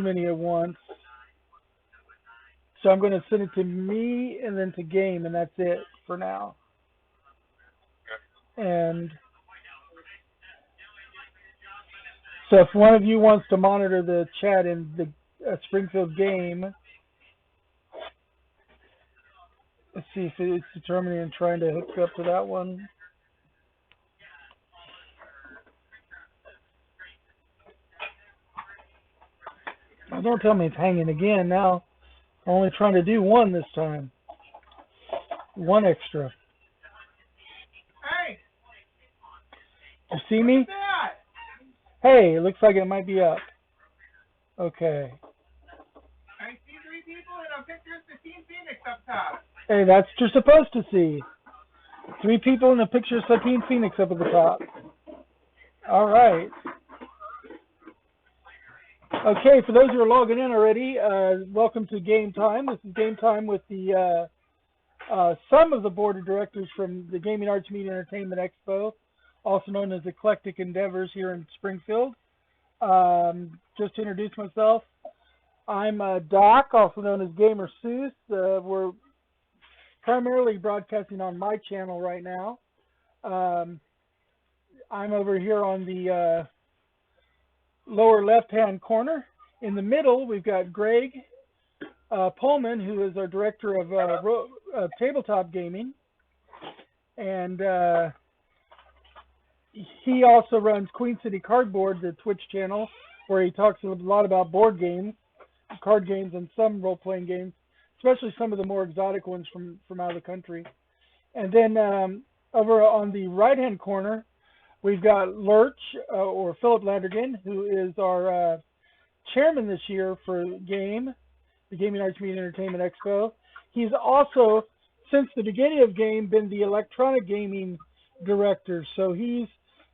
many at once. So I'm going to send it to me and then to game, and that's it for now. And so if one of you wants to monitor the chat in the Springfield game, let's see if it's determining and trying to hook up to that one. Oh, don't tell me it's hanging again now. I'm only trying to do one this time. One extra. Hey, You see me? that? Hey, it looks like it might be up. Okay. I see three people in a picture of the Team Phoenix up top. Hey, that's what you're supposed to see. Three people in the picture of Satine Phoenix up at the top. All right. Okay, for those who are logging in already, welcome to Game Time. This is Game Time with the some of the board of directors from the Gaming Arts Media Entertainment Expo, also known as Eclectic Endeavors here in Springfield. Just to introduce myself, I'm Doc, also known as Gamer Seuss. We're primarily broadcasting on my channel right now. I'm over here on the lower left-hand corner. In the middle, we've got Greg Pullman, who is our director of tabletop gaming, and he also runs Queen City Cardboard, the Twitch channel, where he talks a lot about board games, card games, and some role-playing games, especially some of the more exotic ones from out of the country. And then over on the right-hand corner, we've got Lurch, or Philip Landergan, who is our chairman this year for the Gaming Arts Media Entertainment Expo. He's also, since the beginning of game, been the electronic gaming director. So he's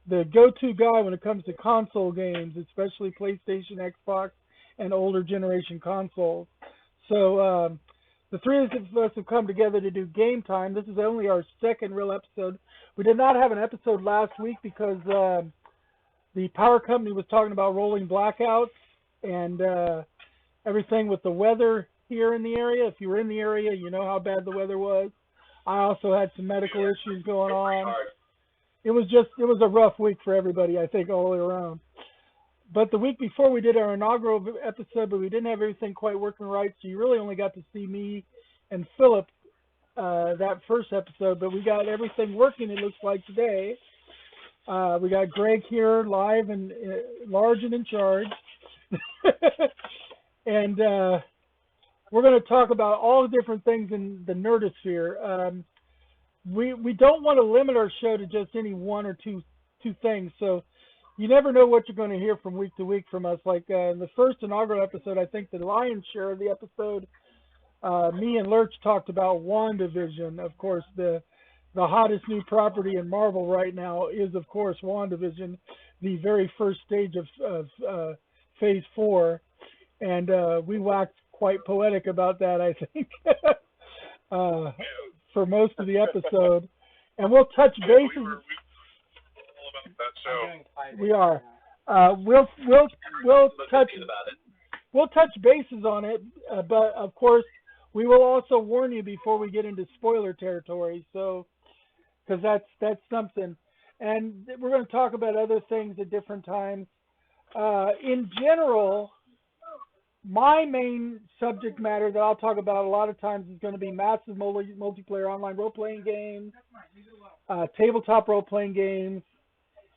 the go-to guy when it comes to console games, especially PlayStation, Xbox, and older generation consoles. So the three of us have come together to do Game Time. This is only our second real episode. We did not have an episode last week because the power company was talking about rolling blackouts and everything with the weather here in the area. If you were in the area, you know how bad the weather was. I also had some medical issues going on. It was a rough week for everybody, I think, all the way around. But the week before we did our inaugural episode, but we didn't have everything quite working right, so you really only got to see me and Philip that first episode, but we got everything working, it looks like, today. We got Greg here live and large and in charge. And we're going to talk about all the different things in the nerdosphere. We don't want to limit our show to just any one or two things, so you never know what you're going to hear from week to week from us. Like in the first inaugural episode, I think the lion's share of the episode, me and Lurch talked about WandaVision. Of course, the hottest new property in Marvel right now is, of course, WandaVision, the very first stage of Phase 4. And we waxed quite poetic about that, I think, for most of the episode. And we'll touch bases. We were all about that show. We are. We'll touch bases on it, but of course we will also warn you before we get into spoiler territory. So, because that's something, and we're going to talk about other things at different times. In general, my main subject matter that I'll talk about a lot of times is going to be massive multiplayer online role-playing games, tabletop role-playing games,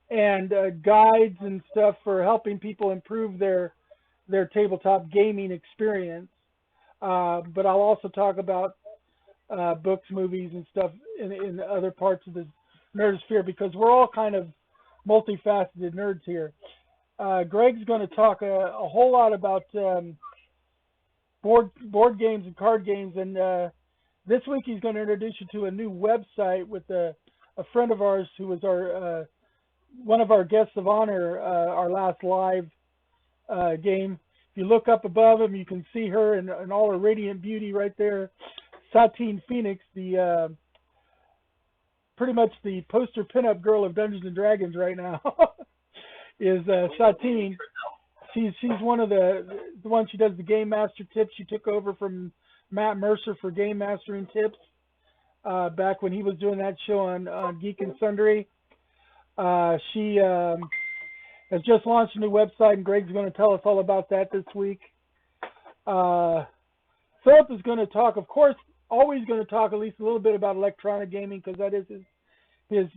and guides and stuff for helping people improve their tabletop gaming experience. But I'll also talk about books, movies, and stuff in other parts of the nerdosphere because we're all kind of multifaceted nerds here. Greg's going to talk a whole lot about board games and card games, and this week he's going to introduce you to a new website with a friend of ours who was our one of our guests of honor, our last live game. If you look up above him, you can see her in all her radiant beauty right there. Satine Phoenix, the pretty much the poster pinup girl of Dungeons and Dragons right now, is Satine. She's one of the ones. She does the Game Master tips. She took over from Matt Mercer for Game Mastering tips back when he was doing that show on Geek and Sundry. She has just launched a new website, and Greg's going to tell us all about that this week. Philip is going to talk, of course, always going to talk at least a little bit about electronic gaming because that is his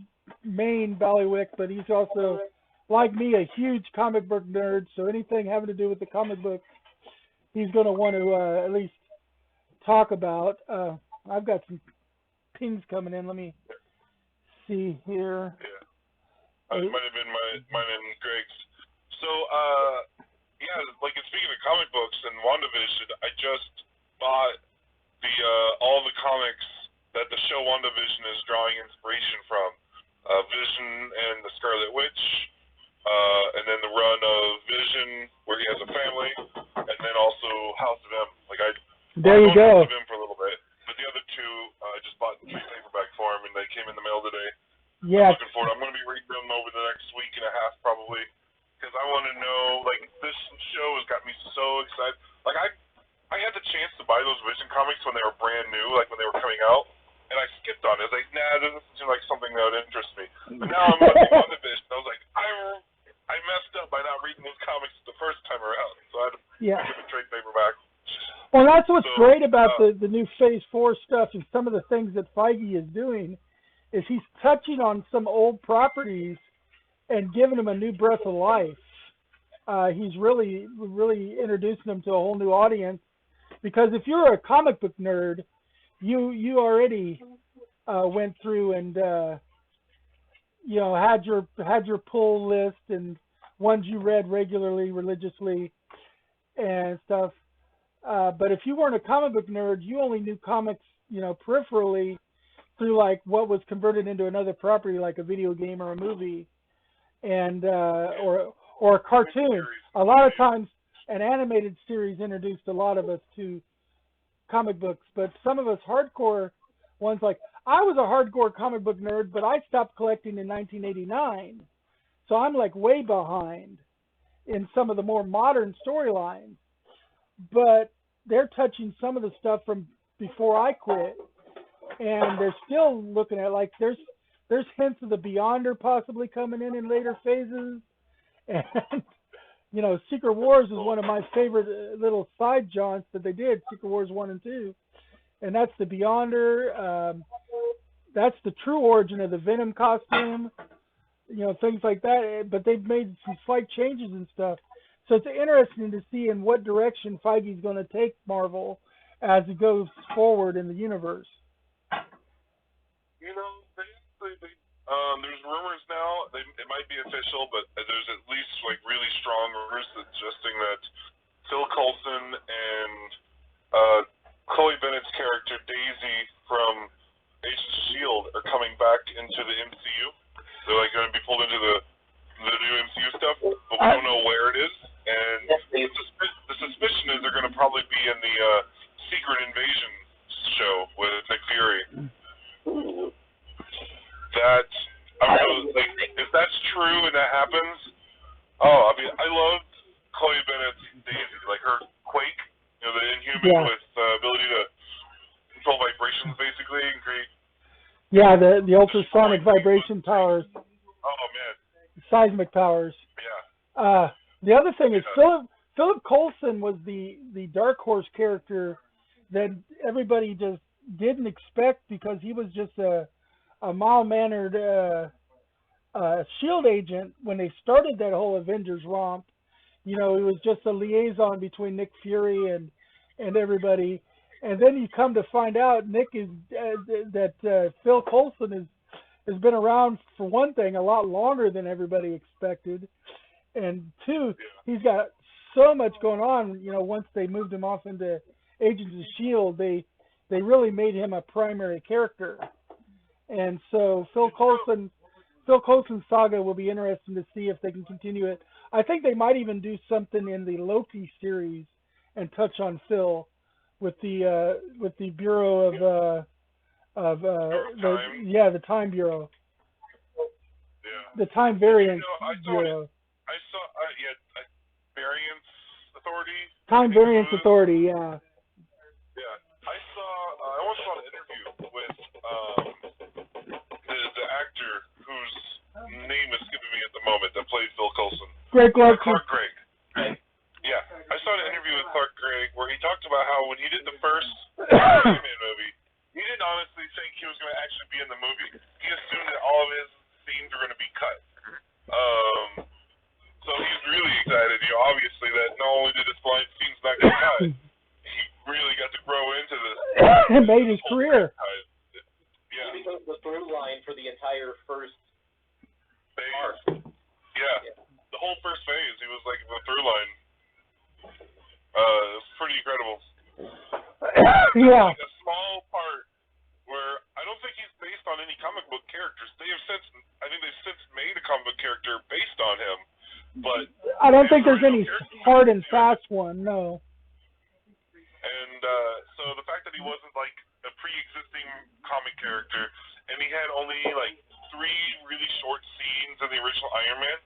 main bailiwick, but he's also, like me, a huge comic book nerd, so anything having to do with the comic book, he's going to want to at least talk about. I've got some pings coming in. Let me see here. Yeah. It might have been mine and Greg's. So, yeah, like speaking of comic books and WandaVision, I just bought all the comics that the show WandaVision is drawing inspiration from. Vision and the Scarlet Witch, and then the run of Vision where he has a family, and then also House of M. There you go. House of M for a little bit, but the other two I just bought in trade paperback form, and they came in the mail today. Yeah. I'm looking forward. I'm going to be reading them over the next week and a half probably, because I want to know. This show has got me so excited. I had the chance to buy those Vision comics when they were brand new, when they were coming out. And I skipped on it. I was like, nah, it doesn't seem like something that would interest me. But now I'm watching WandaVision. I was like, I messed up by not reading those comics the first time around. So I had to pick up a trade paperback. Well, that's what's great about the new Phase 4 stuff and some of the things that Feige is doing is he's touching on some old properties and giving them a new breath of life. He's really introducing them to a whole new audience. Because if you're a comic book nerd, you already went through and had your pull list and ones you read regularly, religiously, and stuff. But if you weren't a comic book nerd, you only knew comics, peripherally through what was converted into another property, like a video game or a movie, and or a cartoon. A lot of times, an animated series introduced a lot of us to comic books, but some of us hardcore ones, I was a hardcore comic book nerd, but I stopped collecting in 1989, so I'm way behind in some of the more modern storylines, but they're touching some of the stuff from before I quit, and they're still looking at there's hints of the Beyonder possibly coming in later phases, and Secret Wars is one of my favorite little side jaunts that they did, Secret Wars 1 and 2. And that's the Beyonder. That's the true origin of the Venom costume, things like that. But they've made some slight changes and stuff. So it's interesting to see in what direction Feige's going to take Marvel as it goes forward in the universe. There's rumors now, it might be official, but there's at least really strong rumors suggesting that Phil Coulson and Chloe Bennett's character Daisy from Agents of S.H.I.E.L.D. are coming back into the MCU. They're going to be pulled into the new MCU stuff, but we don't know where it is. And the suspicion is they're going to probably be in the Secret Invasion show with Nick Fury. If that's true and that happens, I loved Chloe Bennett's Daisy, her Quake, the Inhuman with ability to control vibrations basically and create. Yeah, the ultrasonic vibration powers. Oh man. Seismic powers. Yeah. The other thing is Philip Coulson was the Dark Horse character that everybody just didn't expect because he was just a mild-mannered S.H.I.E.L.D. agent when they started that whole Avengers romp. He was just a liaison between Nick Fury and everybody. And then you come to find out Phil Coulson has been around, for one thing, a lot longer than everybody expected. And two, he's got so much going on. Once they moved him off into Agents of S.H.I.E.L.D., they really made him a primary character. And so Phil Coulson's saga will be interesting to see if they can continue it. I think they might even do something in the Loki series and touch on Phil with the Bureau of the Time Bureau. Yeah. The Time Variance Bureau. I saw Variance Authority. Time Variance Authority, yeah. Yeah, I once saw an interview with the actor whose name is skipping me at the moment that plays Bill Coulson. Clark Gregg. Yeah, I saw an interview with Clark Gregg where he talked about how when he did the first Spider-Man movie, he didn't honestly think he was going to actually be in the movie. He assumed that all of his scenes were going to be cut. So he's really excited, obviously, that not only did his blind scenes not get cut, he really got to grow into this. And made his career. Yeah. He became the through line for the entire first phase. arc. Yeah. The whole first phase, he was like the through line. It was pretty incredible. Yeah. Like a small part where I don't think he's based on any comic book characters. I think they've since made a comic book character based on him, but I don't think there's any hard and fast one, no. And so the fact that he wasn't like a pre-existing comic character, and he had only like 3 really short scenes in the original Iron Man,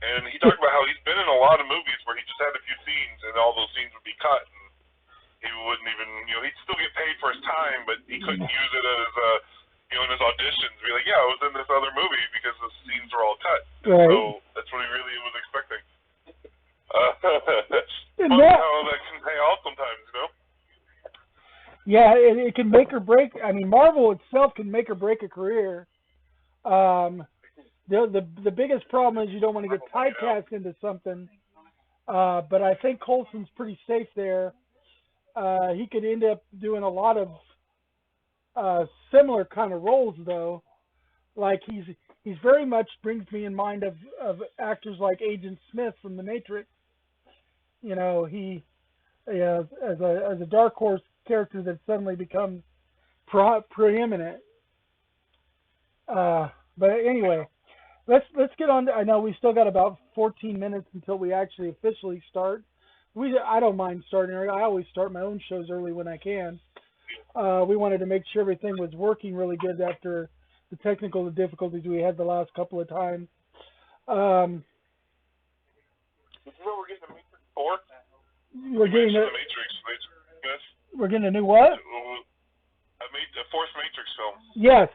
and he talked about how he's been in a lot of movies where he just had a few scenes, and all those scenes would be cut, and he wouldn't even, he'd still get paid for his time, but he couldn't use it as, in his auditions, be like, yeah, I was in this other movie because the scenes were all cut. Right. So that's what he really was expecting. Funny how that can pay off sometimes, Yeah, it can make or break. I mean, Marvel itself can make or break a career. The biggest problem is you don't want to get typecast into something. But I think Coulson's pretty safe there. He could end up doing a lot of similar kind of roles, though. Like he's very much brings me in mind of actors like Agent Smith from The Matrix. He as a dark horse character that suddenly becomes preeminent. But anyway, let's get on. I know we still got about 14 minutes until we actually officially start. I don't mind starting early. I always start my own shows early when I can. We wanted to make sure everything was working really good after the technical difficulties we had the last couple of times. This is where we're getting the Matrix 4? We're getting the Matrix. Yes. We're getting a new what? A fourth Matrix film. Yes.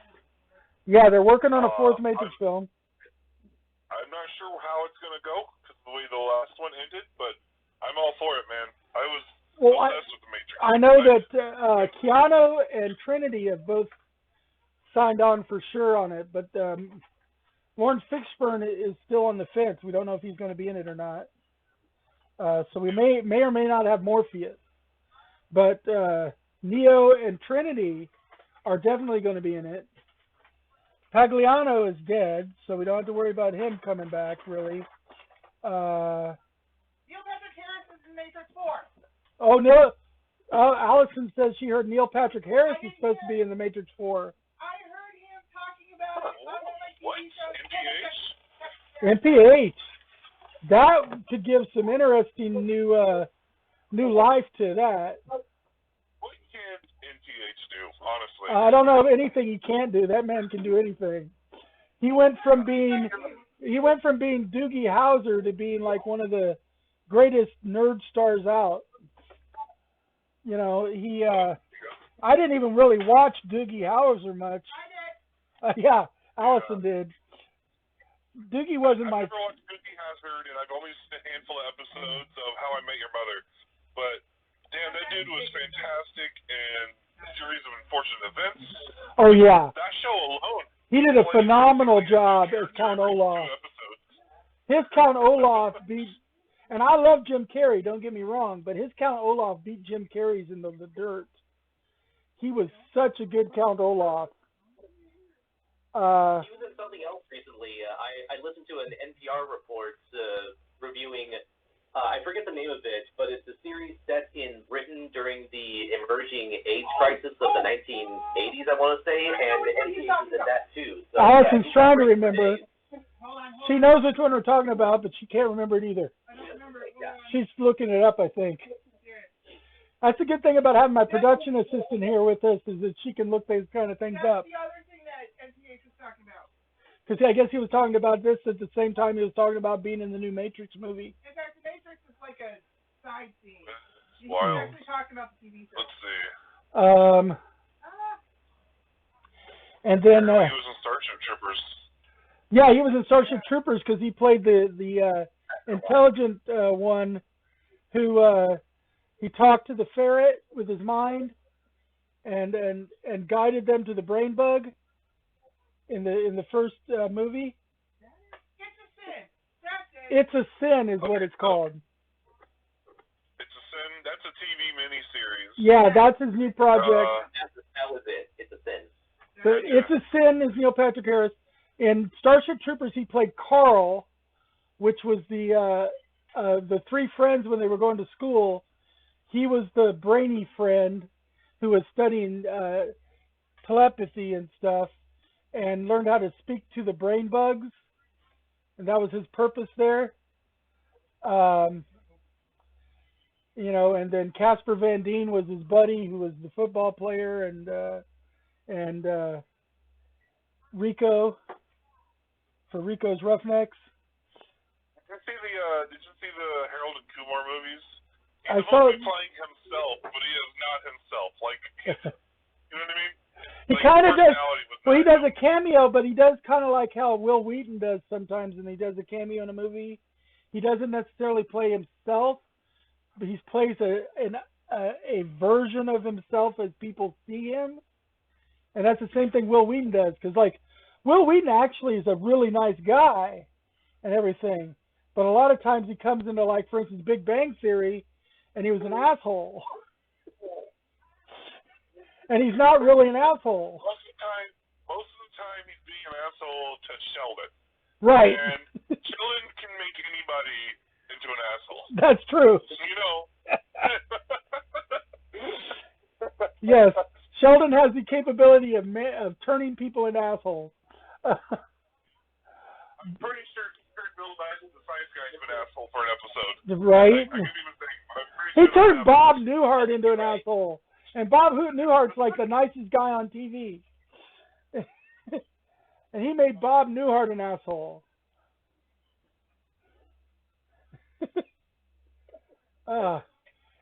Yeah, they're working on a fourth Matrix film. I'm not sure how it's going to go because the way the last one ended, but I'm all for it, man. I was obsessed with the Matrix. I know that Keanu and Trinity have both signed on for sure on it, but Lawrence Fishburne is still on the fence. We don't know if he's going to be in it or not. So we may or may not have Morpheus. But Neo and Trinity are definitely going to be in it. Pagliano is dead, so we don't have to worry about him coming back, really. Neil Patrick Harris is in Matrix 4. Oh, no. Allison says she heard Neil Patrick Harris is supposed to be in the Matrix 4. I heard him talking about it on one of my TV shows. NPH? NPH. That could give some interesting new life to that. What can NPH do, honestly? I don't know of anything he can't do. That man can do anything. He went from being Doogie Howser to being like one of the greatest nerd stars out. I didn't even really watch Doogie Howser much. I did. Yeah, Allison did. Doogie wasn't I've never watched Doogie Howser, and I've only seen a handful of episodes of How I Met Your Mother. But damn, that dude was fantastic, and a series of unfortunate events. Oh yeah. That show alone. He did a phenomenal job as Count Olaf. His Count Olaf beat, and I love Jim Carrey, don't get me wrong, but his Count Olaf beat Jim Carrey's in the dirt. He was such a good Count Olaf. He was in something else recently. I listened to an NPR report reviewing, I forget the name of it, but it's a series set in Britain during the emerging AIDS crisis of the 1980s, I want to say, and he was in that too. So, Allison's trying to remember. Hold on. She knows which one we're talking about, but she can't remember it either. I don't remember. She's looking it up, I think. That's a good thing about having my production assistant here with us, is that she can look those kind of things up. That's the other thing that NPH was talking about. Because I guess he was talking about this at the same time he was talking about being in the new Matrix movie. In fact, the Matrix is like a side scene. He's Wild. actually talking about the TV show. Let's see. And then He was in Starship Troopers. yeah, he was in Starship Troopers because he played the intelligent one who he talked to the ferret with his mind and guided them to the brain bug in the first movie. It's a sin. That's it. It's a Sin is what it's called. It's a Sin. That's a TV miniseries. Yeah, that's his new project. That was it. It's a sin. So It's a Sin is Neil Patrick Harris. In Starship Troopers, he played Carl, which was the three friends when they were going to school. He was the brainy friend who was studying telepathy and stuff and learned how to speak to the brain bugs. And that was his purpose there. You know, and then Casper Van Dien was his buddy who was the football player, and Rico for Rico's Roughnecks. Did you see the Harold and Kumar movies? I He's saw supposed to be playing himself, but he is not himself. Like, you know what I mean? He Like, kind of does. personality was Well, he not does a cameo, but he does kind of like how Will Wheaton does sometimes, and he does a cameo in a movie. He doesn't necessarily play himself, but he plays a version of himself as people see him, and that's the same thing Will Wheaton does. Because like Will Wheaton actually is a really nice guy and everything, but a lot of times he comes into, like, for instance, Big Bang Theory, and he was an asshole. And he's not really an asshole. Most of the time, he's being an asshole to Sheldon. Right. And Sheldon can make anybody into an asshole. That's true. You know. Yes. Sheldon has the capability of turning people into assholes. I'm pretty sure Bill Nye, the science guy, is an asshole for an episode. Right. I couldn't even think. But I'm pretty He sure turned that Bob happened. Newhart into an asshole. And Bob Newhart's like the nicest guy on TV. And he made Bob Newhart an asshole.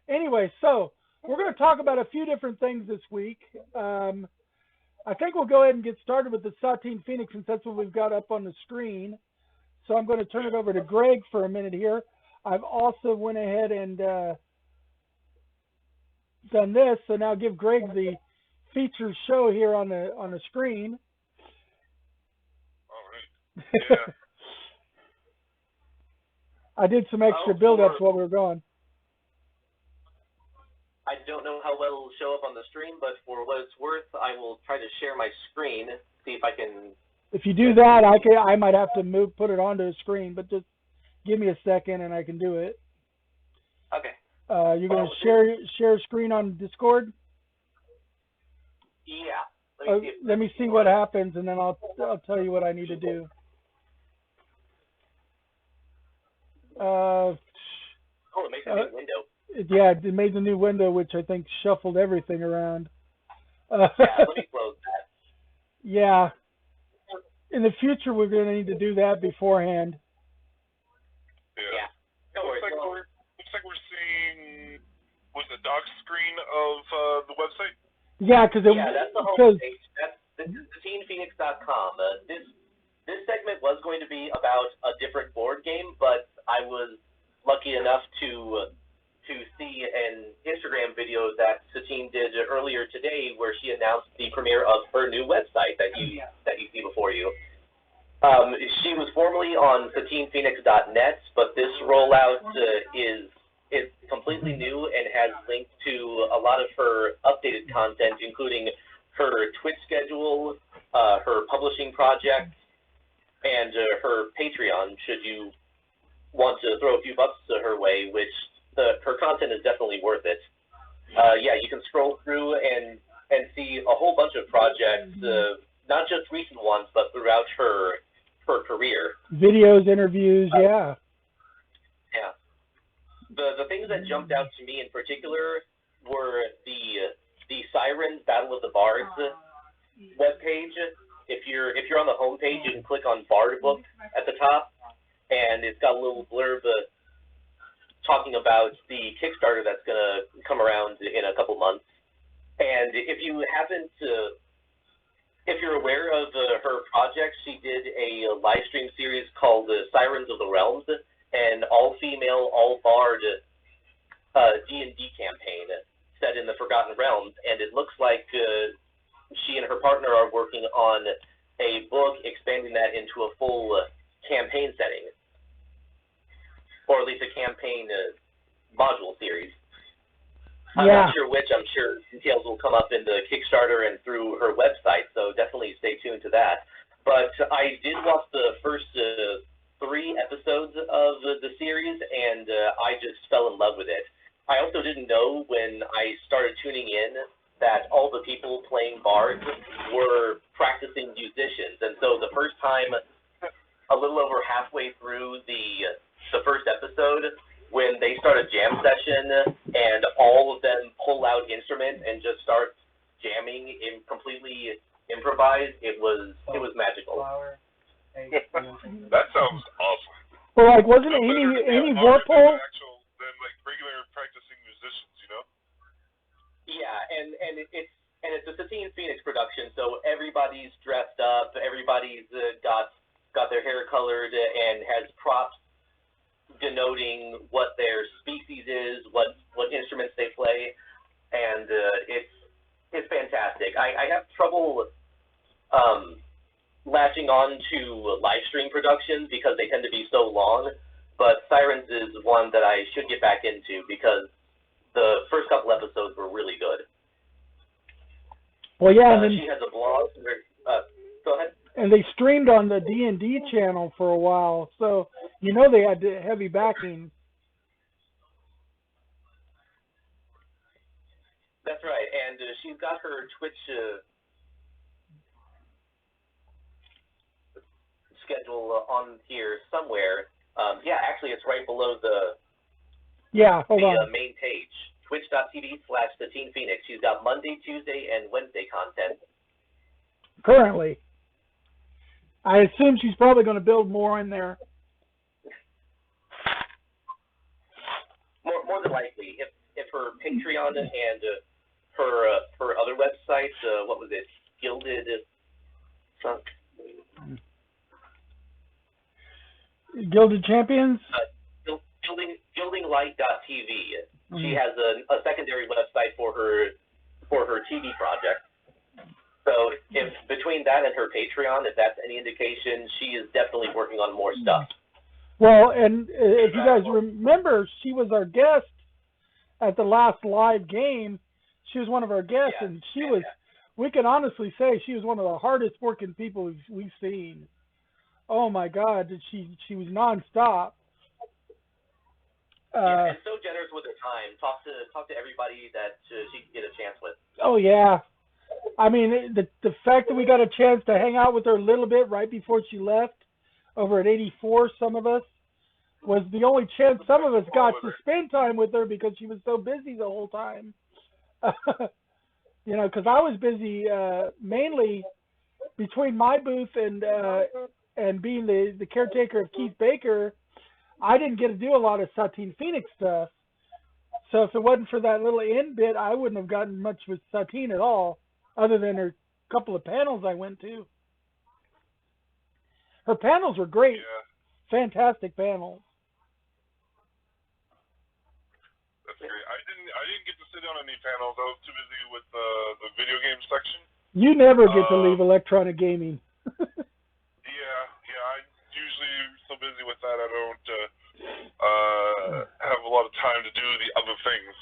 Anyway, so we're going to talk about a few different things this week. I think we'll go ahead and get started with the Satine Phoenix, since that's what we've got up on the screen. So I'm going to turn it over to Greg for a minute here. I've also went ahead and done this, so now give Greg the featured show here on the screen. All right. Yeah. I did some extra build-ups while we were going. I don't know how well it'll show up on the stream, but for what it's worth, I will try to share my screen, see if I can. If you do that, I might have to put it onto a screen, but just give me a second and I can do it. Okay. You're going to share screen on Discord? Yeah. Let me see what happens, and then I'll tell you what I need to do. Oh, it makes a new window. Yeah, it made the new window, which I think shuffled everything around. Yeah, let me close that. Yeah. In the future, we're going to need to do that beforehand. Yeah. No worries. Looks like we're seeing the doc screen of the website. Yeah, because that's the homepage. This is theteenphoenix.com. This segment was going to be about a different board game, but I was lucky enough to see an Instagram video that Satine did earlier today, where she announced the premiere of her new website that you see before you. She was formerly on SatinePhoenix.net, but this rollout is completely new and has linked to a lot of her updated content, including her Twitch schedule, her publishing project, and her Patreon, should you want to throw a few bucks her way, which her content is definitely worth it. Yeah, you can scroll through and see a whole bunch of projects, not just recent ones, but throughout her career. Videos, interviews, yeah. Yeah. The things that jumped out to me in particular were the Sirens Battle of the Bards webpage. If you're on the homepage, you can click on Bard Book at the top, and it's got a little blurb talking about the Kickstarter that's going to come around in a couple months. And if you haven't, if you're aware of her project, she did a live stream series called Sirens of the Realms, an all-female, all-bard D&D campaign set in the Forgotten Realms. And it looks like she and her partner are working on a book expanding that into a full campaign setting, or at least a campaign module series. I'm not sure which. I'm sure details will come up in the Kickstarter and through her website, so definitely stay tuned to that. But I did watch the first 3 episodes of the series, and I just fell in love with it. I also didn't know when I started tuning in that all the people playing bards were practicing musicians. And so the first time, a little over halfway through the first episode, when they start a jam session and all of them pull out instruments and just start jamming in completely improvised, it was magical. That sounds awesome. Well, like, wasn't Amy Warpole? Than like regular practicing musicians, you know? Yeah, and it's a Satine Phoenix production, so everybody's dressed up, everybody's got their hair colored and has props denoting what their species is, what instruments they play, and it's fantastic. I have trouble latching on to live stream productions because they tend to be so long, but Sirens is one that I should get back into because the first couple episodes were really good. Well, yeah, and then she has a blog. Go ahead. And they streamed on the D&D channel for a while, so you know they had heavy backing. That's right, and she's got her Twitch schedule on here somewhere. Yeah, actually, it's right below the main page. Twitch.tv/SatinePhoenix. She's got Monday, Tuesday, and Wednesday content. Currently. I assume she's probably going to build more in there. More than likely. If her Patreon and her other website, what was it? Gilded Champions? Gildinglight.tv. Mm-hmm. She has a secondary website for her TV project. So if between that and her Patreon, if that's any indication, she is definitely working on more stuff. Well, and if you guys remember, she was our guest at the last live game. She was one of our guests, and we can honestly say she was one of the hardest working people we've seen. Oh my God, she was nonstop. And so generous with her time. Talk to everybody that she could get a chance with. Oh yeah. I mean, the fact that we got a chance to hang out with her a little bit right before she left over at 84, some of us, was the only chance some of us got to spend time with her because she was so busy the whole time. You know, because I was busy mainly between my booth and being the caretaker of Keith Baker. I didn't get to do a lot of Satine Phoenix stuff. So if it wasn't for that little end bit, I wouldn't have gotten much with Satine at all, other than her couple of panels I went to. Her panels were great. Yeah. Fantastic panels. That's great. I didn't get to sit on any panels. I was too busy with the video game section. You never get to leave electronic gaming. Yeah. I'm usually so busy with that I don't have a lot of time to do the other things.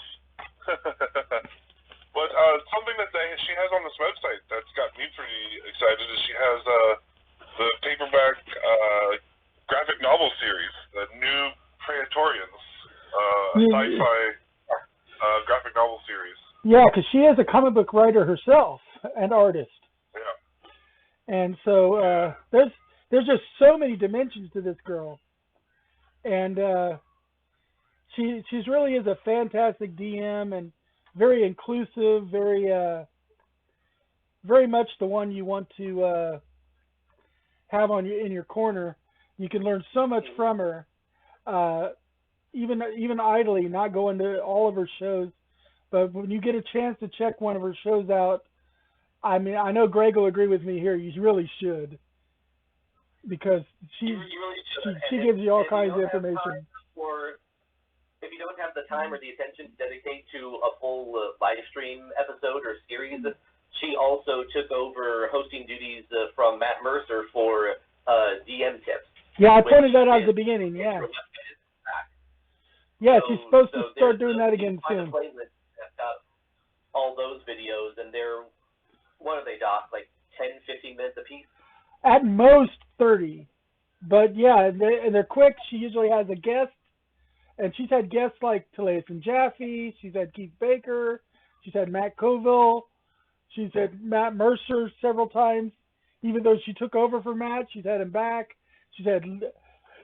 But something that she has on this website that's got me pretty excited is she has the paperback graphic novel series, the New Praetorians, sci-fi graphic novel series. Yeah, because she is a comic book writer herself and artist. Yeah. And so there's just so many dimensions to this girl, and she's really is a fantastic DM and very inclusive, very much the one you want to have in your corner. You can learn so much from her. even idly, not going to all of her shows. But when you get a chance to check one of her shows out, I mean, I know Greg will agree with me here. You really should, because You really should. she And gives you all if you kinds of don't have information. time for, if you don't have the time or the attention to dedicate to a full live stream episode or series, she also took over hosting duties from Matt Mercer for DM Tips. Yeah, I pointed that out at the beginning. Yeah. Yeah, So, she's supposed to so start doing that again find soon. a playlist that's got all those videos, and they're, what are they, Doc? Like 10, 15 minutes apiece? At most 30. But yeah, they're quick. She usually has a guest, and she's had guests like Taliesin Jaffe. She's had Keith Baker. She's had Matt Colville. She's had Matt Mercer several times. Even though she took over for Matt, she's had him back. She's had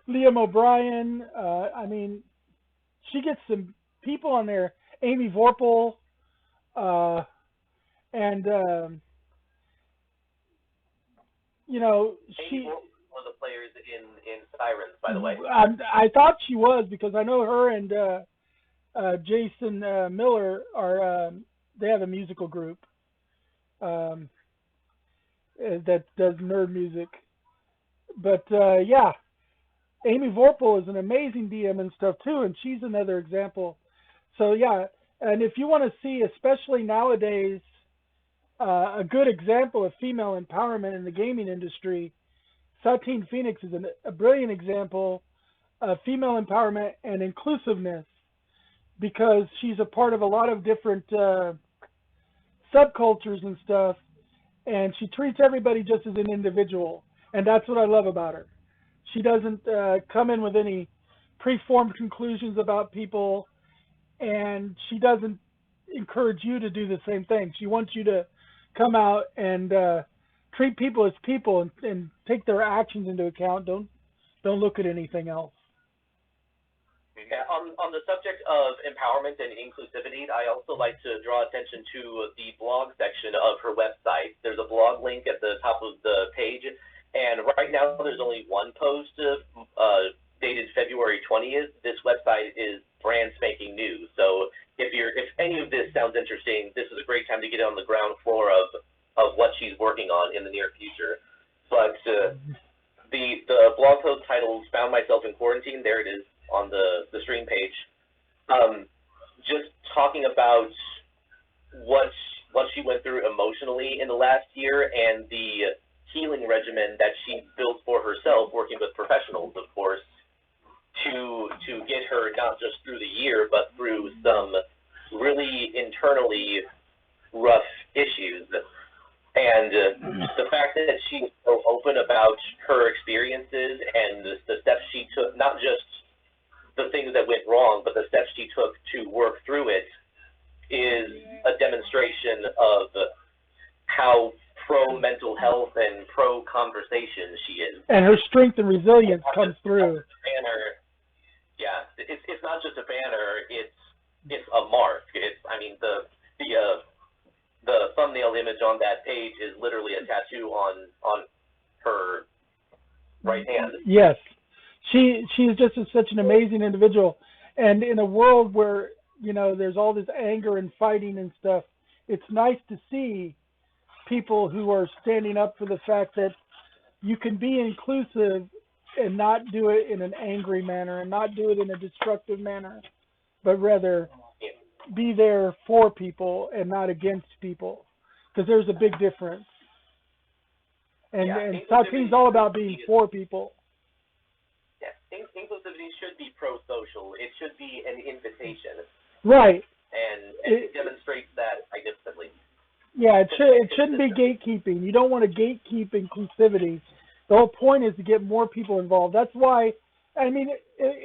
Liam O'Brien. I mean, she gets some people on there. Amy Vorpal, and you know, Amy Vorpal is one of the players in Sirens, by the way. I thought she was, because I know her and Jason Miller are. They have a musical group that does nerd music. But yeah, Amy Vorpal is an amazing DM and stuff too, and she's another example. So yeah, and if you want to see, especially nowadays, a good example of female empowerment in the gaming industry, Satine Phoenix is a brilliant example of female empowerment and inclusiveness, because she's a part of a lot of different subcultures and stuff, and she treats everybody just as an individual, and that's what I love about her. She doesn't come in with any preformed conclusions about people, and she doesn't encourage you to do the same thing. She wants you to come out and treat people as people, and take their actions into account. Don't look at anything else. Yeah, on the subject of empowerment and inclusivity, I also like to draw attention to the blog section of her website. There's a blog link at the top of the page, and right now there's only one post dated February 20th. This website is brand spanking new. So if any of this sounds interesting, this is a great time to get on the ground floor of what she's working on in the near future. But the blog post titled "Found Myself in Quarantine," there it is on the stream page, just talking about what she went through emotionally in the last year, and the healing regimen that she built for herself, working with professionals, of course, to get her not just through the year, but through some really internally rough issues. And the fact that she's so open about her experiences and the steps she took, not just the things that went wrong, but the steps she took to work through it, is a demonstration of how pro-mental health and pro-conversation she is. And her strength and resilience comes through. Banner, yeah, it's not just a banner, it's a mark. I mean, the thumbnail image on that page is literally a tattoo on her right hand. Yes. She's just such an amazing individual, and in a world where there's all this anger and fighting and stuff, it's nice to see people who are standing up for the fact that you can be inclusive and not do it in an angry manner, and not do it in a destructive manner, but rather be there for people and not against people, because there's a big difference. And Satine's all about being for people. Yes, inclusivity should be pro-social. It should be an invitation. Right. And it demonstrates that magnificently. Yeah, it shouldn't be gatekeeping. You don't want to gatekeep inclusivity. The whole point is to get more people involved. That's why, I mean,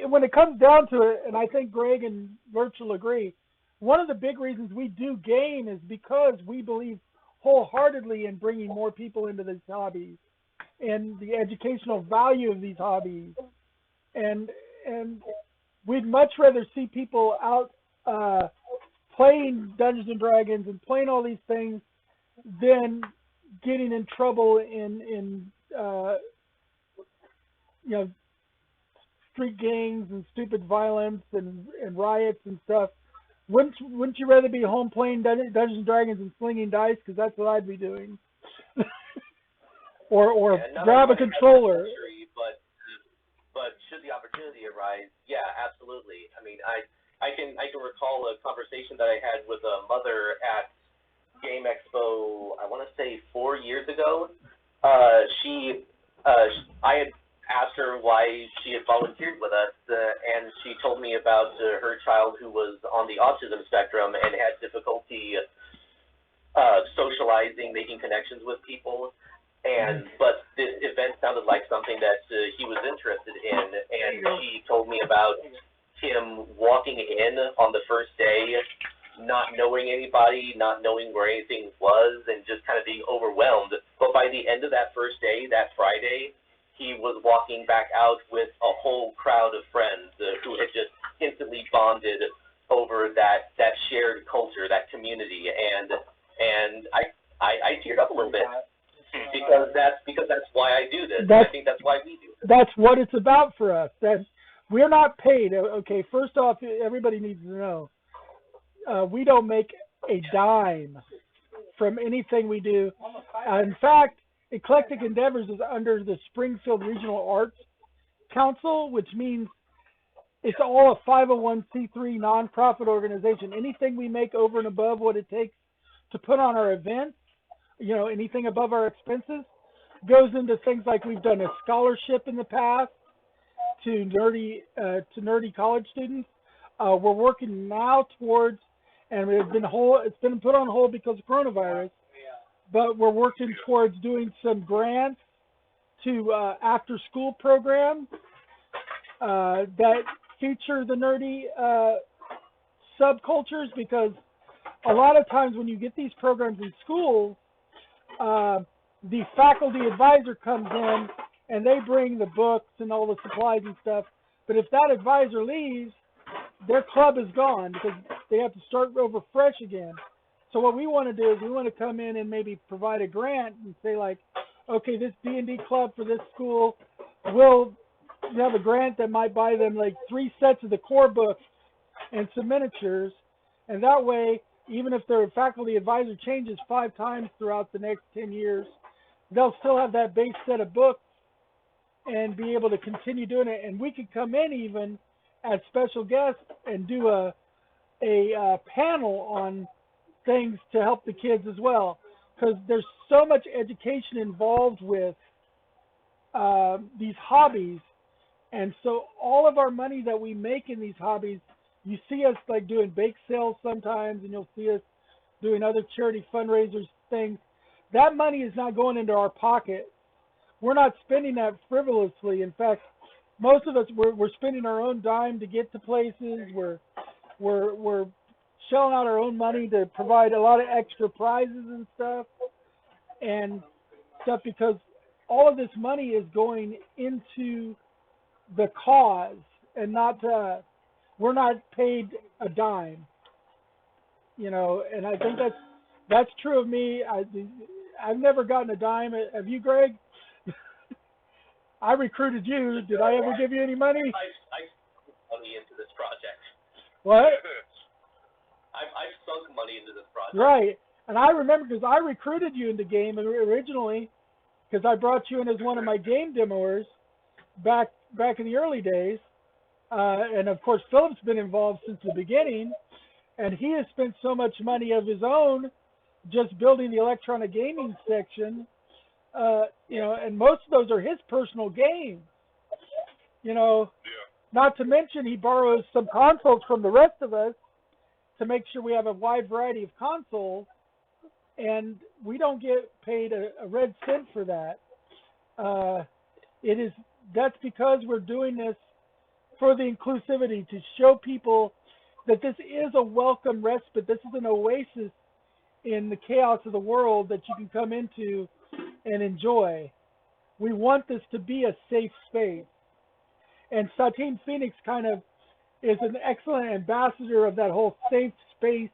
when it comes down to it, and I think Greg and Virch will agree, one of the big reasons we do game is because we believe wholeheartedly in bringing more people into these hobbies and the educational value of these hobbies. And we'd much rather see people out playing Dungeons and Dragons and playing all these things than getting in trouble in street gangs and stupid violence and riots and stuff. Wouldn't you rather be home playing Dungeons and Dragons and slinging dice? Because that's what I'd be doing. or grab a controller. Luxury, but should the opportunity arise, yeah, absolutely. I mean, I can recall a conversation that I had with a mother at Game Expo. I want to say 4 years ago. I had asked her why she had volunteered with us, and she told me about her child who was on the autism spectrum and had difficulty socializing, making connections with people. But this event sounded like something that he was interested in, and she told me about him walking in on the first day, not knowing anybody, not knowing where anything was, and just kind of being overwhelmed. But by the end of that first day, that Friday, he was walking back out with a whole crowd of friends who had just instantly bonded over that shared culture, that community, and I teared up a little bit. Because that's why I do this. I think that's why we do this. That's what it's about for us. That we're not paid. Okay, first off, everybody needs to know we don't make a dime from anything we do. In fact, Eclectic Endeavors is under the Springfield Regional Arts Council, which means it's all a 501c3 nonprofit organization. Anything we make over and above what it takes to put on our events, anything above our expenses, goes into things like we've done a scholarship in the past to nerdy college students. We're working now towards, and it's been put on hold because of coronavirus, but we're working towards doing some grants to after school programs that feature the nerdy subcultures, because a lot of times when you get these programs in schools, the faculty advisor comes in and they bring the books and all the supplies and stuff. But if that advisor leaves, their club is gone because they have to start over fresh again. So what we want to do is we want to come in and maybe provide a grant and say, like, okay, this D&D club for this school will have a grant that might buy them like 3 sets of the core books and some miniatures, and that way, even if their faculty advisor changes 5 times throughout the next 10 years, they'll still have that base set of books and be able to continue doing it. And we could come in even as special guests and do a panel on things to help the kids as well, because there's so much education involved with these hobbies. And so all of our money that we make in these hobbies, you see us like doing bake sales sometimes, and you'll see us doing other charity fundraisers things. That money is not going into our pocket. We're not spending that frivolously. In fact, most of us we're spending our own dime to get to places. We're shelling out our own money to provide a lot of extra prizes and stuff because all of this money is going into the cause and not we're not paid a dime, and I think that's true of me. I've never gotten a dime. Have you, Greg? I recruited you. Did I ever give you any money? I sunk money into this project. What? I've sunk money into this project. Right, and I remember because I recruited you into game originally, because I brought you in as one of my game demoers back in the early days. And of course, Philip's been involved since the beginning, and he has spent so much money of his own just building the electronic gaming section, and most of those are his personal games. Not to mention he borrows some consoles from the rest of us to make sure we have a wide variety of consoles, and we don't get paid a red cent for that. That's because we're doing this for the inclusivity, to show people that this is a welcome respite. This is an oasis in the chaos of the world that you can come into and enjoy. We want this to be a safe space. And Satine Phoenix kind of is an excellent ambassador of that whole safe space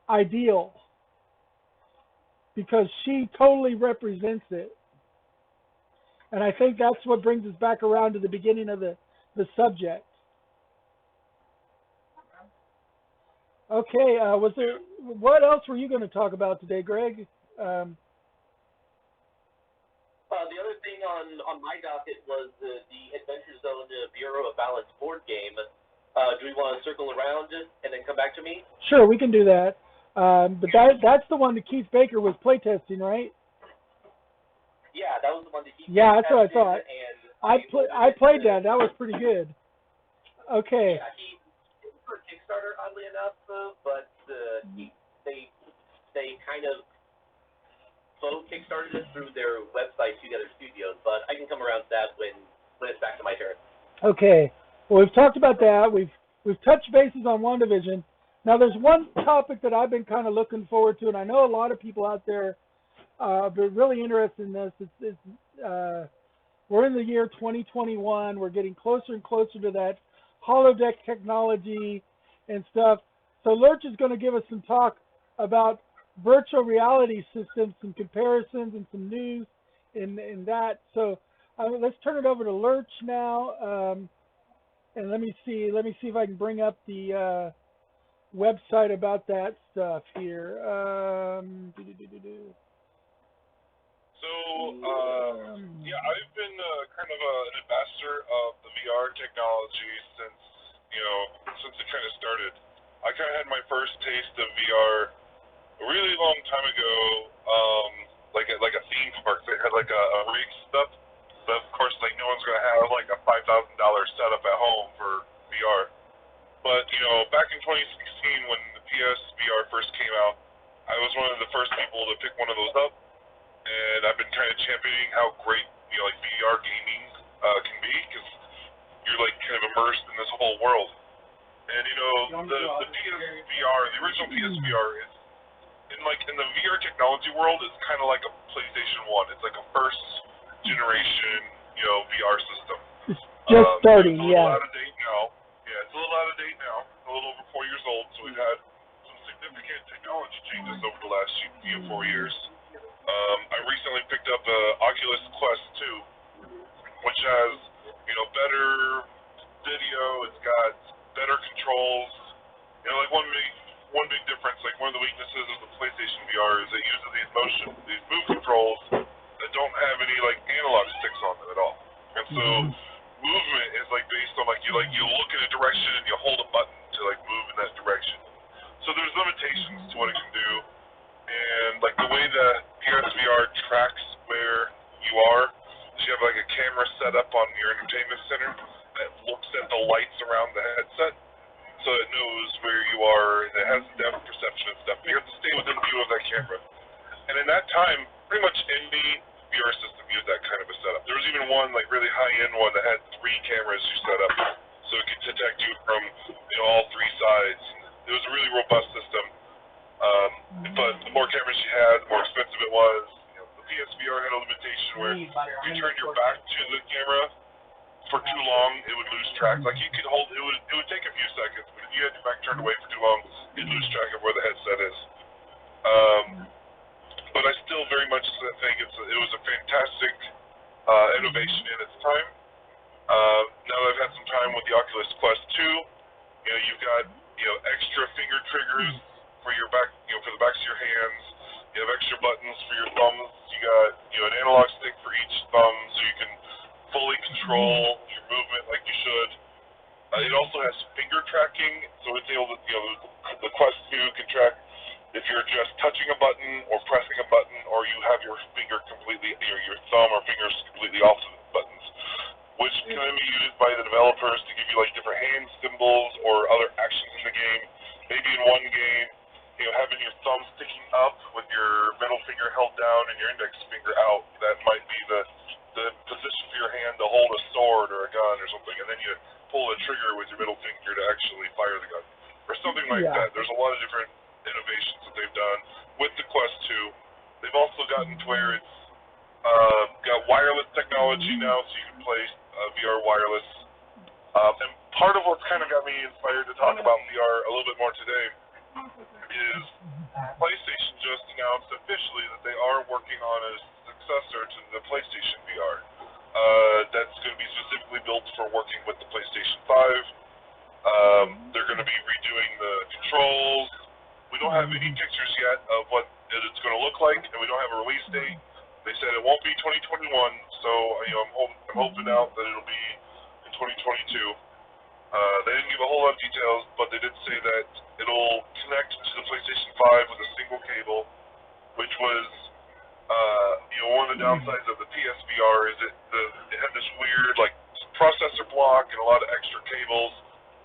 ideal, because she totally represents it. And I think that's what brings us back around to the beginning of the the subject. Okay, was there what else were you going to talk about today, Greg? The other thing on my docket was the Adventure Zone Bureau of Balance board game. Do we want to circle around and then come back to me? Sure, we can do that. But that's the one that Keith Baker was playtesting, right? Yeah, that was the one that he Yeah, that's what I tested, thought. and I played that. That was pretty good. Okay. Yeah, he did it for Kickstarter, oddly enough, but they kind of faux Kickstarted it through their website, Two Together Studios. But I can come around to that when it's back to my turn. Okay. Well, we've talked about that. We've touched bases on WandaVision. Now, there's one topic that I've been kind of looking forward to, and I know a lot of people out there have been really interested in this. We're in the year 2021. We're getting closer and closer to that holodeck technology and stuff. So Lurch is going to give us some talk about virtual reality systems, some comparisons, and some news in that. So let's turn it over to Lurch now. And let me see if I can bring up the website about that stuff here. Yeah, I've been kind of an ambassador of the VR technology since it kind of started. I kind of had my first taste of VR a really long time ago, like a theme park. They had like a rig setup, but of course, like no one's gonna have like a $5,000 setup at home for VR. But back in 2016 when the PSVR first came out, I was one of the first people to pick one of those up. And I've been kind of championing how great like VR gaming can be, because you're like kind of immersed in this whole world. And the PSVR, the original PSVR, is in the VR technology world, it's kind of like a PlayStation 1. It's like a first generation VR system. Just starting, it's a little out of date now. Yeah, it's a little out of date now. It's a little over 4 years old, so we've had some significant technology changes over the last 4 years. I recently picked up a Oculus Quest 2, which has, better video. It's got better controls. Like one big difference, like one of the weaknesses of the PlayStation VR is it uses these move controls that don't have any like analog sticks on them at all. And so movement is like based on like you look in a direction and you hold a button to like move in that direction. So there's limitations to what it can do. And like the way the PSVR tracks where you are, is you have like a camera set up on your entertainment center that looks at the lights around the headset, so it knows where you are, and it has depth perception and stuff. You have to stay within view of that camera. And in that time, pretty much any VR system used that kind of a setup. There was even one like really high-end one that had 3 cameras you set up, so it could detect you from all 3 sides. It was a really robust system. But the more cameras you had, the more expensive it was. The PSVR had a limitation where if you turned your back to the camera for too long, it would lose track. Like you could hold, it would take a few seconds, but if you had your back turned away for too long, you'd lose track of where the headset is. But I still very much think it was a fantastic innovation in its time. Now that I've had some time with the Oculus Quest 2, you've got extra finger triggers for your back, for the backs of your hands. You have extra buttons for your thumbs. You got an analog stick for each thumb, so you can fully control your movement like you should. It also has finger tracking, so it's able to, the Quest 2 can track if you're just touching a button or pressing a button, or you have your finger completely, your thumb or fingers completely off the buttons, which can then be used by the developers to give you like different hand symbols or other actions in the game. Maybe in one game, having your thumb sticking up with your middle finger held down and your index finger out, that might be the position for your hand to hold a sword or a gun or something, and then you pull the trigger with your middle finger to actually fire the gun, or something like that. There's a lot of different innovations that they've done with the Quest 2. They've also gotten to where it's got wireless technology now, so you can play VR wireless. And part of what's kind of got me inspired to talk about VR a little bit more today is PlayStation just announced officially that they are working on a successor to the PlayStation VR. that's going to be specifically built for working with the PlayStation 5. They're going to be redoing the controls. We don't have any pictures yet of what it's going to look like, and we don't have a release date. They said it won't be 2021, so I'm hoping out that it'll be in 2022. They didn't give a whole lot of details, but they did say that it'll connect to the PlayStation 5 with a single cable, which was, one of the downsides of the PSVR is it had this weird, like, processor block and a lot of extra cables.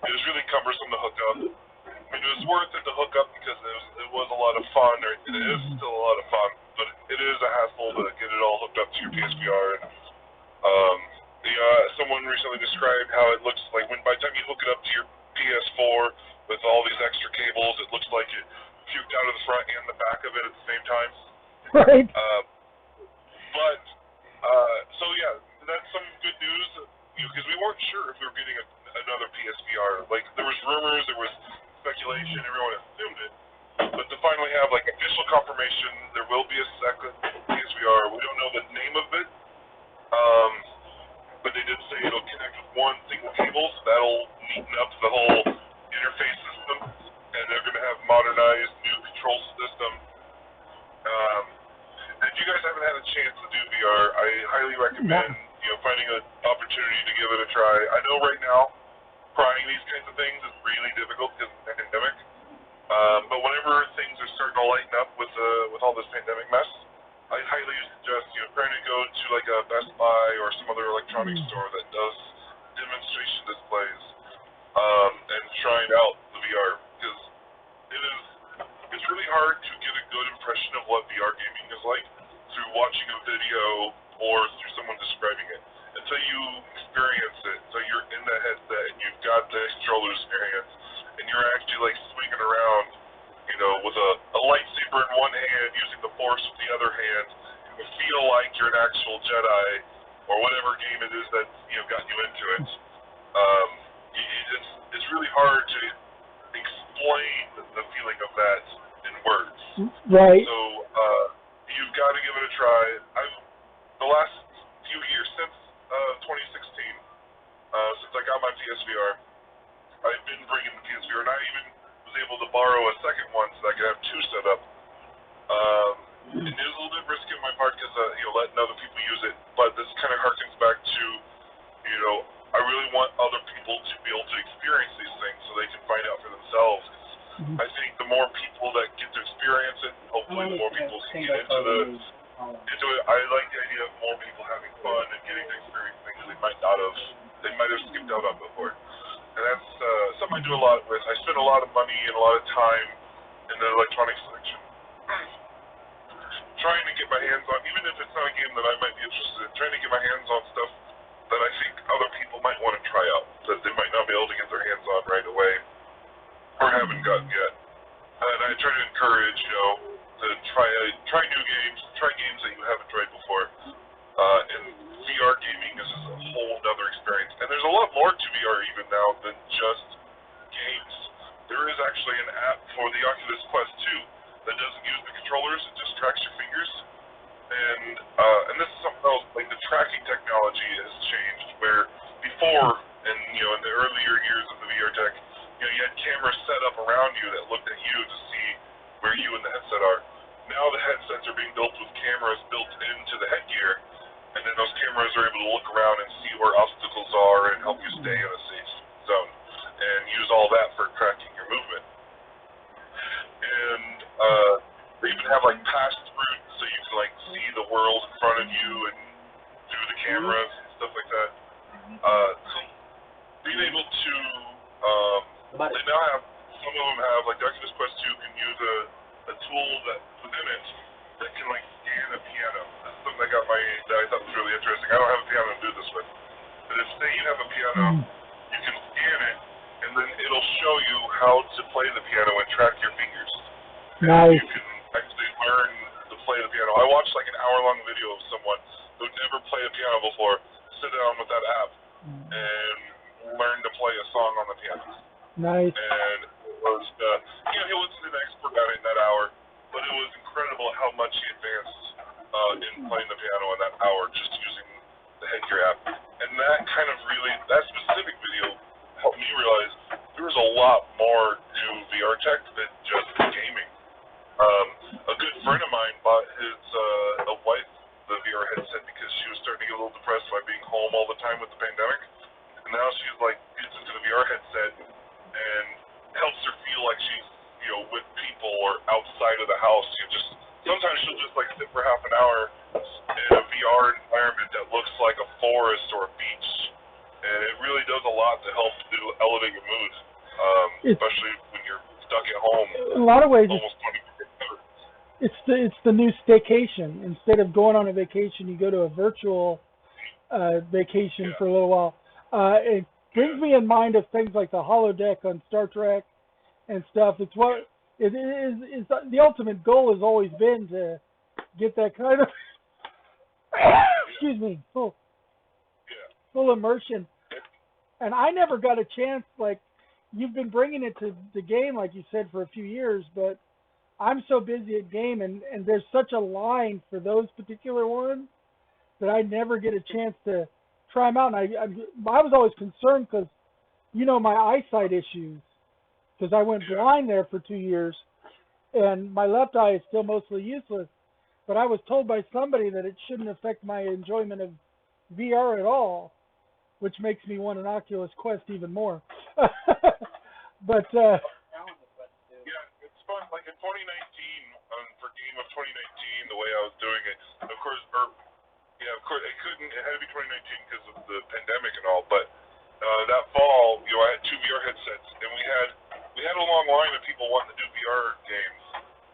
It was really cumbersome to hook up. I mean, it was worth it to hook up because it was a lot of fun, or it is still a lot of fun, but it is a hassle to get it all hooked up to your PSVR. And, someone recently described how it looks like by the time you hook it up to your PS4 with all these extra cables, it looks like it puked out of the front and the back of it at the same time. Right. So yeah, that's some good news, because we weren't sure if we were getting another PSVR. Like, there was rumors, there was speculation, everyone assumed it, but to finally have, like, official confirmation, there will be a second PSVR. We don't know the name of it, but they did say it'll connect with one single cable, so that'll neaten up the whole interface system, and they're going to have modernized new control system. And if you guys haven't had a chance to do VR, I highly recommend finding an opportunity to give it a try. I know right now, trying these kinds of things is really difficult because of the pandemic, but whenever things are starting to lighten up with all this pandemic mess, I highly suggest trying to go to like a Best Buy or some other electronics store that does demonstration displays, and trying out the VR, because it's really hard to get a good impression of what VR gaming is like through watching a video or through someone describing it. Until you experience it, so you're in the headset and you've got the controller experience, and you're actually like swinging around, with a lightsaber in one hand, using the Force with the other hand, you feel like you're an actual Jedi, or whatever game it is that got you into it. It's really hard to explain the feeling of that in words. Right. So you've got to give it a try. The last few years since 2016, since I got my PSVR, I've been bringing the PSVR, and I even was able to borrow a second one so I could have two set up. It is a little bit risky on my part because letting other people use it, but this kind of harkens back to I really want other people to be able to experience these things so they can find out for themselves. I think the more people that get to experience it, hopefully the more people can get into it. I like the idea of more people having fun and getting to experience things they might have skipped out on before. And that's something I do a lot with. I spend a lot of money and a lot of time in the electronics section, trying to get my hands on, even if it's not a game that I might be interested in, trying to get my hands on stuff that I think other people might want to try out, that they might not be able to get their hands on right away, or haven't gotten yet. And I try to encourage, to try new games, try games that you haven't tried before. And VR gaming is just a whole other experience. And there's a lot more to VR even now than just games. There is actually an app for the Oculus Quest 2 that doesn't use the controllers, it just tracks your fingers. And this is something else, like the tracking technology has changed, where before, in the earlier years of the VR tech, you had cameras set up around you that looked at you to see where you and the headset are. Now the headsets are being built with cameras built into the headgear, and then those cameras are able to look around and see where obstacles are and help you stay in a safe zone, and use all that for tracking your movement. And they even have like pass-through, so you can like see the world in front of you and through the cameras and stuff like that. So being able to, they now have, some of them have, like the Oculus Quest 2 can use a tool that within it that can like scan a piano. That's something that I thought was really interesting. I don't have a piano to do this with, but if say you have a piano, you can scan it, and then it'll show you how to play the piano and track your fingers. Nice. And you can actually learn to play the piano. I watched like an hour-long video of someone who'd never played a piano before sit down with that app and learn to play a song on the piano. Nice. And it was, he wasn't an expert at it in that hour, but it was incredible how much he advanced in playing the piano in that hour just using the headgear app. kind of really, that specific video helped me realize there was a lot more to VR tech than just gaming. A good friend of mine bought his wife the VR headset because she was starting to get a little depressed by being home all the time with the pandemic, and now she's like gets into the VR headset and helps her feel like she's with people or outside of the house. Sometimes she'll just like sit for half an hour in a VR environment that looks like a forest or a beach, and it really does a lot to help to elevate your mood, especially when you're stuck at home. In a lot of ways, almost 24 hours. It's the new staycation. Instead of going on a vacation, you go to a virtual vacation for a little while. It brings me in mind of things like the holodeck on Star Trek and stuff. It's what it is the ultimate goal has always been to get that kind of excuse me, full immersion. And I never got a chance, like you've been bringing it to the game, like you said, for a few years, but I'm so busy at game, and there's such a line for those particular ones that I never get a chance to try them out. And I was always concerned because, my eyesight issues, because I went blind there for 2 years, and my left eye is still mostly useless. But I was told by somebody that it shouldn't affect my enjoyment of VR at all, which makes me want an Oculus Quest even more. But it's fun. Like in 2019, for Game of 2019, the way I was doing it, of course, it had to be 2019 because of the pandemic and all. But that fall, I had 2 VR headsets, and we had a long line of people wanting to do VR games.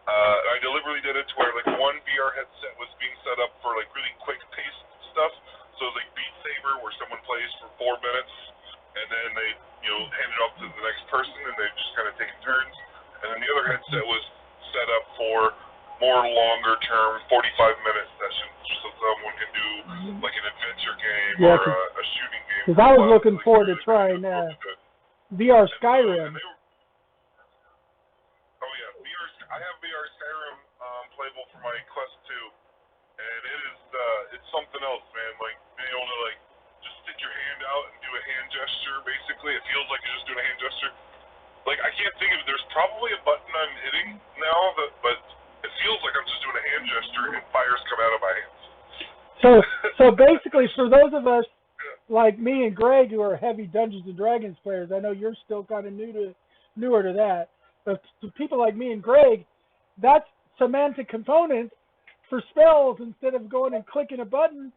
I deliberately did it to where like one VR headset was being set up for like really quick paced stuff. So like Beat Saber, where someone plays for 4 minutes, and then they hand it off to the next person, and they just kind of take turns. And then the other headset was set up for more longer term 45-minute sessions, so someone can do like an adventure game or a shooting game. Because I was looking forward to trying VR Skyrim. I have VR Skyrim playable for my Quest 2, and it's something else, man. Like being able to like just stick your hand out and do a hand gesture. Basically, it feels like you're just doing a hand gesture. Like I can't think of. There's probably a button I'm hitting now, but it feels like I'm just doing a hand gesture and fires come out of my hands. So basically, for those of us like me and Greg who are heavy Dungeons and Dragons players, I know you're still kind of newer to that. But to people like me and Greg, that's semantic components for spells. Instead of going and clicking a button,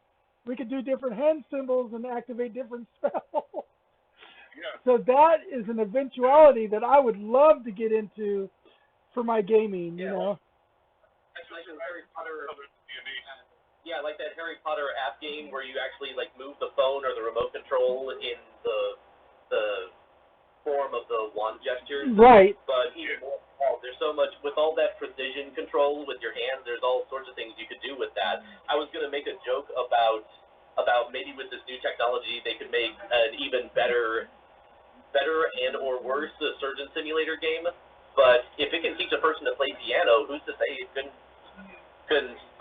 we could do different hand symbols and activate different spells. So that is an eventuality that I would love to get into for my gaming, It's like Harry Potter. Like that Harry Potter app game where you actually like move the phone or the remote control in the form of the wand gestures. Right. But even more, there's so much with all that precision control with your hands. There's all sorts of things you could do with that. I was gonna make a joke about maybe with this new technology they could make an even better and or worse surgeon simulator game. But if it can teach a person to play piano, who's to say it can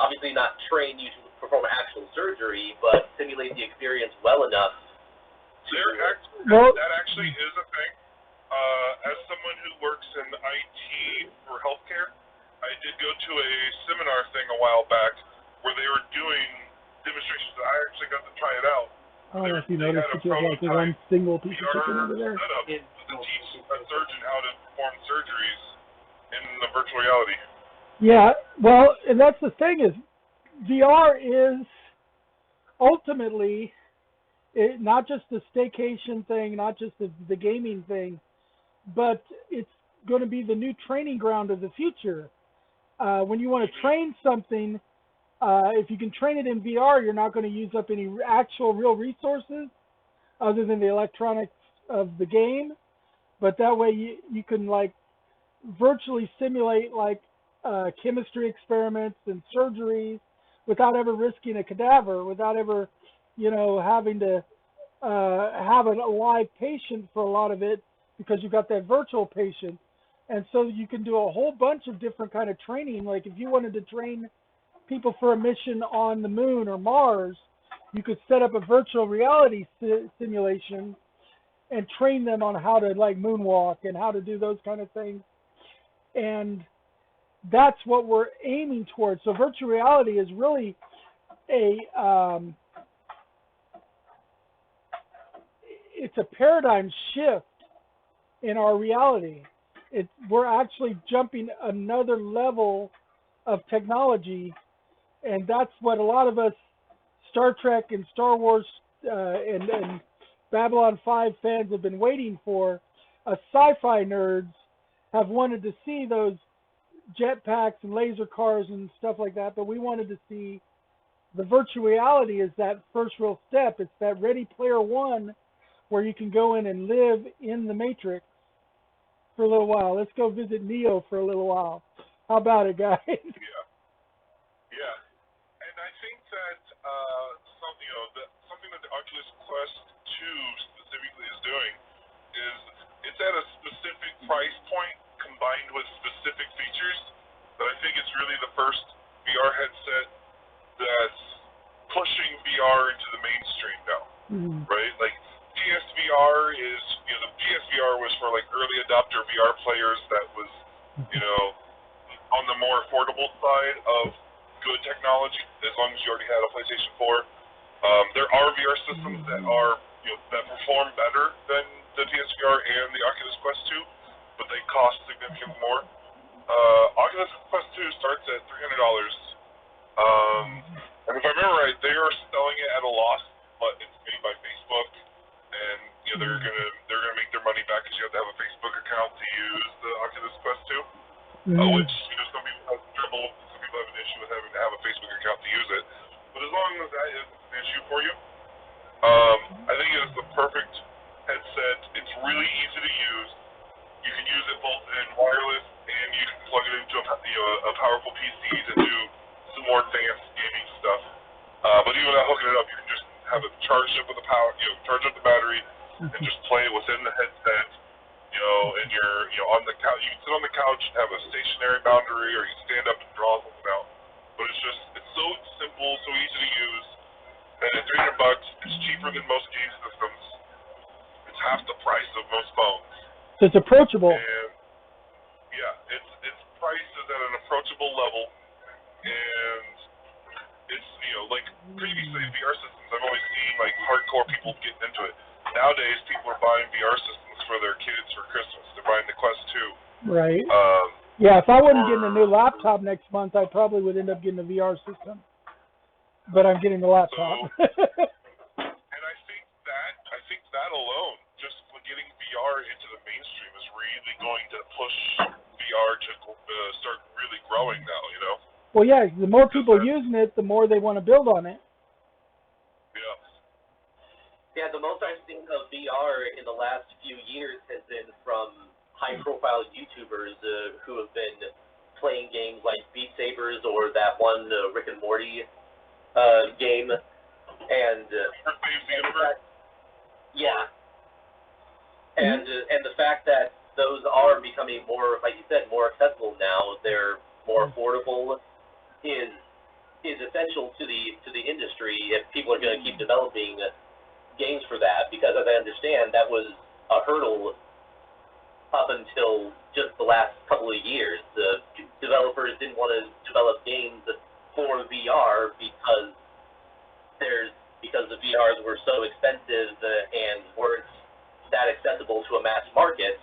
obviously not train you to perform actual surgery, but simulate the experience well enough. That actually is a thing. As someone who works in IT for healthcare, I did go to a seminar thing a while back where they were doing demonstrations. I actually got to try it out. I don't know if you noticed if you have like one single piece of chicken over there. Setup to teach a surgeon how to perform surgeries in the virtual reality. Yeah, well, and that's the thing is, VR is ultimately not just the staycation thing, not just the gaming thing, but it's going to be the new training ground of the future. When you want to train something, if you can train it in VR, you're not going to use up any actual real resources other than the electronics of the game. But that way you can like virtually simulate like chemistry experiments and surgeries without ever risking a cadaver, without ever, having to have a live patient for a lot of it because you've got that virtual patient. And so you can do a whole bunch of different kind of training. Like if you wanted to train people for a mission on the moon or Mars, you could set up a virtual reality simulation and train them on how to like moonwalk and how to do those kind of things. And that's what we're aiming towards. So virtual reality is really it's a paradigm shift in our reality. We're actually jumping another level of technology, and that's what a lot of us Star Trek and Star Wars and Babylon 5 fans have been waiting for. Us sci-fi nerds have wanted to see those jetpacks and laser cars and stuff like that, but we wanted to see the virtual reality is that first real step. It's that Ready Player One where you can go in and live in the Matrix for a little while. Let's go visit Neo for a little while. How about it, guys? Yeah. Yeah. And I think that something that the Oculus Quest 2 specifically is doing is it's at a specific price point combined with specific features that I think it's really the first VR headset that's pushing VR into the mainstream now, right? Like PSVR is, the PSVR was for like early adopter VR players that was, on the more affordable side of good technology, as long as you already had a PlayStation 4. There are VR systems that are, that perform better than the PSVR and the Oculus Quest 2, but they cost significantly more. Oculus Quest 2 starts at $300. And if I remember right, they are selling it at a loss, but it's made by Facebook, and they're gonna make their money back because you have to have a Facebook account to use the Oculus Quest 2, which some people have trouble, some people have an issue with having to have a Facebook account to use it. But as long as that isn't an issue for you, I think it is the perfect headset. It's really easy to use. You can use it both in wireless and you can plug it into a powerful PC to do some more advanced gaming stuff. But even without hooking it up, you can just have it charged up with the power, charge up the battery, and just play it within the headset. And you're on the couch. You can sit on the couch and have a stationary boundary, or you can stand up and draw something out. But it's so simple, so easy to use. And at $300, it's cheaper than most game systems. It's half the price of most phones. So it's approachable. And yeah, its price is at an approachable level, and it's like previously VR systems I've always seen like hardcore people getting into it. Nowadays people are buying VR systems for their kids for Christmas. They're buying the Quest 2. Right. Yeah, if I wasn't getting a new laptop next month, I probably would end up getting a VR system. But I'm getting the laptop. And I think that alone, just getting VR into the mainstream, is really going to push VR to start really growing now. Well, yeah, the more people using it, the more they want to build on it. Yeah. Yeah, the most I've seen of VR in the last few years has been from high-profile YouTubers who have been playing games like Beat Sabers or that one Rick and Morty game, and yeah, and the fact that those are becoming more, like you said, more accessible now. They're more affordable. Is essential to the industry if people are going to keep developing games for that, because as I understand, that was a hurdle up until just the last couple of years. The developers didn't want to develop games for VR because the VRs were so expensive and weren't that accessible to a mass market,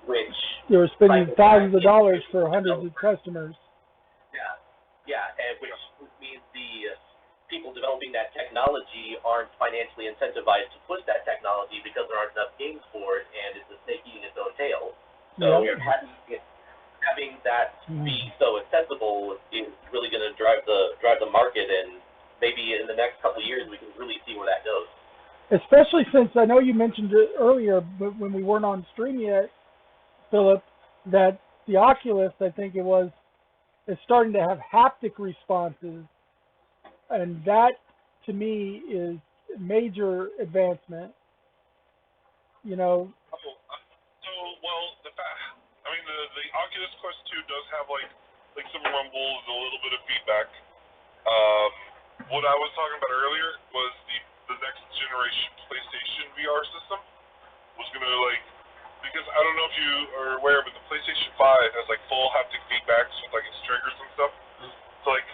which they were spending thousands of dollars for hundreds of customers. Yeah, and which means the people developing that technology aren't financially incentivized to push that technology because there aren't enough games for it, and it's a snake eating its own tail. So having that be so accessible is really going to drive the market, and maybe in the next couple of years we can really see where that goes. Especially since I know you mentioned it earlier, but when we weren't on stream yet, Philip, that the Oculus, I think it was, is starting to have haptic responses, and that to me is major advancement. The Oculus Quest 2 does have like some rumbles, a little bit of feedback. what I was talking about earlier was the next generation PlayStation VR system was gonna like, because I don't know if you are aware, but the PlayStation 5 has like full haptic feedbacks with like its triggers and stuff. So like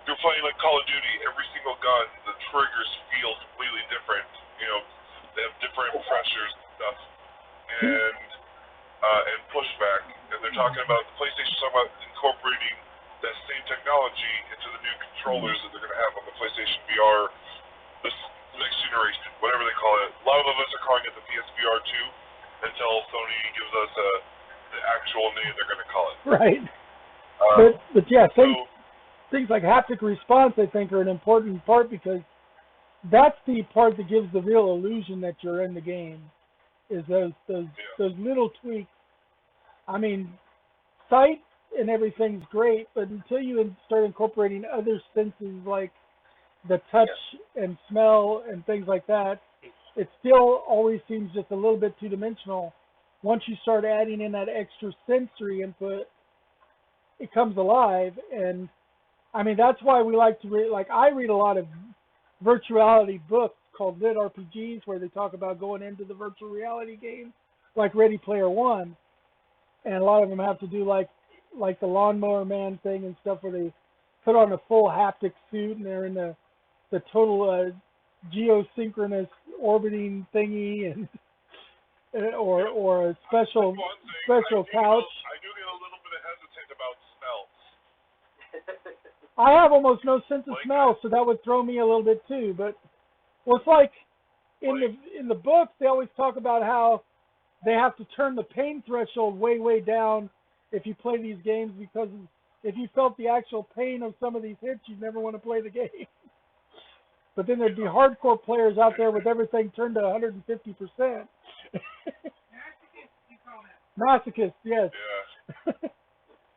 you're playing like Call of Duty, every single gun, the triggers feel completely different. You know, they have different pressures and stuff, and pushback. And they're talking about the PlayStation's talking about incorporating that same technology into the new controllers that they're going to have on the PlayStation VR, this next generation, whatever they call it. A lot of us are calling it the PSVR 2 until Sony gives us the actual name they're going to call it. Right. But yeah, things like haptic response, I think, are an important part, because that's the part that gives the real illusion that you're in the game. Is those little tweaks. I mean, sight and everything's great, but until you start incorporating other senses like the touch and smell and things like that, it still always seems just a little bit two-dimensional. Once you start adding in that extra sensory input, it comes alive. And I mean, that's why we like to read. Like, I read a lot of virtuality books called lit RPGs, where they talk about going into the virtual reality games, like Ready Player One, and a lot of them have to do like the Lawnmower Man thing and stuff, where they put on a full haptic suit and they're in the total geosynchronous orbiting thingy, and or a special couch. I do get a little bit hesitant about smells. I have almost no sense of smell, so that would throw me a little bit too. But well, it's like in the book, they always talk about how they have to turn the pain threshold way down if you play these games, because if you felt the actual pain of some of these hits, you'd never want to play the game. But then there'd be hardcore players out there with everything turned to 150%. Masochist, you call that. Masochist, yes. Yeah.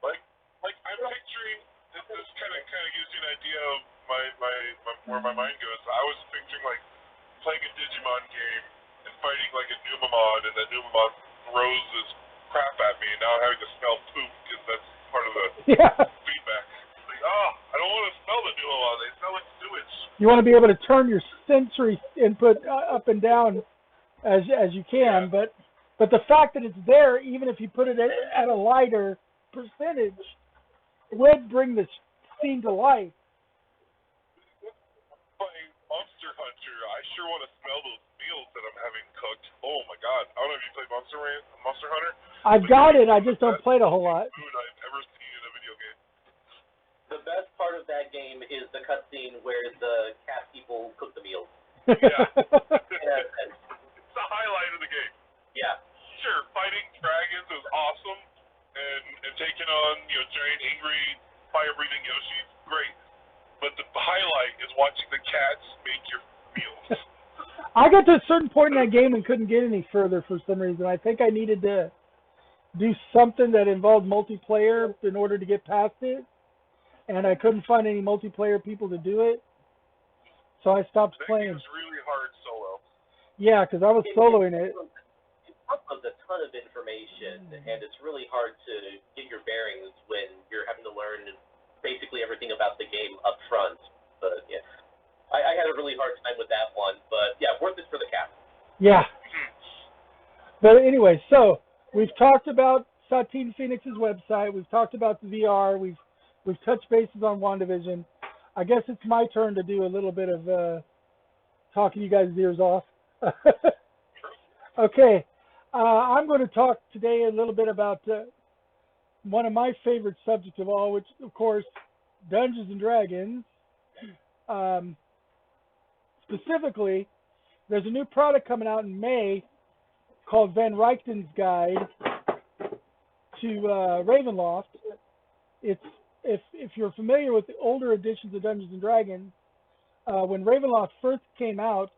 like I'm picturing this kind of gives you an idea of my where my mind goes. I was picturing like playing a Digimon game and fighting like a Numamon, and that Numamon throws this crap at me, and now I'm having to smell poop because that's part of the feedback. Like, I don't want to smell the Numamon. They smell like sewage. You want to be able to turn your sensory input up and down as you can, but the fact that it's there, even if you put it at a lighter percentage, would bring the scene to life. Playing Monster Hunter, I sure want to smell those meals that I'm having cooked. Oh my god! I don't know if you play Monster Hunter. I've got it. I just don't play it a whole lot. Food I've ever seen in a video game. The best part of that game is the cutscene where the cat people cook the meals. Yeah. It's the highlight of the game. Yeah. Sure, fighting dragons is awesome, and taking on giant angry fire-breathing Yoshi, great. But the highlight is watching the cats make your meals. I got to a certain point in that game and couldn't get any further for some reason. I think I needed to do something that involved multiplayer in order to get past it, and I couldn't find any multiplayer people to do it, so I stopped playing. It was really hard solo. Yeah, because I was soloing it. It comes a ton of information, and it's really hard to get your bearings when you're having to learn basically everything about the game up front. But yeah, I had a really hard time with that one. But yeah, worth it for the cat. Yeah. But anyway, so we've talked about Satine Phoenix's website. We've talked about the VR. We've touched bases on WandaVision. I guess it's my turn to do a little bit of talking you guys' ears off. Okay. I'm going to talk today a little bit about one of my favorite subjects of all, which, of course, Dungeons and Dragons. Specifically, there's a new product coming out in May called Van Richten's Guide to Ravenloft. It's if you're familiar with the older editions of Dungeons and Dragons, when Ravenloft first came out,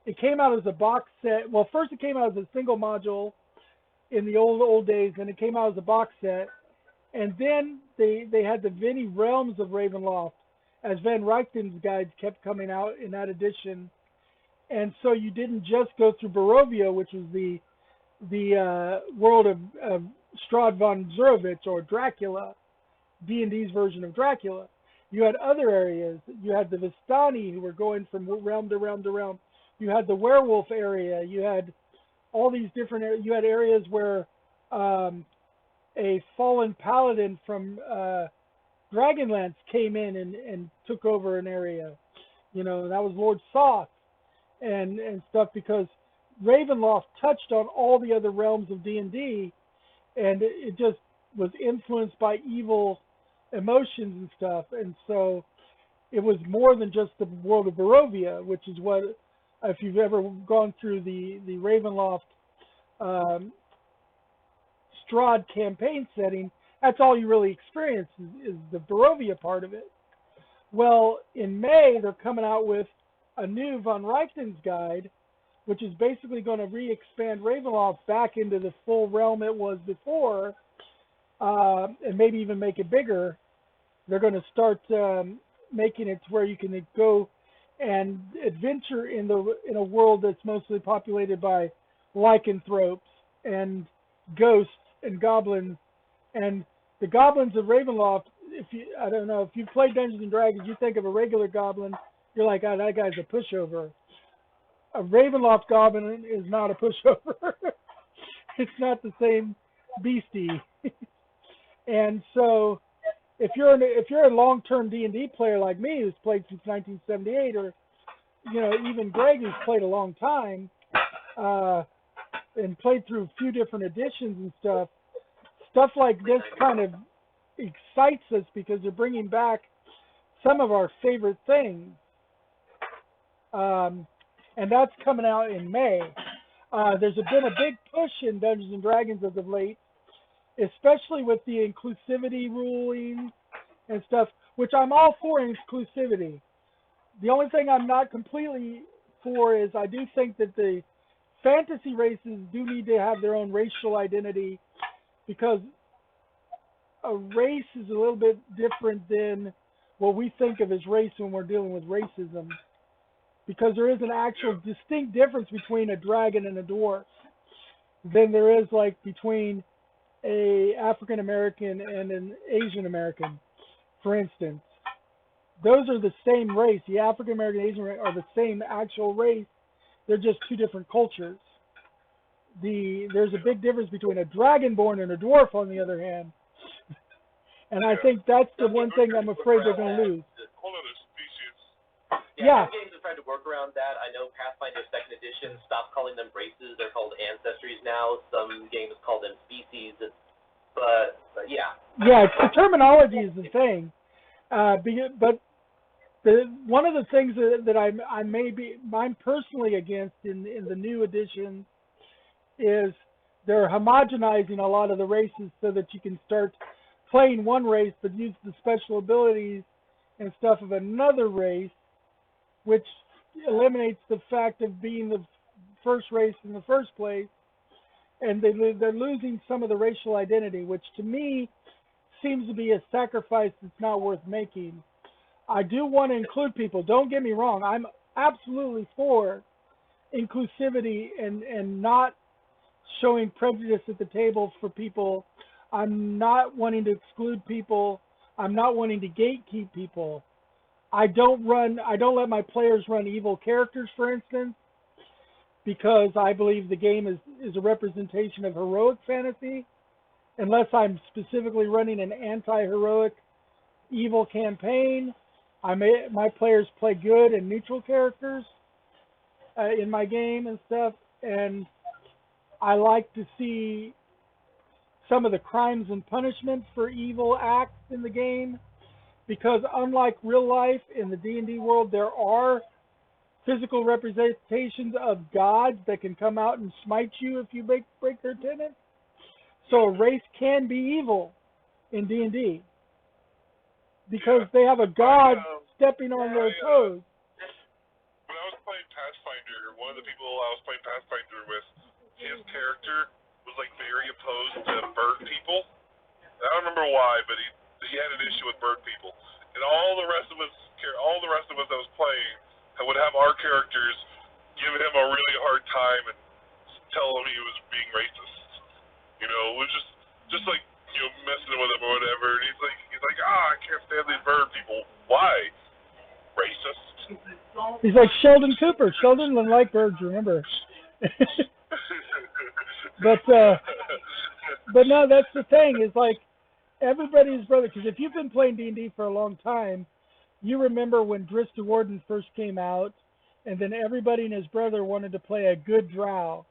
it came out as a box set. Well, first it came out as a single module in the old days, and it came out as a box set. And then they had the many realms of Ravenloft as Van Richten's guides kept coming out in that edition. And so you didn't just go through Barovia, which was the world of Strahd von Zurovich, or Dracula, D&D's version of Dracula. You had other areas. You had the Vistani who were going from realm to realm to realm. You had the werewolf area. You had all these different. You had areas where a fallen paladin from Dragonlance came in and took over an area. You know, that was Lord Soth and stuff because Ravenloft touched on all the other realms of D&D, and it just was influenced by evil emotions and stuff. And so it was more than just the world of Barovia, which is what, if you've ever gone through the Ravenloft um, Strahd campaign setting, that's all you really experience is the Barovia part of it. Well, in May, they're coming out with a new Von Richten's guide, which is basically going to re-expand Ravenloft back into the full realm it was before, and maybe even make it bigger. They're going to start making it to where you can go and adventure in a world that's mostly populated by lycanthropes and ghosts and goblins. And the goblins of Ravenloft, I don't know, if you've played Dungeons and Dragons, you think of a regular goblin, you're like, oh, that guy's a pushover. A Ravenloft goblin is not a pushover. It's not the same beastie. And so, if you're a long-term D&D player like me, who's played since 1978, or even Greg, who's played a long time, and played through a few different editions and stuff like this kind of excites us because they're bringing back some of our favorite things. And that's coming out in May. There's been a big push in Dungeons and Dragons as of late, especially with the inclusivity ruling and stuff, which I'm all for inclusivity. The only thing I'm not completely for is I do think that the fantasy races do need to have their own racial identity, because a race is a little bit different than what we think of as race when we're dealing with racism, because there is an actual distinct difference between a dragon and a dwarf than there is like between a African American and an Asian American, for instance. Those are the same race. The African American and Asian are the same actual race. They're just two different cultures. There's a big difference between a dragonborn and a dwarf, on the other hand. And I think that's the one thing I'm afraid they're going to lose. Whole other species. Yeah. Some games have tried to work around that. I know Pathfinder 2nd Edition stopped calling them races. They're called ancestries now. Some games call them species. But yeah. Yeah, the terminology is the thing. But one of the things that I'm personally against in the new edition is they're homogenizing a lot of the races so that you can start playing one race but use the special abilities and stuff of another race, which eliminates the fact of being the first race in the first place, and they're losing some of the racial identity, which to me seems to be a sacrifice that's not worth making. I do want to include people. Don't get me wrong. I'm absolutely for inclusivity and not showing prejudice at the table for people. I'm not wanting to exclude people. I'm not wanting to gatekeep people. I don't let my players run evil characters, for instance, because I believe the game is a representation of heroic fantasy, unless I'm specifically running an anti-heroic evil campaign. My players play good and neutral characters in my game and stuff, and I like to see some of the crimes and punishments for evil acts in the game, because unlike real life in the D&D world, there are physical representations of gods that can come out and smite you if you break their tenets. So a race can be evil in D&D because they have a god stepping on their toes. When I was playing Pathfinder, one of the people I was playing Pathfinder with, his character was like very opposed to bird people. I don't remember why, but he had an issue with bird people, and all the rest of us that was playing would have our characters give him a really hard time and tell him he was being racist. You know, it was just like messing with him or whatever. And he's like, I can't stand these bird people. Why? Racist. He's like Sheldon Cooper. Sheldon didn't like birds, remember? but no, that's the thing. Is like everybody's brother. Because if you've been playing D&D for a long time, you remember when Driss the Warden first came out, and then everybody and his brother wanted to play a good drow.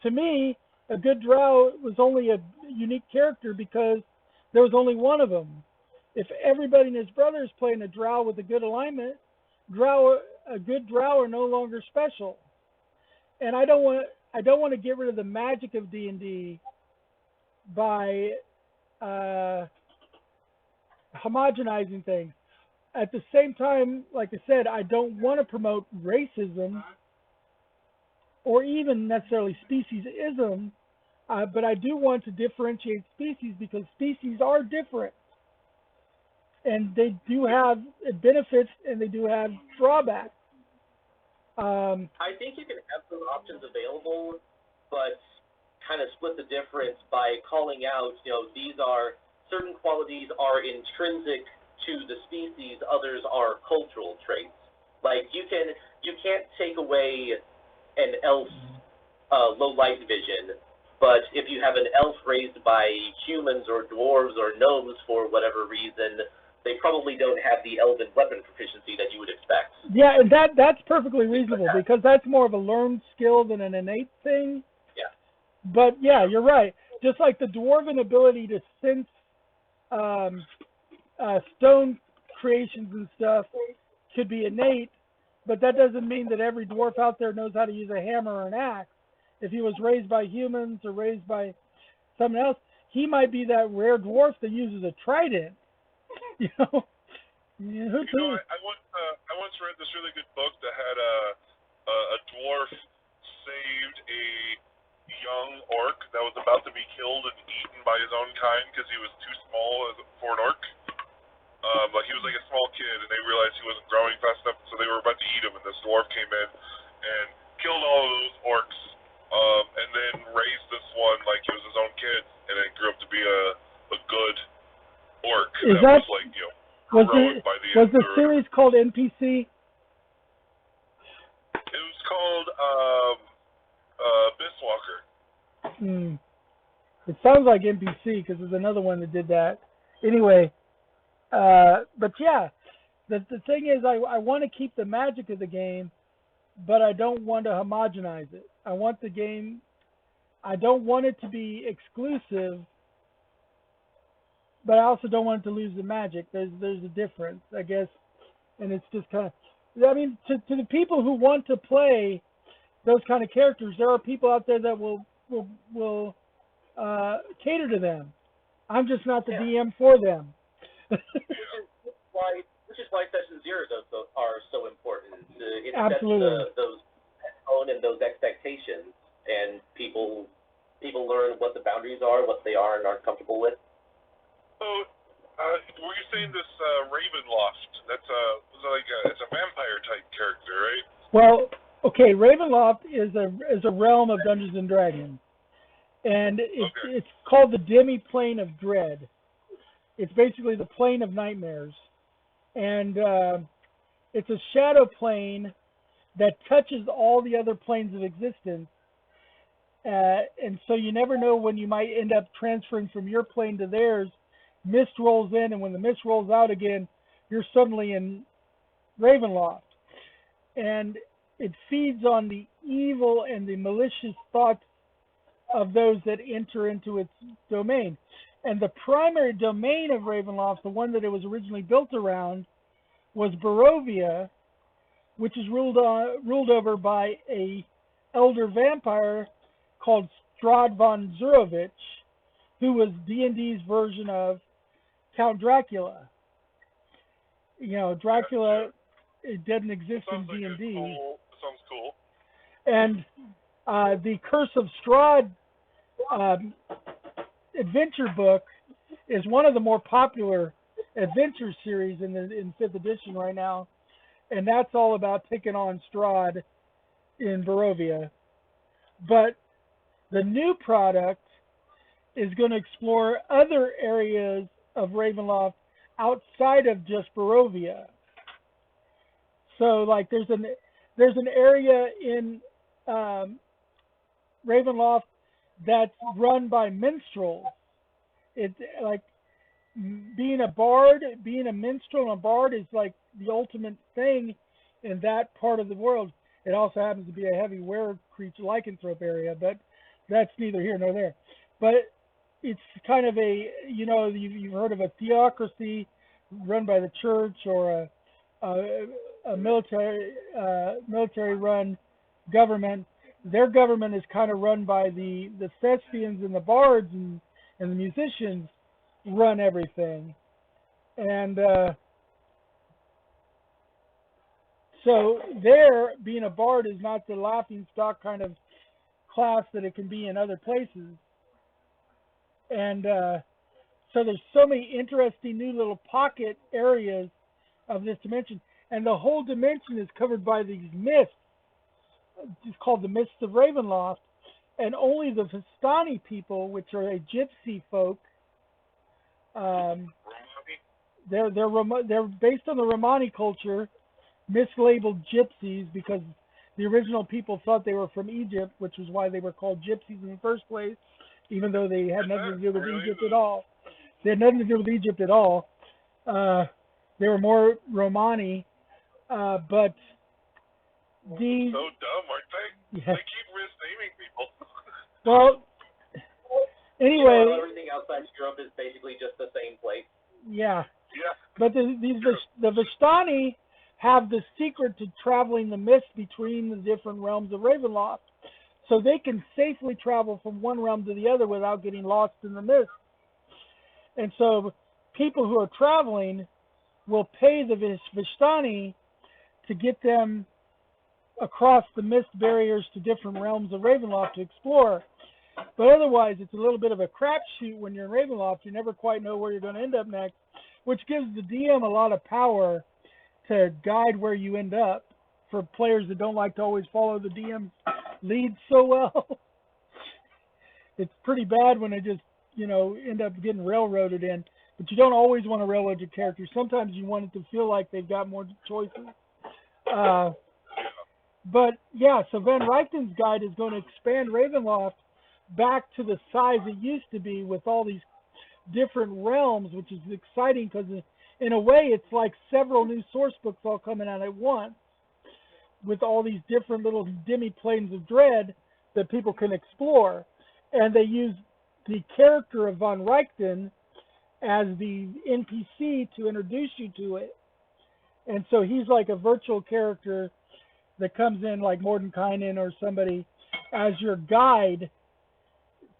To me, a good drow was only a unique character because there was only one of them. If everybody and his brother is playing a drow with a good alignment, a good drow are no longer special. And I don't want to get rid of the magic of D&D by homogenizing things. At the same time, like I said, I don't want to promote racism or even necessarily speciesism, but I do want to differentiate species because species are different. And they do have benefits and they do have drawbacks. I think you can have those options available, but kind of split the difference by calling out, these are certain qualities are intrinsic to the species, others are cultural traits. Like you can't take away an elf's low light vision, but if you have an elf raised by humans or dwarves or gnomes for whatever reason, they probably don't have the elven weapon proficiency that you would expect. Yeah, and that's perfectly reasonable because that's more of a learned skill than an innate thing. Yeah. But yeah, you're right. Just like the dwarven ability to sense stone creations and stuff could be innate, but that doesn't mean that every dwarf out there knows how to use a hammer or an axe. If he was raised by humans or raised by someone else, he might be that rare dwarf that uses a trident. I once read this really good book that had a dwarf saved a young orc that was about to be killed and eaten by his own kind because he was too small for an orc. Like he was like a small kid, and they realized he wasn't growing fast enough, so they were about to eat him. And this dwarf came in and killed all of those orcs, and then raised this one like he was his own kid, and it grew up to be a good orc that was like heroic by the end. Was the series called NPC? It was called Abysswalker. It sounds like NPC because there's another one that did that. Anyway, but yeah, the thing is, I want to keep the magic of the game, but I don't want to homogenize it. I want the game. I don't want it to be exclusive, but I also don't want it to lose the magic. There's a difference, I guess, and it's just kind of. I mean, to the people who want to play those kind of characters, there are people out there that will cater to them. I'm just not the DM for them. which is why session zeros are so important. It Absolutely. sets those tone and those expectations, and people learn what the boundaries are, what they are and aren't comfortable with. So, were you saying this Ravenloft? That's it's a vampire type character, right? Well, okay, Ravenloft is a realm of Dungeons and Dragons, and it's called the Demi-Plane of Dread. It's basically the plane of nightmares, and it's a shadow plane that touches all the other planes of existence, and so you never know when you might end up transferring from your plane to theirs. Mist rolls in, and when the mist rolls out again, you're suddenly in Ravenloft. And it feeds on the evil and the malicious thoughts of those that enter into its domain. And the primary domain of Ravenloft, the one that it was originally built around, was Barovia, which is ruled over by a elder vampire called Strahd von Zurovich, who was D&D's version of Count Dracula. Dracula, it doesn't exist in D&D. Sounds cool. And the Curse of Strahd adventure book is one of the more popular adventure series in 5th edition right now, and that's all about taking on Strahd in Barovia. But the new product is going to explore other areas of Ravenloft outside of just Barovia. So like there's an area in um, Ravenloft that's run by minstrels. It's like being a bard, being a minstrel and a bard is like the ultimate thing in that part of the world. It also happens to be a heavy were creature lycanthrope area, but that's neither here nor there. But it's kind of a, you've heard of a theocracy run by the church, or a military run government. Their government is kind of run by the thespians and the bards, and the musicians run everything. And so there, being a bard is not the laughing stock kind of class that it can be in other places. And so there's so many interesting new little pocket areas of this dimension. And the whole dimension is covered by these myths. It's called the Mists of Ravenloft. And only the Vistani people, which are a gypsy folk, they're based on the Romani culture, mislabeled gypsies because the original people thought they were from Egypt, which was why they were called gypsies in the first place, even though they had nothing to do with Egypt at all. They had nothing to do with Egypt at all. They were more Romani, but these. So dumb, aren't they? Yeah. They keep misnaming people. Well, anyway. Everything outside Europe is basically just the same place. Yeah. Yeah. But the Vistani have the secret to traveling the mist between the different realms of Ravenloft. So they can safely travel from one realm to the other without getting lost in the mist. And so people who are traveling will pay the Vistani to get them across the mist barriers to different realms of Ravenloft to explore. But otherwise, it's a little bit of a crapshoot when you're in Ravenloft. You never quite know where you're going to end up next, which gives the DM a lot of power to guide where you end up for players that don't like to always follow the DM's lead so well. It's pretty bad when they just, end up getting railroaded in. But you don't always want to railroad your characters. Sometimes you want it to feel like they've got more choices. But yeah, so Van Rychten's guide is going to expand Ravenloft back to the size it used to be with all these different realms, which is exciting because in a way it's like several new source books all coming out at once with all these different little demi-planes of dread that people can explore. And they use the character of Von Rychten as the NPC to introduce you to it. And so he's like a virtual character that comes in like Mordenkainen or somebody as your guide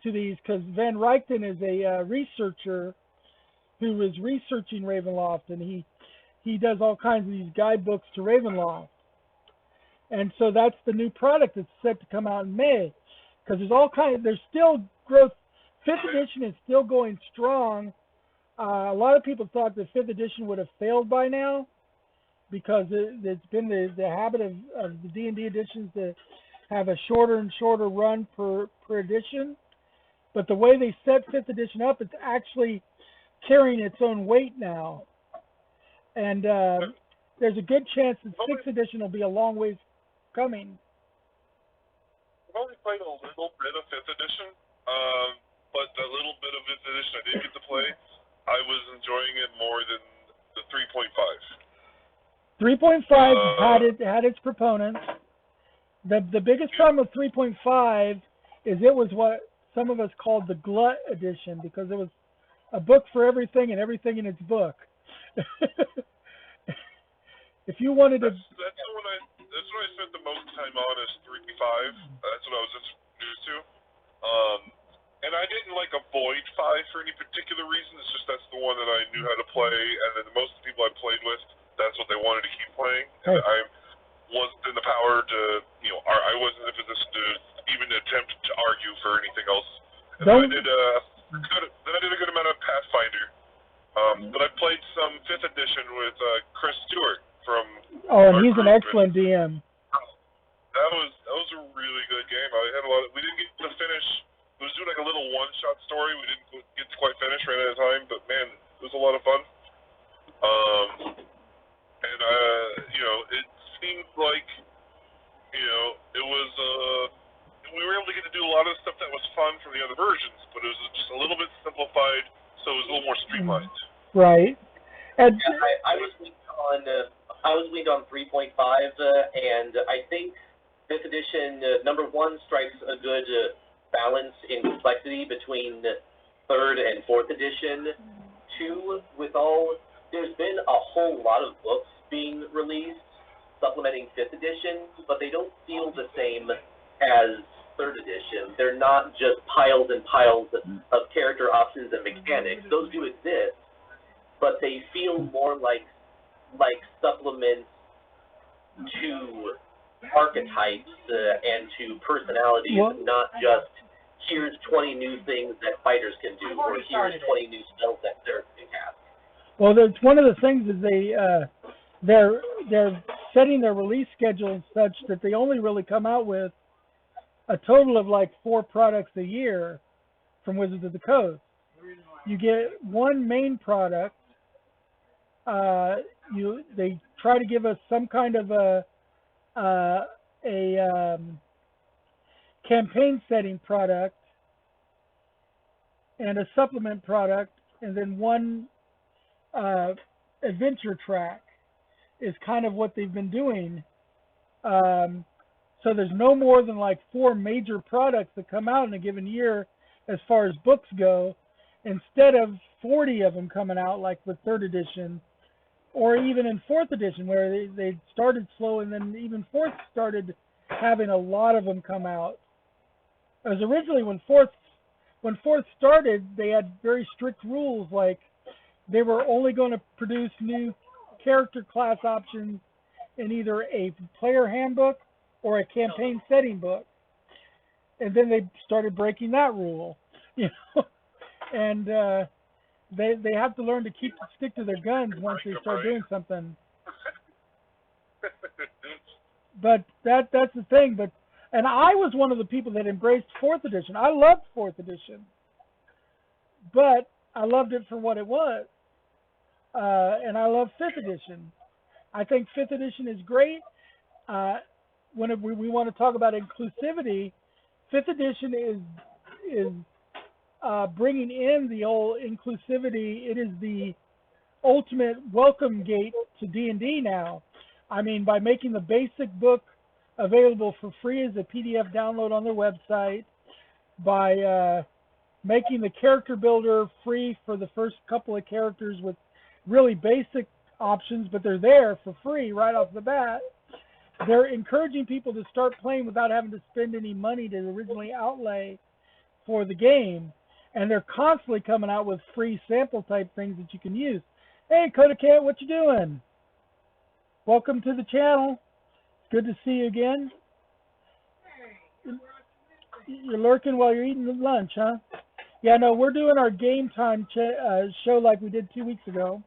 to these, because Van Rychten is a researcher who is researching Ravenloft, and he does all kinds of these guidebooks to Ravenloft. And so that's the new product that's set to come out in May, because there's still growth. 5th edition is still going strong. A lot of people thought the 5th edition would have failed by now, because it's been the habit of the D&D editions to have a shorter and shorter run per edition. But the way they set 5th edition up, it's actually carrying its own weight now. And there's a good chance that 6th edition will be a long ways coming. I've only played a little bit of 5th edition, but the little bit of 5th edition I did get to play, I was enjoying it more than the 3.5. 3.5 had its proponents. The biggest problem with 3.5 is it was what some of us called the glut edition, because it was a book for everything and everything in its book. If you wanted to, that's what I spent the most time on is 3.5. That's what I was introduced to. And I didn't avoid 5 for any particular reason. It's just that's the one that I knew how to play, and then most of the people I played with, that's what they wanted to keep playing. And I wasn't in the power to, I wasn't in a position to even attempt to argue for anything else. And then I did a good amount of Pathfinder. But I played some 5th edition with Chris Stewart from. Oh, and he's an excellent DM. That was a really good game. I had a lot. We didn't get to finish. We was doing a little one-shot story. We didn't get to quite finish, ran out of time. But man, it was a lot of fun. And it's seemed like, it was, we were able to get to do a lot of stuff that was fun from the other versions, but it was just a little bit simplified, so it was a little more streamlined. Right. And yeah, I was leaned on 3.5, and I think 5th edition number 1 strikes a good balance in complexity between 3rd and 4th edition. 2, there's been a whole lot of books being released supplementing 5th edition, but they don't feel the same as 3rd edition. They're not just piles and piles of character options and mechanics. Those do exist, but they feel more like supplements to archetypes and to personalities, not just here's 20 new things that fighters can do, or here's 20 new spells that clerics can cast. well, that's one of the things is they're setting their release schedule such that they only really come out with a total of like 4 products a year from Wizards of the Coast. You get one main product. They try to give us some kind of a campaign setting product and a supplement product, and then one adventure track is kind of what they've been doing. So there's no more than like 4 major products that come out in a given year as far as books go, instead of 40 of them coming out like with 3rd edition, or even in 4th edition where they started slow, and then even 4th started having a lot of them come out. As originally when 4th started, they had very strict rules, like they were only going to produce new character class options in either a player handbook or a campaign setting book. And then they started breaking that rule, and they have to learn to stick to their guns once they start doing something. But that's the thing. And I was one of the people that embraced 4th edition. I loved 4th edition, but I loved it for what it was. And I love 5th edition. I think 5th edition is great. When we want to talk about inclusivity, 5th edition is bringing in the old inclusivity. It is the ultimate welcome gate to D&D now. I mean, by making the basic book available for free as a PDF download on their website, by making the character builder free for the first couple of characters with really basic options, but they're there for free right off the bat. They're encouraging people to start playing without having to spend any money to originally outlay for the game. And they're constantly coming out with free sample type things that you can use. Hey, Kodakat, what you doing? Welcome to the channel. Good to see you again. You're lurking while you're eating lunch, huh? Yeah, no, we're doing our game time show like we did 2 weeks ago,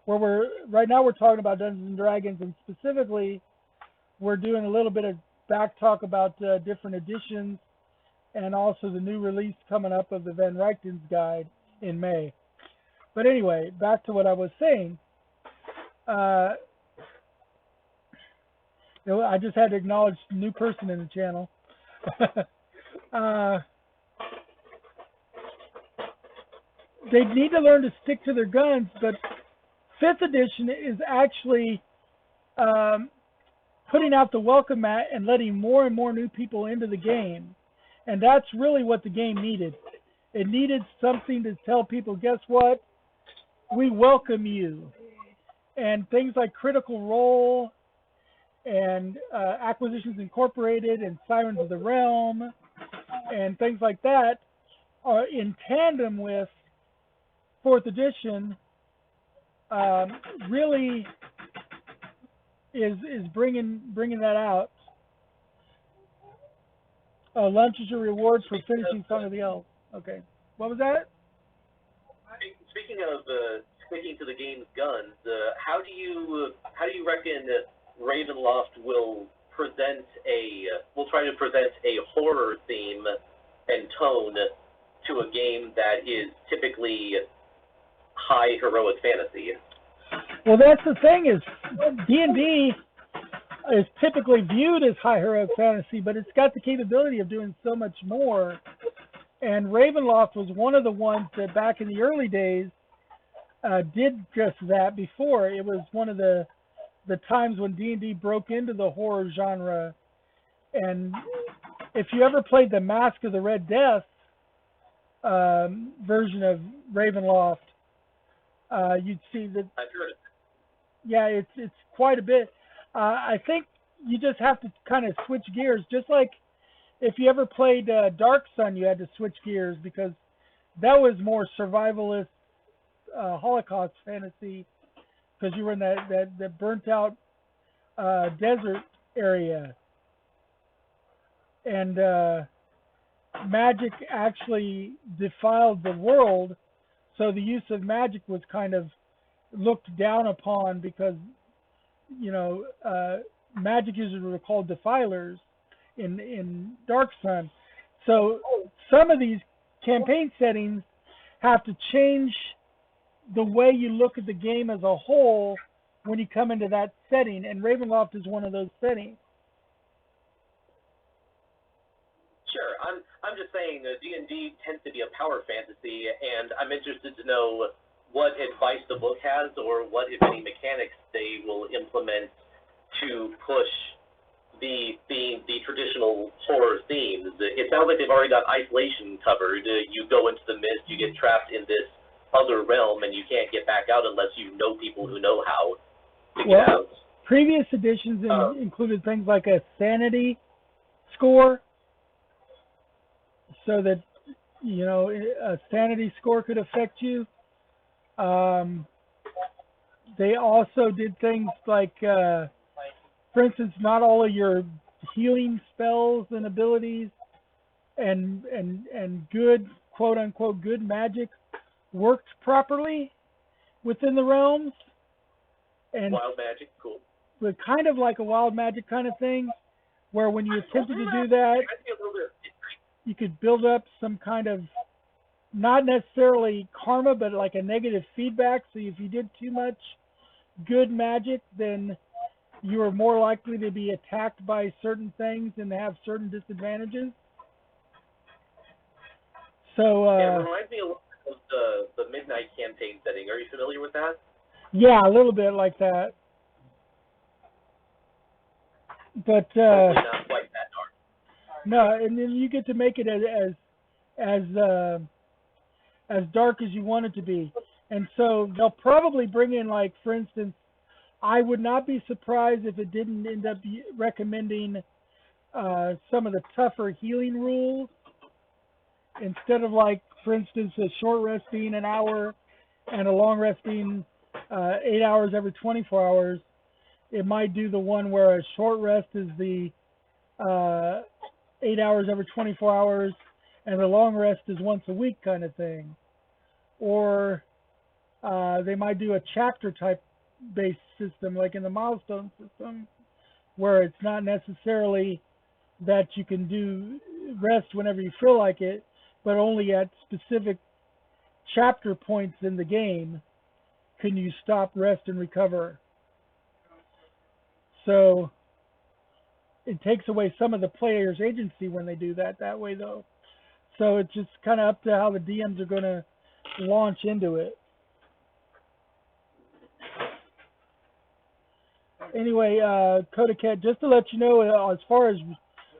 where right now we're talking about Dungeons and Dragons, and specifically we're doing a little bit of back talk about different editions, and also the new release coming up of the Van Richten's Guide in May. But anyway, back to what I was saying. I just had to acknowledge a new person in the channel. They need to learn to stick to their guns, but 5th edition is actually putting out the welcome mat and letting more and more new people into the game. And that's really what the game needed. It needed something to tell people, guess what? We welcome you. And things like Critical Role and Acquisitions Incorporated and Sirens of the Realm and things like that are in tandem with 4th edition, really is bringing that out. Lunch is your reward for finishing Song of the Elves. Okay. What was that? Speaking of sticking to the game's guns, how do you reckon Ravenloft will try to present a horror theme and tone to a game that is typically high heroic fantasy? Well, that's the thing is D&D is typically viewed as high heroic fantasy, but it's got the capability of doing so much more. And Ravenloft was one of the ones that back in the early days did just that. Before it was one of the times when D&D broke into the horror genre. And if you ever played the Mask of the Red Death version of Ravenloft, you'd see that. I've heard it. Yeah, it's quite a bit. I think you just have to kind of switch gears, just like if you ever played Dark Sun, you had to switch gears because that was more survivalist Holocaust fantasy because you were in that burnt out desert area, and magic actually defiled the world, so the use of magic was kind of looked down upon because magic users were called defilers in Dark Sun. So some of these campaign settings have to change the way you look at the game as a whole when you come into that setting, and Ravenloft is one of those settings. Sure, I'm just saying D&D tends to be a power fantasy, and I'm interested to know what advice the book has or what, if any, mechanics they will implement to push the traditional horror themes. It sounds like they've already got isolation covered. You go into the mist, you get trapped in this other realm, and you can't get back out unless you know people who know how to get out. Previous editions included things like a sanity score, so that a sanity score could affect you. They also did things like, for instance, not all of your healing spells and abilities and good, quote unquote, good magic worked properly within the realms. And wild magic, cool. But kind of like a wild magic kind of thing, where when you attempted to do that, you could build up some kind of, not necessarily karma, but like a negative feedback. So if you did too much good magic, then you are more likely to be attacked by certain things and have certain disadvantages. So it reminds me a lot of the Midnight campaign setting. Are you familiar with that? Yeah, a little bit like that. But probably not quite that dark. No, and then you get to make it as dark as you want it to be. And so they'll probably bring in, like, for instance, I would not be surprised if it didn't end up recommending some of the tougher healing rules. Instead of, like, for instance, a short rest being an hour and a long rest being 8 hours every 24 hours, it might do the one where a short rest is the 8 hours every 24 hours and the long rest is once a week kind of thing. Or they might do a chapter type based system like in the milestone system, where it's not necessarily that you can do rest whenever you feel like it, but only at specific chapter points in the game can you stop, rest, and recover. So it takes away some of the player's agency when they do that way, though. So it's just kind of up to how the DMs are going to launch into it. Anyway, Kodaket, just to let you know, as far as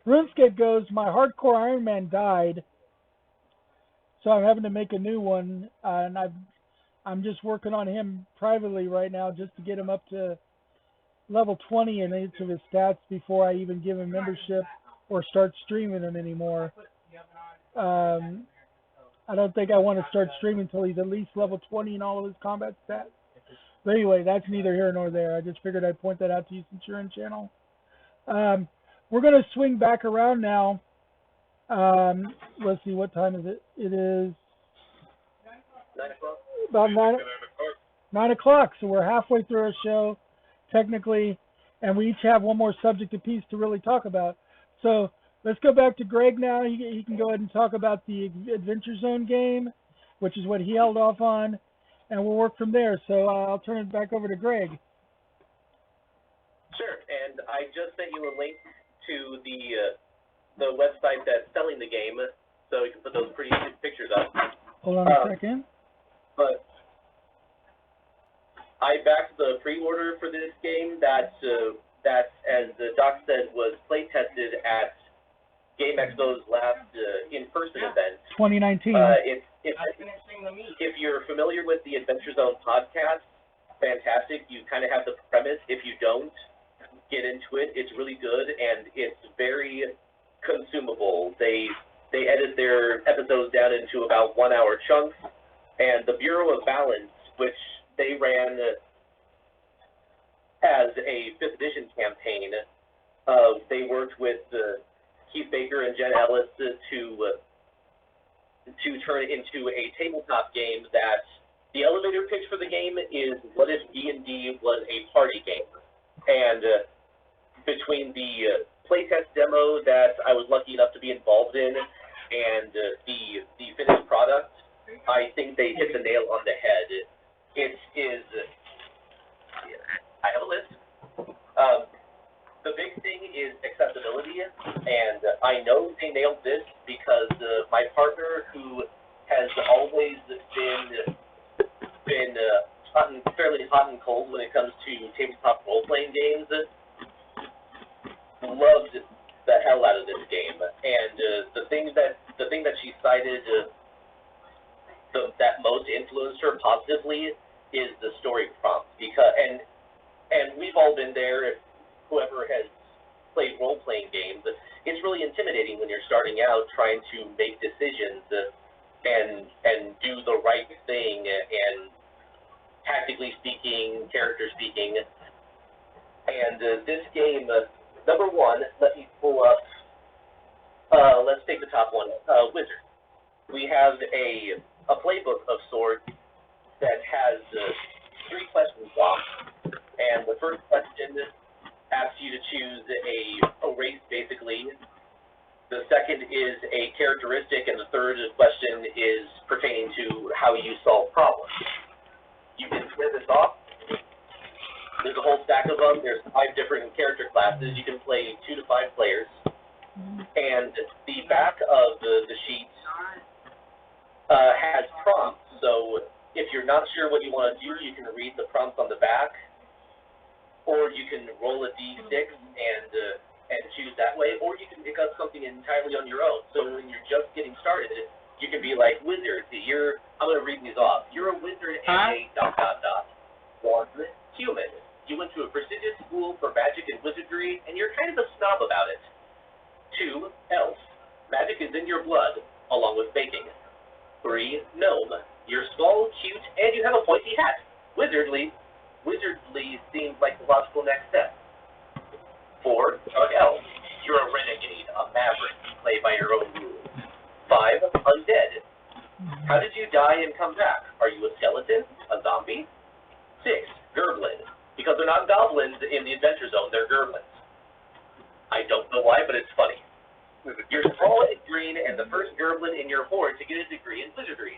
RuneScape goes, my hardcore Iron Man died, so I'm having to make a new one, and I'm just working on him privately right now just to get him up to level 20 in each of his stats before I even give him membership or start streaming him anymore. I don't think I want to start streaming until he's at least level 20 in all of his combat stats. But anyway, that's neither here nor there. I just figured I'd point that out to you since you're in channel. We're going to swing back around now. Let's see, what time is it? It is 9 o'clock? about 9 o'clock. So we're halfway through our show, technically, and we each have one more subject apiece to really talk about. So let's go back to Greg now. He can go ahead and talk about the Adventure Zone game, which is what he held off on, and we'll work from there. So I'll turn it back over to Greg. Sure, and I just sent you a link to the website that's selling the game, so you can put those pretty pictures up. Hold on a second. But I backed the pre-order for this game that, as Doc said, was play tested at Game Expo's last in-person event. 2019. If you're familiar with the Adventure Zone podcast, fantastic. You kind of have the premise. If you don't, get into it. It's really good, and it's very consumable. They edit their episodes down into about 1 hour chunks, and the Bureau of Balance, which they ran as a 5th edition campaign, they worked with Keith Baker and Jen Ellis to turn it into a tabletop game that the elevator pitch for the game is what if D&D was a party game. And between the playtest demo that I was lucky enough to be involved in and the finished product, I think they hit the nail on the head. It is, I have a list. The big thing is accessibility, and I know they nailed this because my partner, who has always been fairly hot and cold when it comes to tabletop role-playing games, loved the hell out of this game. And the thing that she cited that most influenced her positively is the story prompt, because and we've all been there. If whoever has played role-playing games, it's really intimidating when you're starting out trying to make decisions and do the right thing, and tactically speaking, character speaking. And this game, number one, let me pull up, let's take the top one, Wizard. We have a playbook of sorts that has 3 questions blocked, and the first question asks you to choose a race, basically. The second is a characteristic, and the third question is pertaining to how you solve problems. You can clear this off. There's a whole stack of them. There's 5 different character classes. You can play 2 to 5 players. And the back of the sheet has prompts. So if you're not sure what you want to do, you can read the prompts on the back, or you can roll a d6 and choose that way, or you can pick up something entirely on your own. So when you're just getting started, you can be like, Wizard, I'm going to read these off. You're a wizard and a ... 1, human. You went to a prestigious school for magic and wizardry, and you're kind of a snob about it. 2, elf. Magic is in your blood, along with baking. 3, gnome. You're small, cute, and you have a pointy hat. Wizardly seems like the logical next step. 4, elf. You're a renegade, a maverick. You play by your own rules. 5, undead. How did you die and come back? Are you a skeleton? A zombie? 6, gerblin. Because they're not goblins in the Adventure Zone, they're gerblins. I don't know why, but it's funny. You're small and green, and the first gerblin in your horde to get a degree in wizardry.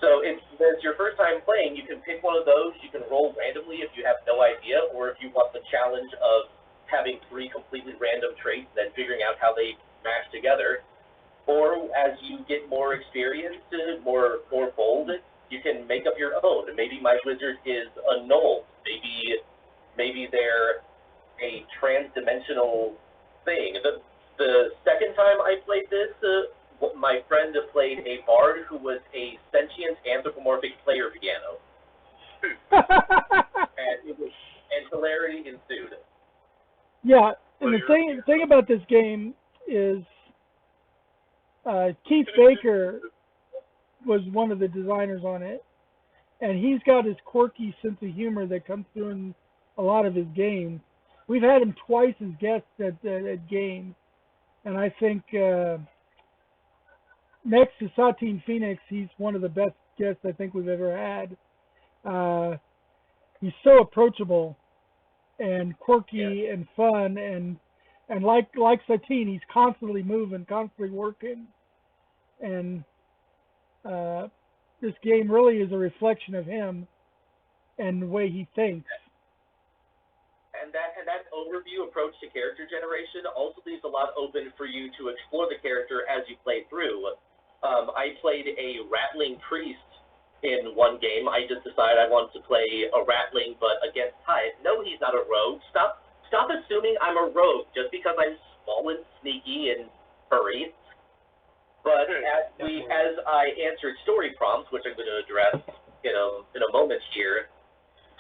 So if it's your first time playing, you can pick one of those. You can roll randomly if you have no idea, or if you want the challenge of having 3 completely random traits and then figuring out how they match together. Or as you get more experienced, more bold, you can make up your own. Maybe my wizard is a gnoll. Maybe they're a trans-dimensional thing. The second time I played this, my friend played a bard who was a sentient anthropomorphic player piano. and hilarity ensued. Yeah, and the thing about this game is Keith Baker was one of the designers on it, and he's got his quirky sense of humor that comes through in a lot of his games. We've had him twice as guests at games, and I think next to Satine Phoenix, he's one of the best guests I think we've ever had. He's so approachable and quirky and fun, and like Satine, he's constantly moving, constantly working, and this game really is a reflection of him and the way he thinks. And that overview approach to character generation also leaves a lot open for you to explore the character as you play through. I played a Ratling Priest in one game. I just decided I wanted to play a Ratling, but against type. No, he's not a rogue. Stop assuming I'm a rogue just because I'm small and sneaky and furry. But as I answered story prompts, which I'm going to address in a moment here,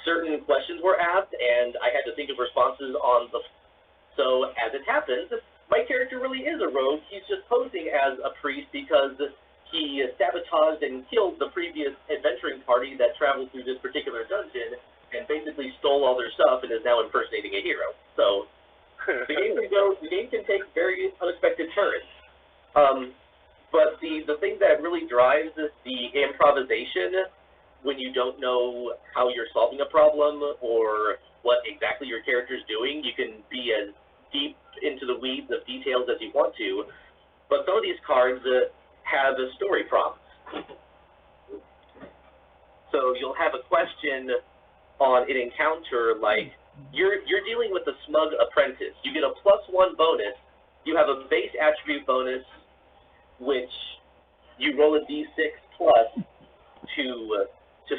certain questions were asked, and I had to think of responses on the. So as it happens, my character really is a rogue. He's just posing as a priest because he sabotaged and killed the previous adventuring party that traveled through this particular dungeon and basically stole all their stuff and is now impersonating a hero. So the game can take very unexpected turns. But the thing that really drives the improvisation when you don't know how you're solving a problem or what exactly your character's doing, you can be as deep into the weeds of details as you want to. But some of these cards have story prompts. So you'll have a question on an encounter like, you're dealing with a smug apprentice. You get a +1 bonus. You have a base attribute bonus, which you roll a d6 plus to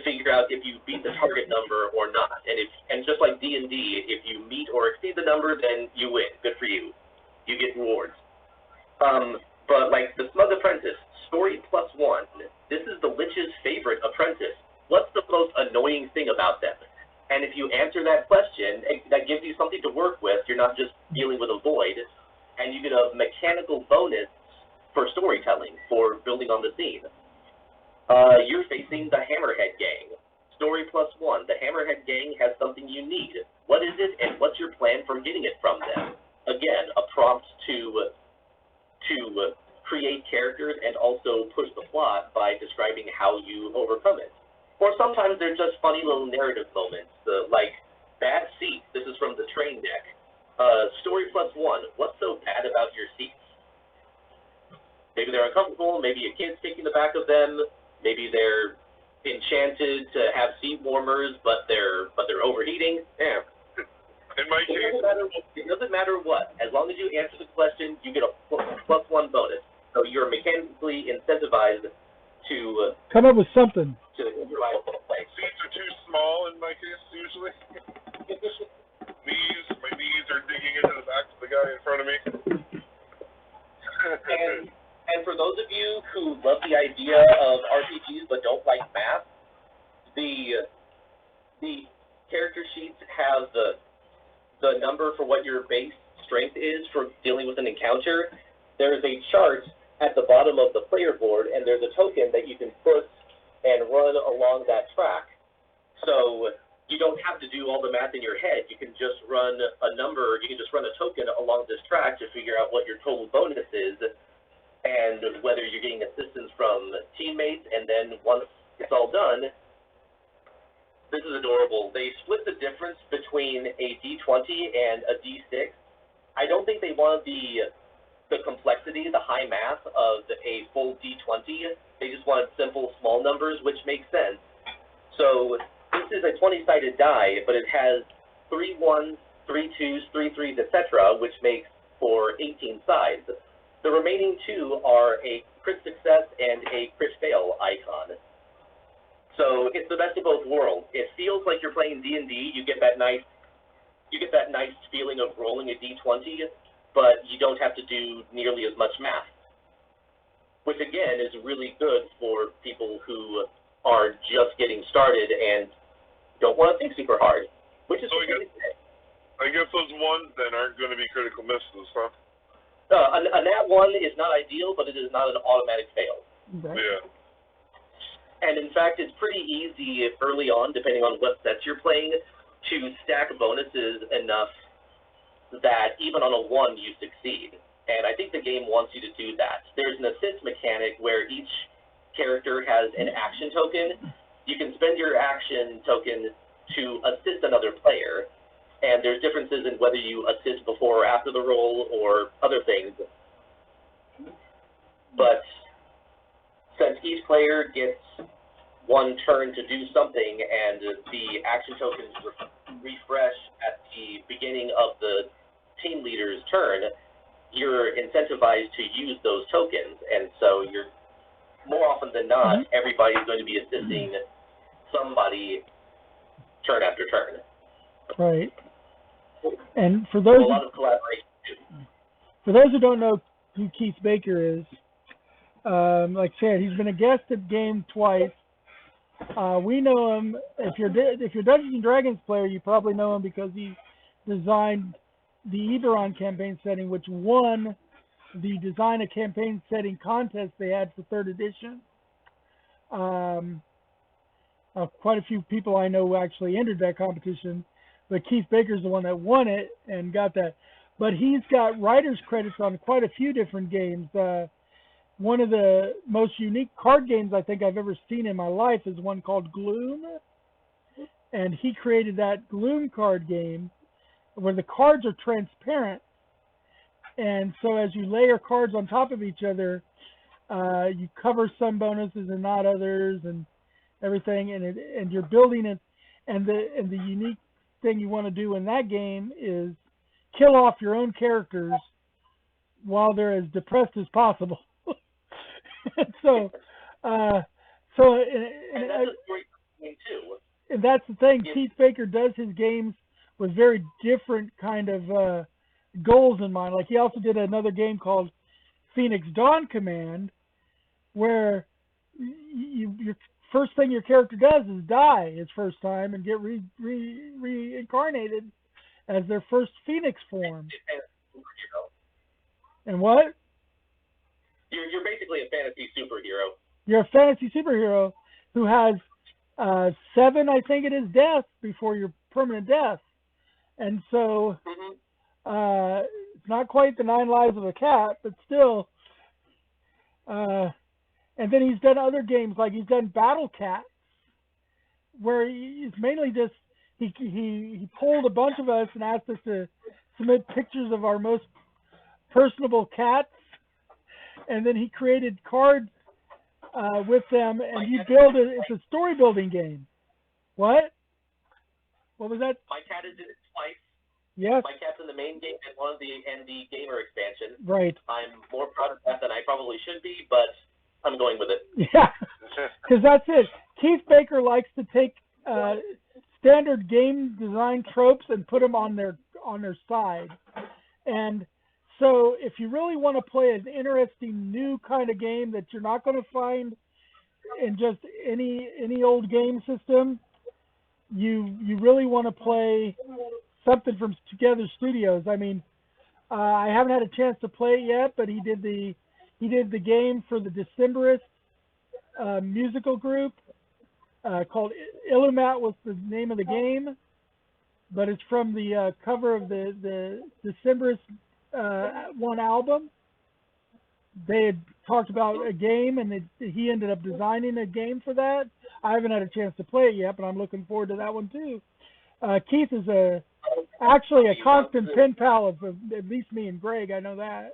figure out if you beat the target number or not. And just like D&D, if you meet or exceed the number, then you win. Good for you. You get rewards. But like the Smug Apprentice, story +1. This is the Lich's favorite apprentice. What's the most annoying thing about them? And if you answer that question, that gives you something to work with. You're not just dealing with a void. And you get a mechanical bonus for storytelling, for building on the scene. You're facing the Hammerhead Gang. Story +1. The Hammerhead Gang has something you need. What is it, and what's your plan for getting it from them? Again, a prompt to create characters and also push the plot by describing how you overcome it. Or sometimes they're just funny little narrative moments, like bad seat. This is from the train deck. Story +1. What's so bad about your seats? Maybe they're uncomfortable. Maybe a kid's kicking the back of them. Maybe they're enchanted to have seat warmers, but they're overheating. Yeah. In my case, it doesn't matter what. As long as you answer the question, you get a +1 bonus. So you're mechanically incentivized to come up with something. To improvise the place. Seats are too small in my case usually. My knees are digging into the back of the guy in front of me. And for those of you who love the idea of RPGs but don't like math, the character sheets have the number for what your base strength is for dealing with an encounter. There is a chart at the bottom of the player board, and there's a token that you can put and run along that track. So you don't have to do all the math in your head. You can just run a number, you can just run a token along this track to figure out what your total bonus is, and whether you're getting assistance from teammates, and then once it's all done, this is adorable. They split the difference between a D20 and a D6. I don't think they wanted the complexity, the high math of a full D20. They just wanted simple, small numbers, which makes sense. So this is a 20-sided die, but it has 3 1s, 3 2s, 3 3s, etc., which makes for 18 sides. The remaining 2 are a crit success and a crit fail icon. So it's the best of both worlds. It feels like you're playing D&D. You get that nice feeling of rolling a D20, but you don't have to do nearly as much math, which again is really good for people who are just getting started and don't want to think super hard, which is I guess those ones then aren't going to be critical misses, huh? A nat 1 is not ideal, but it is not an automatic fail. Okay. Yeah. And in fact, it's pretty easy early on, depending on what sets you're playing, to stack bonuses enough that even on a 1 you succeed. And I think the game wants you to do that. There's an assist mechanic where each character has an action token. You can spend your action token to assist another player, and there's differences in whether you assist before or after the roll or other things. But since each player gets 1 turn to do something, and the action tokens refresh at the beginning of the incentivized to use those tokens, and so you're more often than not, everybody's going to be assisting somebody turn after turn. Right. And for those a lot of collaboration too. For those who don't know who Keith Baker is, like I said, he's been a guest at Game twice. We know him. If you're Dungeons and Dragons player, you probably know him because he designed the Eberron campaign setting, which won the Design a Campaign Setting contest they had for 3rd edition. Quite a few people I know actually entered that competition, but Keith Baker's the one that won it and got that. But he's got writer's credits on quite a few different games. One of the most unique card games I think I've ever seen in my life is one called Gloom. And he created that Gloom card game where the cards are transparent. And so as you layer cards on top of each other, you cover some bonuses and not others and everything. And you're building it. And the unique thing you want to do in that game is kill off your own characters while they're as depressed as possible. So that's a great game too. And that's the thing. Keith Baker does his games with very different kind of goals in mind. Like he also did another game called Phoenix Dawn Command, where your first thing your character does is die his first time and get reincarnated as their first Phoenix form. And what? You're basically a fantasy superhero. You're a fantasy superhero who has 7, I think it is, deaths before your permanent death. And so it's not quite the 9 lives of a cat, but still. And then he's done other games, like he's done Battle Cat, where he's mainly just, he pulled a bunch of us and asked us to submit pictures of our most personable cats. And then he created cards with them, and you build it. It's a story building game. What? What was that? My cat is in it twice. Yes. My cat's in the main game and one of the gamer expansion. Right. I'm more proud of that than I probably should be, but I'm going with it. Yeah, because that's it. Keith Baker likes to take standard game design tropes and put them on their side, and so if you really want to play an interesting new kind of game that you're not going to find in just any old game system, you really want to play something from Together Studios. I mean, I haven't had a chance to play it yet, but he did the game for the Decemberists musical group called Illumat was the name of the game, but it's from the cover of the Decemberists one album. They had talked about a game, and he ended up designing a game for that. I haven't had a chance to play it yet, but I'm looking forward to that one too. Keith is actually a constant pen pal of at least me and Greg. I know that.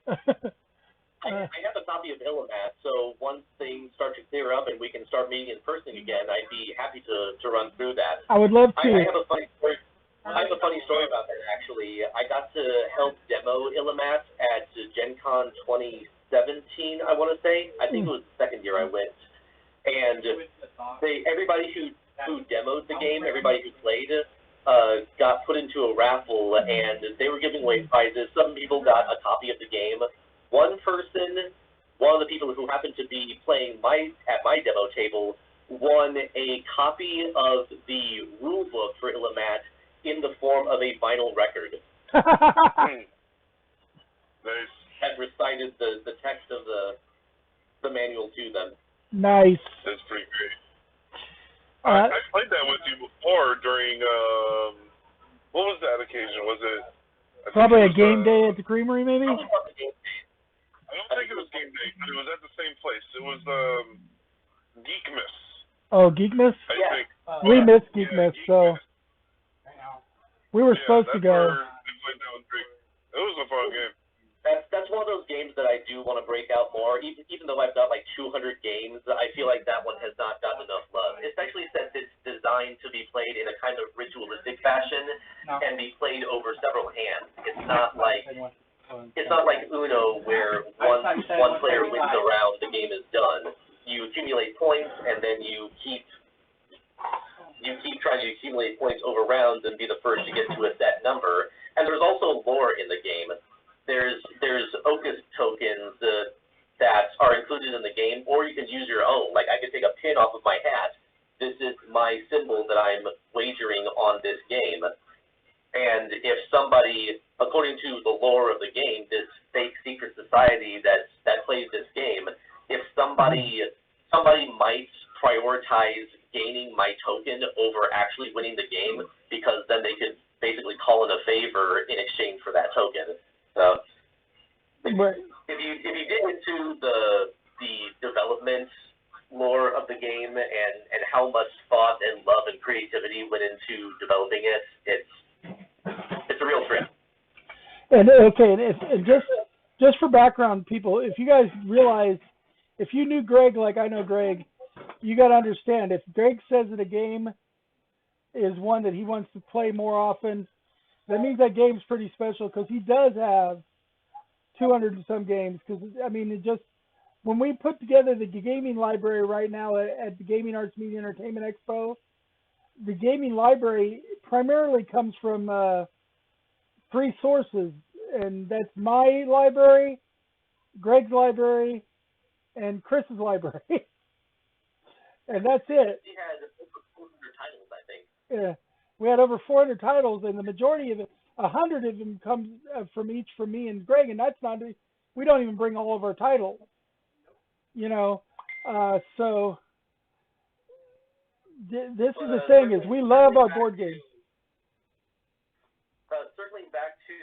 I have a copy of Illumat, so once things start to clear up and we can start meeting in person again, I'd be happy to run through that. I would love to. I have a funny story. I have a funny story about that, actually. I got to help demo Illumat at Gen Con 2017, I want to say. I think it was the second year I went. And everybody who demoed the game, everybody who played, got put into a raffle, and they were giving away prizes. Some people got a copy of the game. One person, one of the people who happened to be playing at my demo table, won a copy of the rule book for Illumat in the form of a vinyl record. Nice. Had recited the text of the manual to them. Nice. That's pretty great. I played that with you before during, what was that occasion? Was it? Probably a game day at the Creamery, maybe? I don't think it was game day, but it was at the same place. It was Geekmas. Oh, Geekmas? I think. We missed Geekmas, so we were supposed to go. It was a fun game. That's one of those games that I do want to break out more. Even though I've got like 200 games, I feel like that one has not gotten enough love, especially since it's designed to be played in a kind of ritualistic fashion and be played over several hands. It's not like it's not like Uno where one player wins a round, the game is done. You accumulate points, and then you keep trying to accumulate points over rounds and be the first to get to a set number. And there's also lore in the game. There's Ocus tokens that are included in the game, or you can use your own. Like, I could take a pin off of my hat. This is my symbol that I'm wagering on this game. And if somebody, according to the lore of the game, this fake secret society that plays this game, if somebody might prioritize gaining my token over actually winning the game, because then they could basically call in a favor in exchange for that token. So Right. if you dig into the development lore of the game and how much thought and love and creativity went into developing it, it's a real trip. And okay, and just for background, people, if you guys realize, if you knew Greg like I know Greg, you got to understand, if Greg says that a game is one that he wants to play more often, that means that game's pretty special, because he does have 200 and some games. Because I mean, it just, when we put together the gaming library right now at the Gaming Arts Media Entertainment Expo, the gaming library primarily comes from 3 sources, and that's my library, Greg's library, and Chris's library. And that's it. He had over 400 titles, I think. Yeah, we had over 400 titles, and the majority of it, 100 of them comes from me and Greg, and that's not, we don't even bring all of our titles. You know, so this is the thing, is we love our board games. Circling back to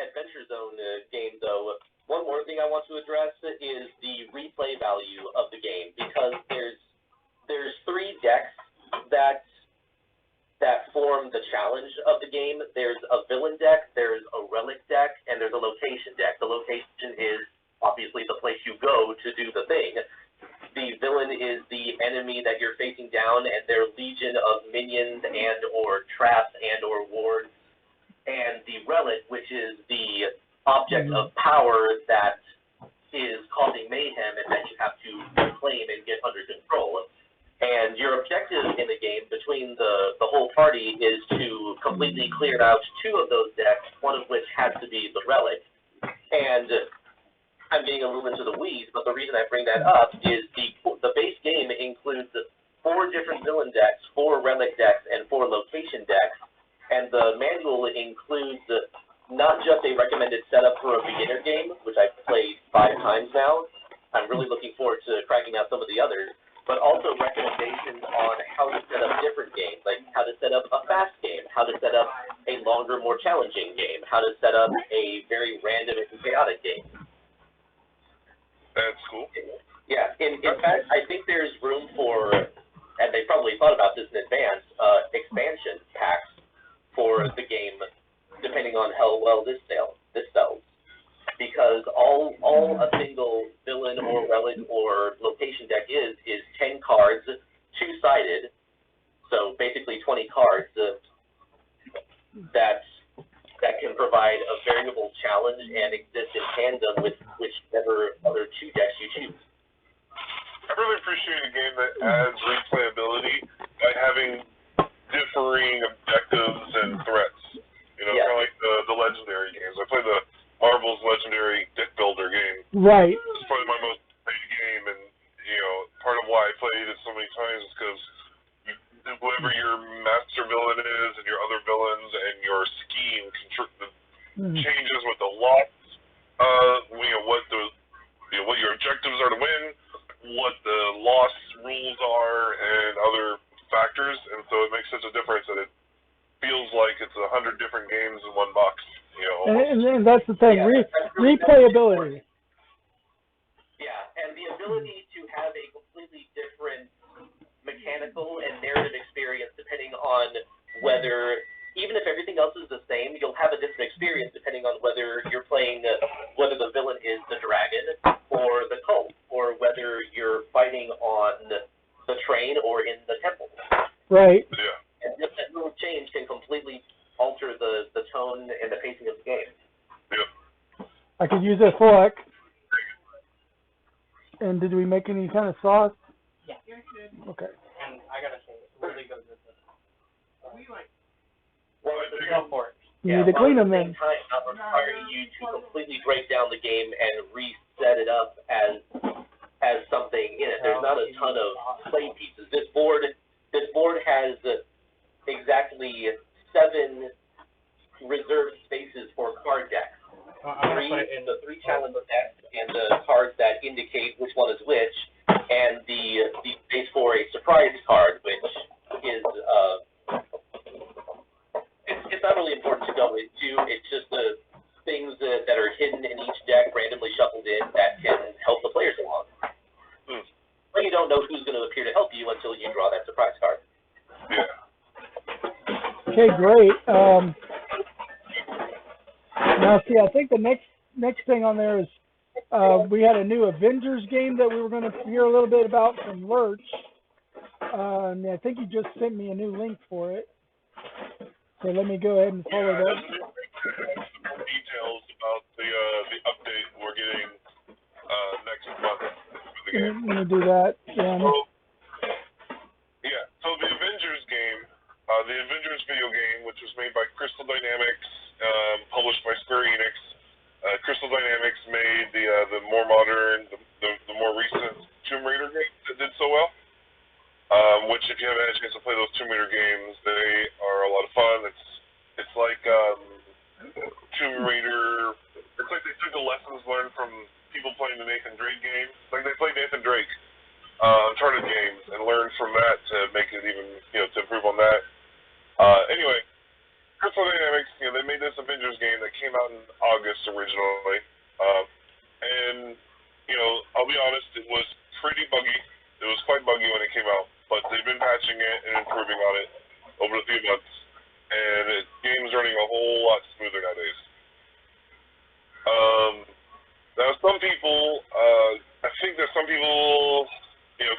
Adventure Zone game, though, one more thing I want to address is the replay value of the game, because there's 3 decks that form the challenge of the game. There's a villain deck, there's a relic deck, and there's a location deck. The location is obviously the place you go to do the thing. The villain is the enemy that you're facing down, and their legion of minions and or traps and or wards. And the relic, which is the object of power that is causing mayhem and that you have to reclaim and get under control. And your objective in the game between the whole party is to completely clear out 2 of those decks, one of which has to be the relic. And I'm getting a little into the weeds, but the reason I bring that up is the base game includes 4 different villain decks, 4 relic decks, and 4 location decks. And the manual includes not just a recommended setup for a beginner game, which I've played 5 times now. I'm really looking forward to cracking out some of the others, but also recommendations on how to set up different games, like how to set up a fast game, how to set up a longer, more challenging game, how to set up a very random and chaotic game. That's cool. Yeah, in fact, I think there's room for, and they probably thought about this in advance, expansion packs for the game, depending on how well this sells. Because all a single villain or relic or location deck is 10 cards, 2-sided, so basically 20 cards that can provide a variable challenge and exist in tandem with whichever other 2 decks you choose. I really appreciate a game that adds replayability by having differing objectives and threats. You know, kind of like the Legendary games. I play the Marvel's Legendary Deck Builder game. Right. It's probably my most played game, and, you know, part of why I played it so many times is because whoever your master villain is and your other villains and your scheme changes with the loss, what your objectives are to win, what the loss rules are, and other factors, and so it makes such a difference that it feels like it's 100 different games in one box. You know, and that's the thing, replayability. Yeah, and the ability to have a completely different mechanical and narrative experience depending on whether, even if everything else is the same, you'll have a different experience depending on whether you're playing, whether the villain is the dragon or the cult, or whether you're fighting on the train or in the temple. Right. Yeah. And just that little change can completely alter the tone and the pacing of the game. Yeah. I could use a fork. And did we make any kind of sauce? Yeah. Okay. And I gotta say, it really goes with this. Well, Go for it. You need to clean them at the then. same time, not requiring you to completely break down the game and reset it up as something in it. There's not a ton of play pieces. This board has exactly 7 reserved spaces for card decks. The 3 challenge decks and the cards that indicate which one is which, and the space for a surprise card, which is it's not really important to go into. It's just the things that are hidden in each deck, randomly shuffled in, that can help the players along. But you don't know who's going to appear to help you until you draw that surprise card. Yeah. Okay, great. Now, see, I think the next thing on there is we had a new Avengers game that we were going to hear a little bit about from Lurch. And I think you just sent me a new link for it. So let me go ahead and follow that. Some more details about the update we're getting next month for the game. Let me do that. Yeah. So the Avengers game, the Avengers video game, which was made by Crystal Dynamics, published by Square Enix. Crystal Dynamics made the more modern, the more recent Tomb Raider game that did so well. Which, if you haven't had a chance to play those Tomb Raider games, they are a lot of fun. It's like Tomb Raider. It's like they took the lessons learned from people playing the Nathan Drake games. Like they played Nathan Drake Uncharted games and learned from that to make it even, to improve on that. Anyway, Crystal Dynamics, they made this Avengers game that came out in August originally, and I'll be honest, it was pretty buggy. It was quite buggy when it came out, but they've been patching it and improving on it over the few months, and the game's running a whole lot smoother nowadays. Now, some people, I think that some people,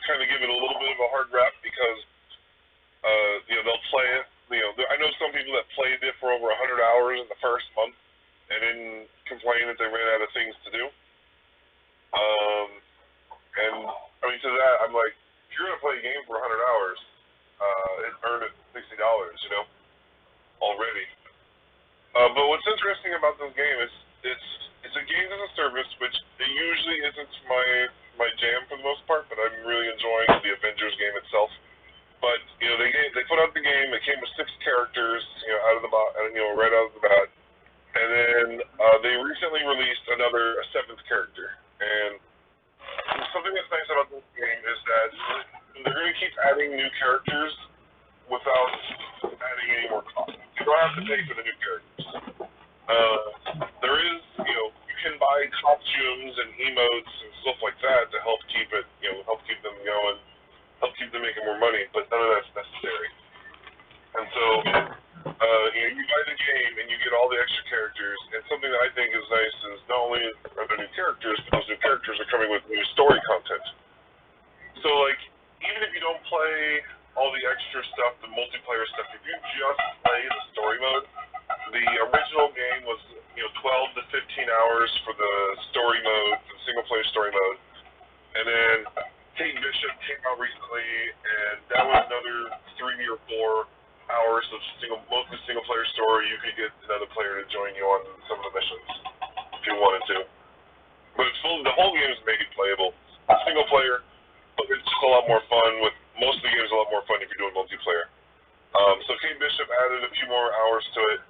kind of give it a little bit of a hard rap because, they'll play it. I know some people that played it for over 100 hours in the first month and then complain that they ran out of things to do. And I mean, to that, I'm like, if you're gonna play a game for 100 hours, earn it $60, already. But what's interesting about this game is it's a game as a service, which it usually isn't my jam for the most part, but I'm really enjoying the Avengers game itself. But they put out the game. It came with 6 characters, out of the right out of the bat, and then they recently released a 7th character. And something that's nice about this game is that they're going to keep adding new characters without adding any more cost. You don't have to pay for the new characters. There is, you can buy costumes and emotes and stuff like that to help keep it, help keep them going, help keep them making more money, but none of that's necessary. And so, you buy the game and you get all the extra characters, and something that I think is nice is not only are there new characters, but those new characters are coming with new story content. So, like, even if you don't play all the extra stuff, the multiplayer stuff, if you just play the story mode, the original game was, 12 to 15 hours for the story mode, the single-player story mode, and then Kate Bishop came out recently, and that was another 3 or 4 hours of mostly single-player story. You could get another player to join you on some of the missions if you wanted to. But the whole game is maybe playable. Single-player, but it's just a lot more fun. Most of the games, a lot more fun if you're doing multiplayer. So Kate Bishop added a few more hours to it.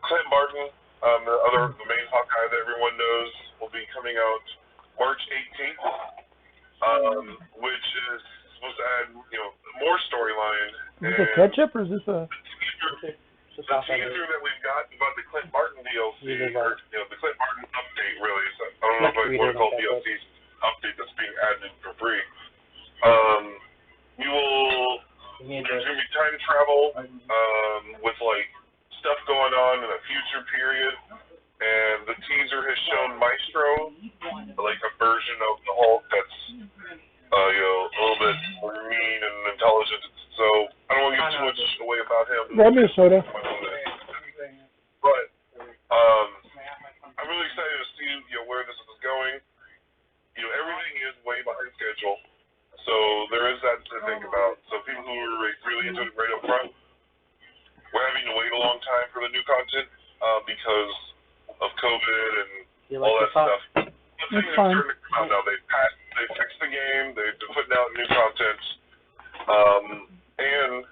Clint Barton, the main Hawkeye that everyone knows, will be coming out March 18th, which is supposed to add, more storyline. Is this a ketchup or is this a? The teaser that we've got about the Clint Barton DLC, or the Clint Barton update, really. So I don't know if I want to call DLC update that's being added for free. There's going to be time travel, with like stuff going on in a future period, and the teaser has shown Maestro, like a version of the Hulk that's, a little bit more mean and intelligent. So I don't want to give too much away about him. Grab me a soda. But I'm really excited to see, is way behind schedule. So there is that to think about. So people who are really into it right up front, we're having to wait a long time for the new content because of COVID and all that stuff. But things are starting to come out now. They fixed the game. They've been putting out new content. And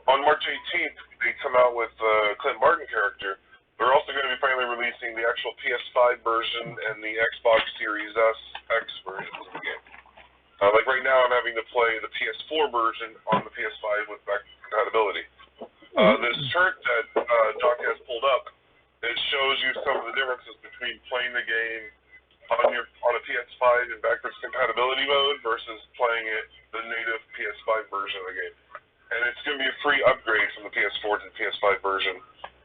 on March 18th, they come out with the Clint Barton character. They're also going to be finally releasing the actual PS5 version and the Xbox Series X versions of the game. Like right now, I'm having to play the PS4 version on the PS5 with back compatibility. This chart that Doc has pulled up, it shows you some of the differences between playing the game on a PS5 in backwards compatibility mode versus playing it the native PS5 version of the game. And it's going to be a free upgrade from the PS4 to the PS5 version.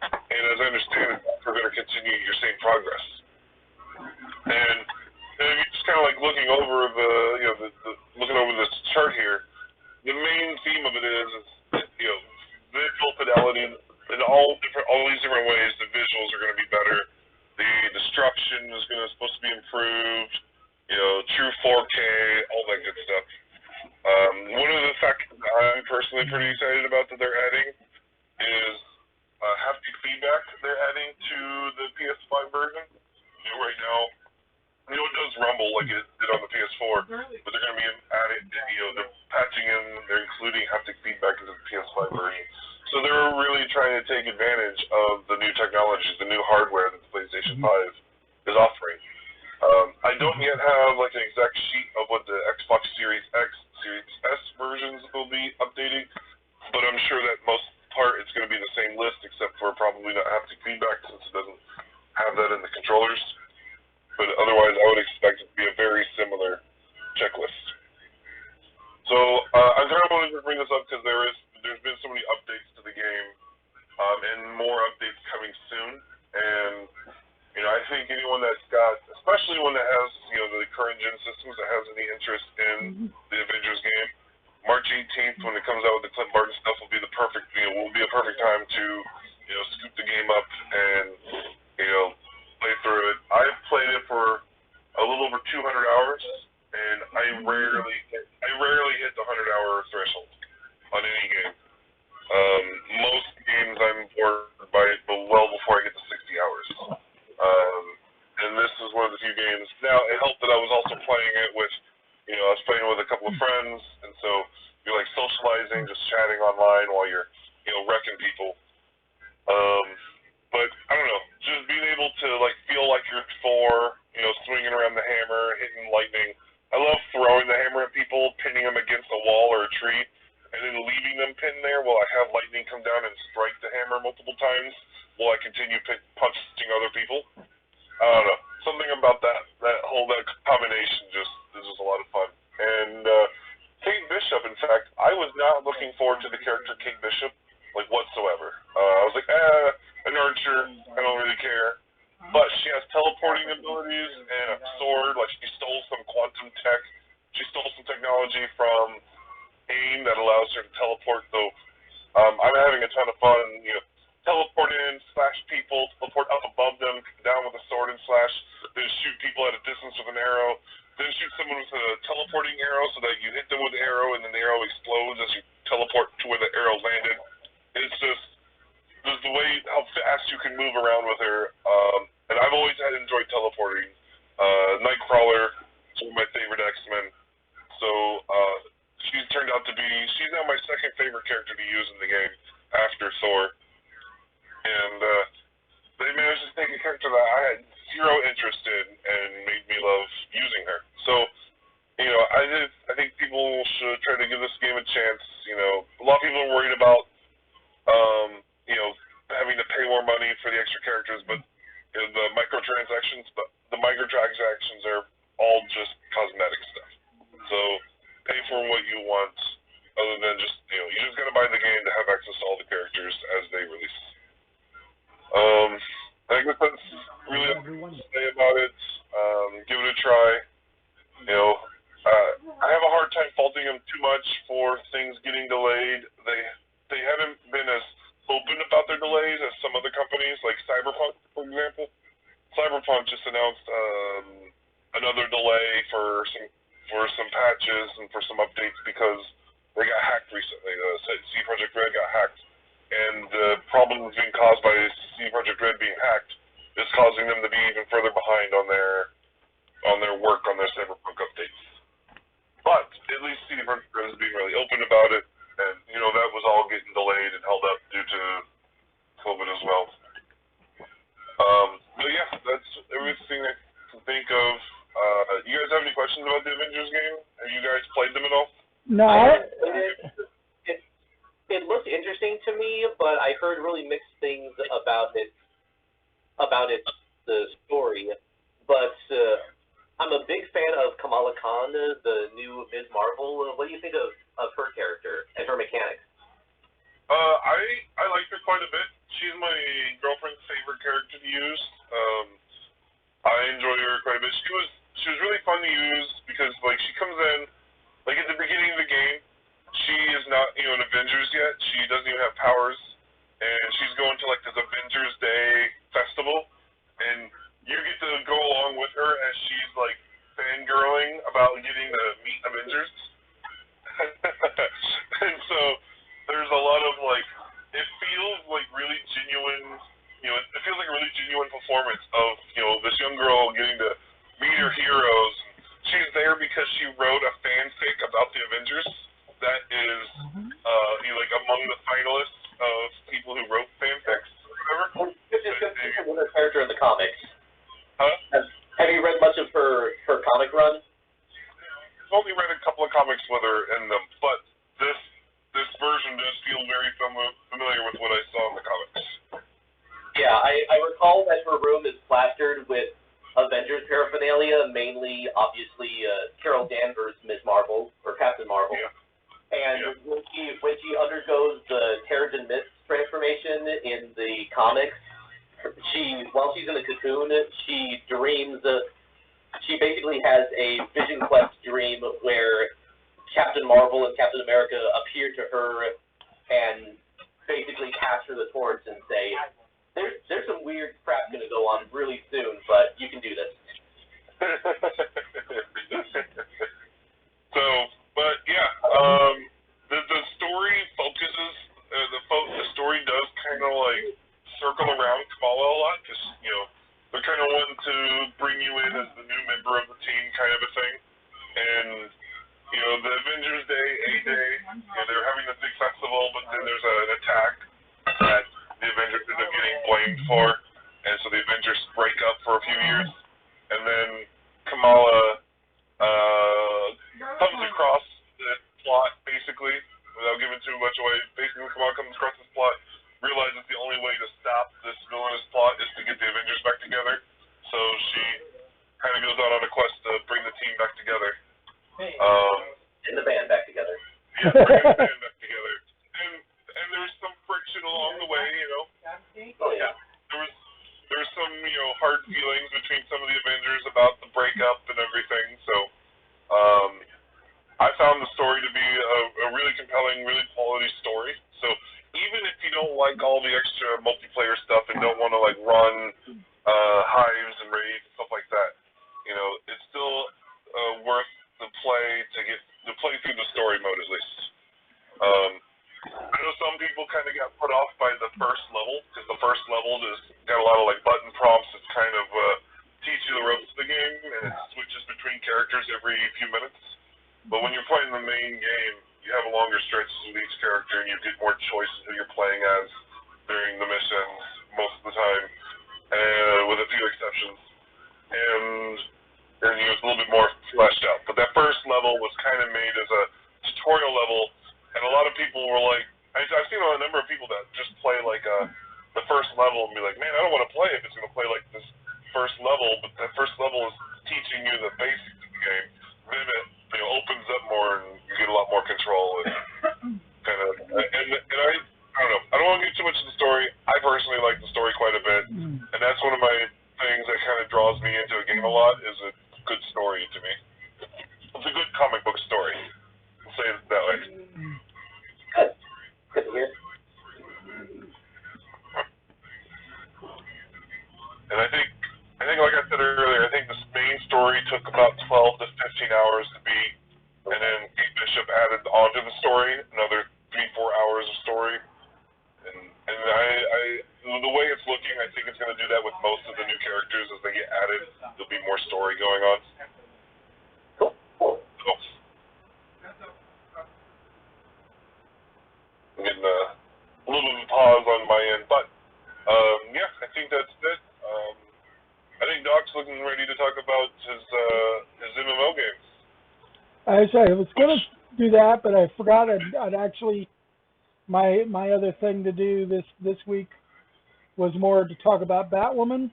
And as I understand it, we're going to continue your same progress. And if you're just kind of like looking over looking over this chart here, the main theme of it is visual fidelity in all these different ways. The visuals are going to be better. The destruction is supposed to be improved. True 4K, all that good stuff. One of the factors I'm personally pretty excited about that they're adding is haptic feedback they're adding to the PS5 version. Right now, it does rumble like it did on the PS4, but they're going to be adding, they're patching in, they're including haptic feedback into the PS5 version. So they're really trying to take advantage of the new technologies, the new hardware that the PlayStation 5 is offering. I don't yet have like an exact sheet of what the Xbox Series X, Series S versions will be updating, but I'm sure that most part it's going to be the same list except for probably not haptic feedback since it doesn't have that in the controllers. But otherwise, I would expect it to be a very similar checklist. So I kind of wanted to bring this up because there's been so many updates to the game, and more updates coming soon. And I think anyone that's got, especially one that has the current gen systems that has any interest in the Avengers game, March 18th when it comes out with the Clint Barton stuff will be the perfect time to scoop the game up and play through it. I've played it for a little over 200 hours, and I rarely hit the 100-hour threshold on any game. Most games I'm bored by it well before I get to 60 hours. And this is one of the few games. Now, it helped that I was also playing it with, I was playing with a couple of friends, and so you're like socializing, just chatting online while you're, wrecking people. But I don't know, just being able to like feel like you're Thor, swinging around the hammer, hitting lightning. I love throwing the hammer at people, pinning them against a wall or a tree, and then leaving them pinned there while I have lightning come down and strike the hammer multiple times while I continue punching other people. I don't know, something about that combination is just a lot of fun. And Kate Bishop, in fact, I was not looking forward to the character Kate Bishop like whatsoever. I was like, an archer, I don't really care. But she has teleporting abilities and a sword. Like she stole some quantum tech. She stole some technology from AIM that allows her to teleport. So I'm having a ton of fun. Teleport in, slash people, teleport up above them, down with a sword and slash. Then shoot people at a distance with an arrow. Then shoot someone with a teleporting arrow so that you hit them with the arrow and then the arrow explodes as you teleport to where the arrow landed. It's just the way how fast you can move around with her. And I've always enjoyed teleporting. Nightcrawler is one of my favorite X-Men. So she's turned out to be, she's now my second favorite character to use in the game after Thor. And they managed to take a character that I had zero interest in and made me love using her. So, I think people should try to give this game a chance. A lot of people are worried about having to pay more money for the extra characters, but the microtransactions are all just cosmetic stuff. So pay for what you want, other than just you just gotta buy the game to have access to all the characters as they release. I guess that's really all I can say about it. Give it a try. I have a hard time faulting them too much for things getting delayed. They haven't been as open about their delays as some other companies, like Cyberpunk, for example. Cyberpunk just announced another delay for some for some patches and for some updates because they got hacked recently. CD Projekt Red got hacked, and the problems being caused by CD Projekt Red being hacked is causing them to be even further behind on their work on their Cyberpunk updates. But at least CD Projekt Red is being really open about it, and that was all getting delayed and held up due to COVID as well. But yeah, that's everything I can think of. You guys have any questions about the Avengers game? Have you guys played them at all? No, It looked interesting to me, but I heard really mixed things about its the story. But I'm a big fan of Kamala Khan, the new Ms. Marvel. What do you think of her character and her mechanics? I liked her quite a bit. She's my girlfriend's favorite character to use. I enjoy her quite a bit. She was really fun to use because she comes in at the beginning of the game. She is not an Avengers yet. She doesn't even have powers, and she's going to this Avengers Day festival, and you get to go along with her as she's fangirling about getting to meet Avengers. And so there's a lot of it feels really genuine. It feels like a really genuine performance of this young girl getting to meet her heroes. She's there because she wrote a fanfic about the Avengers that is among the finalists of people who wrote fanfics or whatever. She's a character in the comics. Huh? Have you read much of her comic run? I've only read a couple of comics with her in them, but this version does feel very familiar with what I saw in the comics. Yeah, I recall that her room is plastered with Avengers paraphernalia, mainly, obviously, Carol Danvers' Ms. Marvel, or Captain Marvel. Yeah. And when she undergoes the Terrigen Mist transformation in the comics, while she's in the cocoon, she dreams. She basically has a Vision Quest dream where Captain Marvel and Captain America appear to her and basically pass her the torch and say, "There's some weird crap going to go on really soon, but you can do this." But yeah, the story focuses. The story does kind of circle around Kamala a lot because they're kind of wanting to bring you in as the new member of the team, kind of a thing. And the Avengers Day, A-Day, they're having this big festival, but then there's an attack that the Avengers end up getting blamed for, and so the Avengers break up for a few years, and then Kamala comes across the plot, basically, without giving too much away. Basically, Kamala comes across this plot, realizes the only way to stop this villainous plot is to get the Avengers back together, so she kind of goes out on a quest to bring the team back together. And the band back together. Yeah, bring the band back together. And there's some friction along the way, Oh, yeah. There's some, hard feelings between some of the Avengers about the breakup and everything, so, I found the story to be a really compelling, really quality story. So even if you don't like all the extra multiplayer stuff and don't want to run hives and raids and stuff like that, it's still worth the play to play through the story mode at least. I know some people kind of got put off by the first level because the first level just got a lot of button prompts that kind of teach you the ropes of the game, and it switches between characters every few minutes. But when you're playing the main game, you have longer stretches with each character, and you get more choices who you're playing as during the missions most of the time, with a few exceptions. And it's a little bit more fleshed out. But that first level was kind of made as a tutorial level, and a lot of people were I've seen a number of people that just play the first level and be like, man, I don't want to play if it's going to play this first level, but that first level is teaching you the basics of the game. Then it opens up more and you get a lot more control and kind of and I don't know. I don't want to get too much of the story. I personally like the story quite a bit, and that's one of my things that kind of draws me into a game a lot is a good story to me. It's a good comic book story. I'll say it that way. Good. Good to hear. And I think like I said earlier, I think this main story took about 12 to 15 hours to beat. added onto the story, another 3-4 hours of story. And the way it's looking, I think it's going to do that with most of the new characters as they get added. There'll be more story going on. Cool. So, I'm getting a little bit of a pause on my end, but yeah, I think that's it. I think Doc's looking ready to talk about his MMO games. I was going to do that, but I forgot I'd actually my other thing to do this week was more to talk about Batwoman.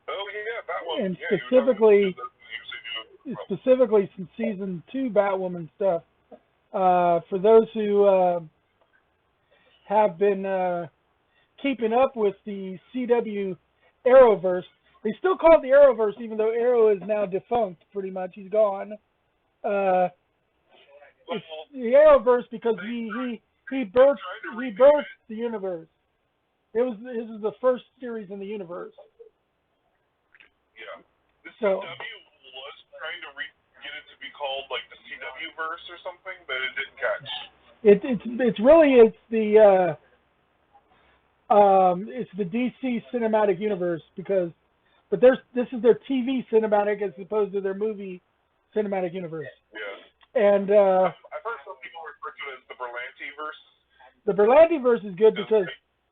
Oh yeah, Batwoman. And Yeah, specifically some season 2 Batwoman stuff. For those who have been keeping up with the CW Arrowverse, they still call it the Arrowverse, even though Arrow is now defunct. Pretty much, he's gone. It's the Arrowverse because he birthed the universe. This is the first series in the universe. Yeah. The So, CW was trying to get it to be called like the CW verse or something, but it didn't catch. It's the DC cinematic universe but this is their TV cinematic as opposed to their movie cinematic universe. Yeah. And I've heard some people refer to it as the Berlanti verse. the Berlanti verse is good because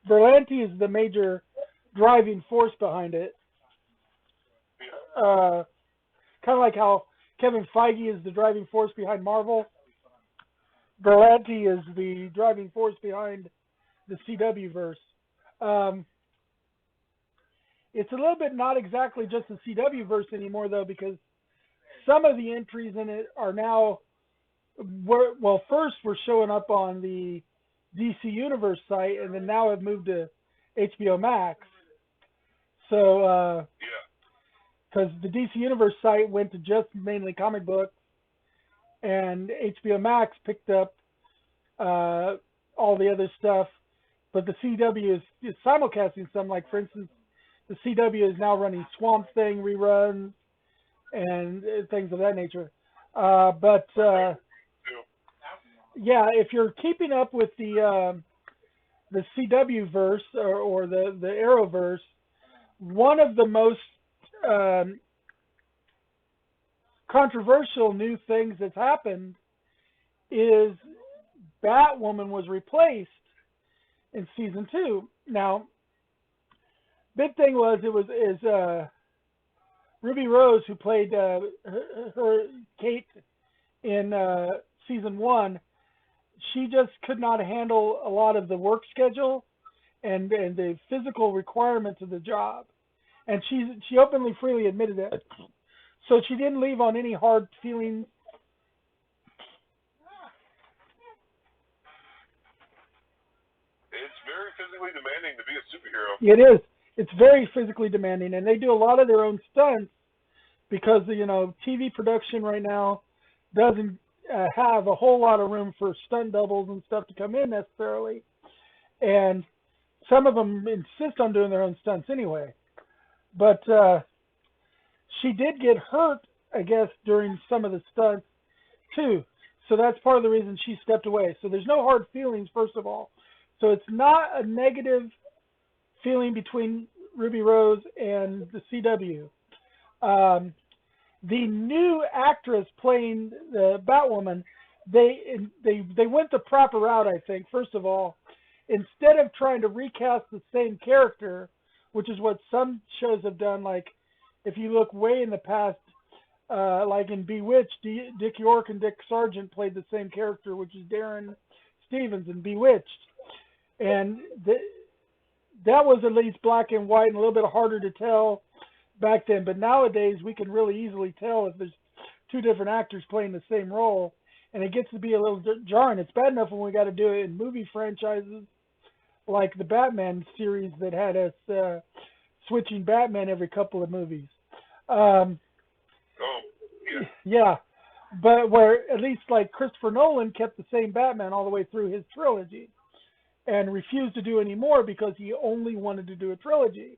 Berlanti is the major driving force behind it. Yeah. Kind of like how Kevin Feige is the driving force behind Marvel. Berlanti is the driving force behind the CW verse. It's a little bit not exactly just the CW verse anymore, though, because some of the entries in it are now, first were showing up on the DC Universe site, and then now have moved to HBO Max. So, because the DC Universe site went to just mainly comic books, and HBO Max picked up all the other stuff, but the CW is simulcasting some. Like, for instance, the CW is now running Swamp Thing reruns and things of that nature. Yeah, if you're keeping up with the CW verse or the Arrowverse, one of the most controversial new things that's happened is Batwoman was replaced in season 2. Now, big thing was Ruby Rose, who played her Kate in season 1. She just could not handle a lot of the work schedule and the physical requirements of the job, and she openly, freely admitted it. So she didn't leave on any hard feelings. It's very physically demanding to be a superhero. It is. It's very physically demanding, and they do a lot of their own stunts because TV production right now doesn't have a whole lot of room for stunt doubles and stuff to come in necessarily, and some of them insist on doing their own stunts anyway. But she did get hurt, I guess, during some of the stunts too. So that's part of the reason she stepped away. So there's no hard feelings, first of all. So it's not a negative feeling between Ruby Rose and the CW. The new actress playing the Batwoman, they went the proper route, I think. First of all, instead of trying to recast the same character, which is what some shows have done, like if you look way in the past, like in Bewitched, Dick York and Dick Sargent played the same character, which is Darren Stevens in Bewitched. And that was at least black and white and a little bit harder to tell back then. But nowadays, we can really easily tell if there's two different actors playing the same role. And it gets to be a little jarring. It's bad enough when we got to do it in movie franchises like the Batman series that had us switching Batman every couple of movies. Yeah. But where at least like Christopher Nolan kept the same Batman all the way through his trilogy and refused to do any more because he only wanted to do a trilogy.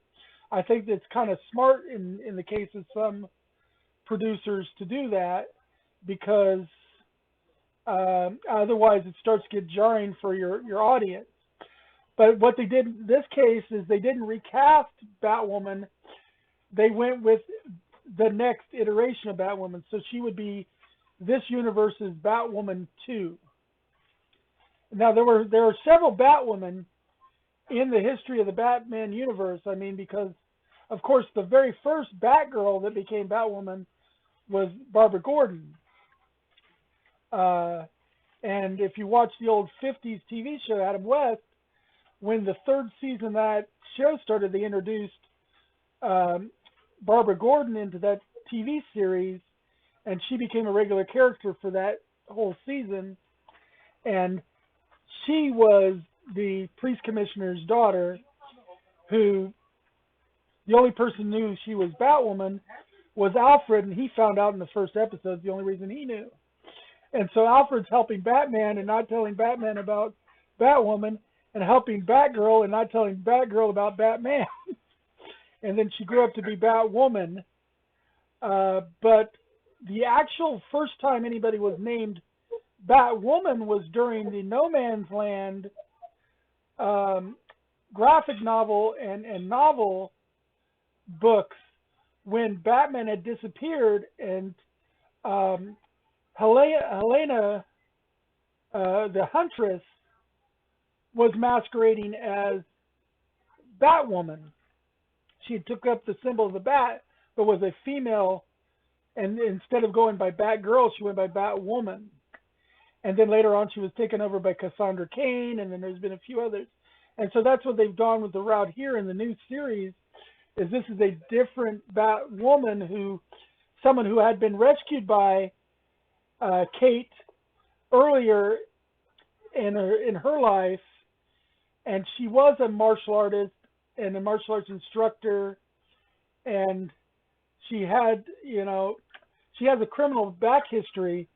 I think that's kind of smart in the case of some producers to do that because Otherwise, it starts to get jarring for your audience. But what they did in this case is they didn't recast Batwoman. They went with the next iteration of Batwoman. So she would be this universe's Batwoman 2. Now, there are several Batwomen in the history of the Batman universe. I mean, because, of course, the very first Batgirl that became Batwoman was Barbara Gordon. And if you watch the old 50s TV show, Adam West, when the third season of that show started, they introduced Barbara Gordon into that TV series, and she became a regular character for that whole season. And she was the police commissioner's daughter, who the only person knew she was Batwoman was Alfred, and he found out in the first episode the only reason he knew. And so Alfred's helping Batman and not telling Batman about Batwoman, and helping Batgirl and not telling Batgirl about Batman. And then she grew up to be Batwoman. But the actual first time anybody was named Batwoman was during the No Man's Land graphic novel and novel books, when Batman had disappeared, and Helena, the Huntress, was masquerading as Batwoman. She took up the symbol of the bat, but was a female, and instead of going by Batgirl, she went by Batwoman. And then later on, she was taken over by Cassandra Cain, and then there's been a few others. And so that's what they've gone with the route here in the new series, is this is a different Batwoman, someone who had been rescued by Kate earlier in her life, and she was a martial artist and a martial arts instructor, and she had, she has a criminal back history,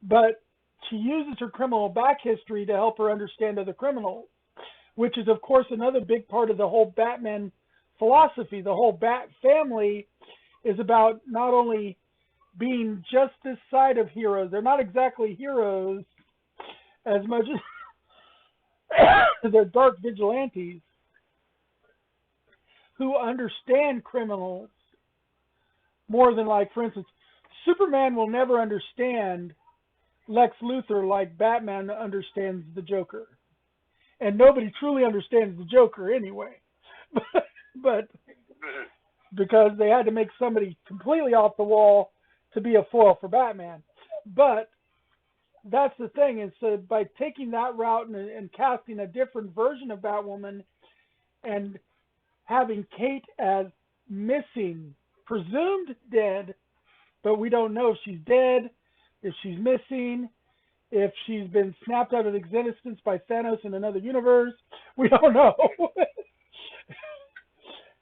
but she uses her criminal back history to help her understand other criminals, which is, of course, another big part of the whole Batman philosophy. The whole Bat family is about not only being just this side of heroes. They're not exactly heroes as much as they're dark vigilantes who understand criminals more than, like, for instance, Superman will never understand Lex Luthor like Batman understands the Joker. And nobody truly understands the Joker anyway. But because they had to make somebody completely off the wall to be a foil for Batman. But that's the thing, is so by taking that route and casting a different version of Batwoman and having Kate as missing, presumed dead, but we don't know if she's dead, if she's missing, if she's been snapped out of existence by Thanos in another universe. We don't know.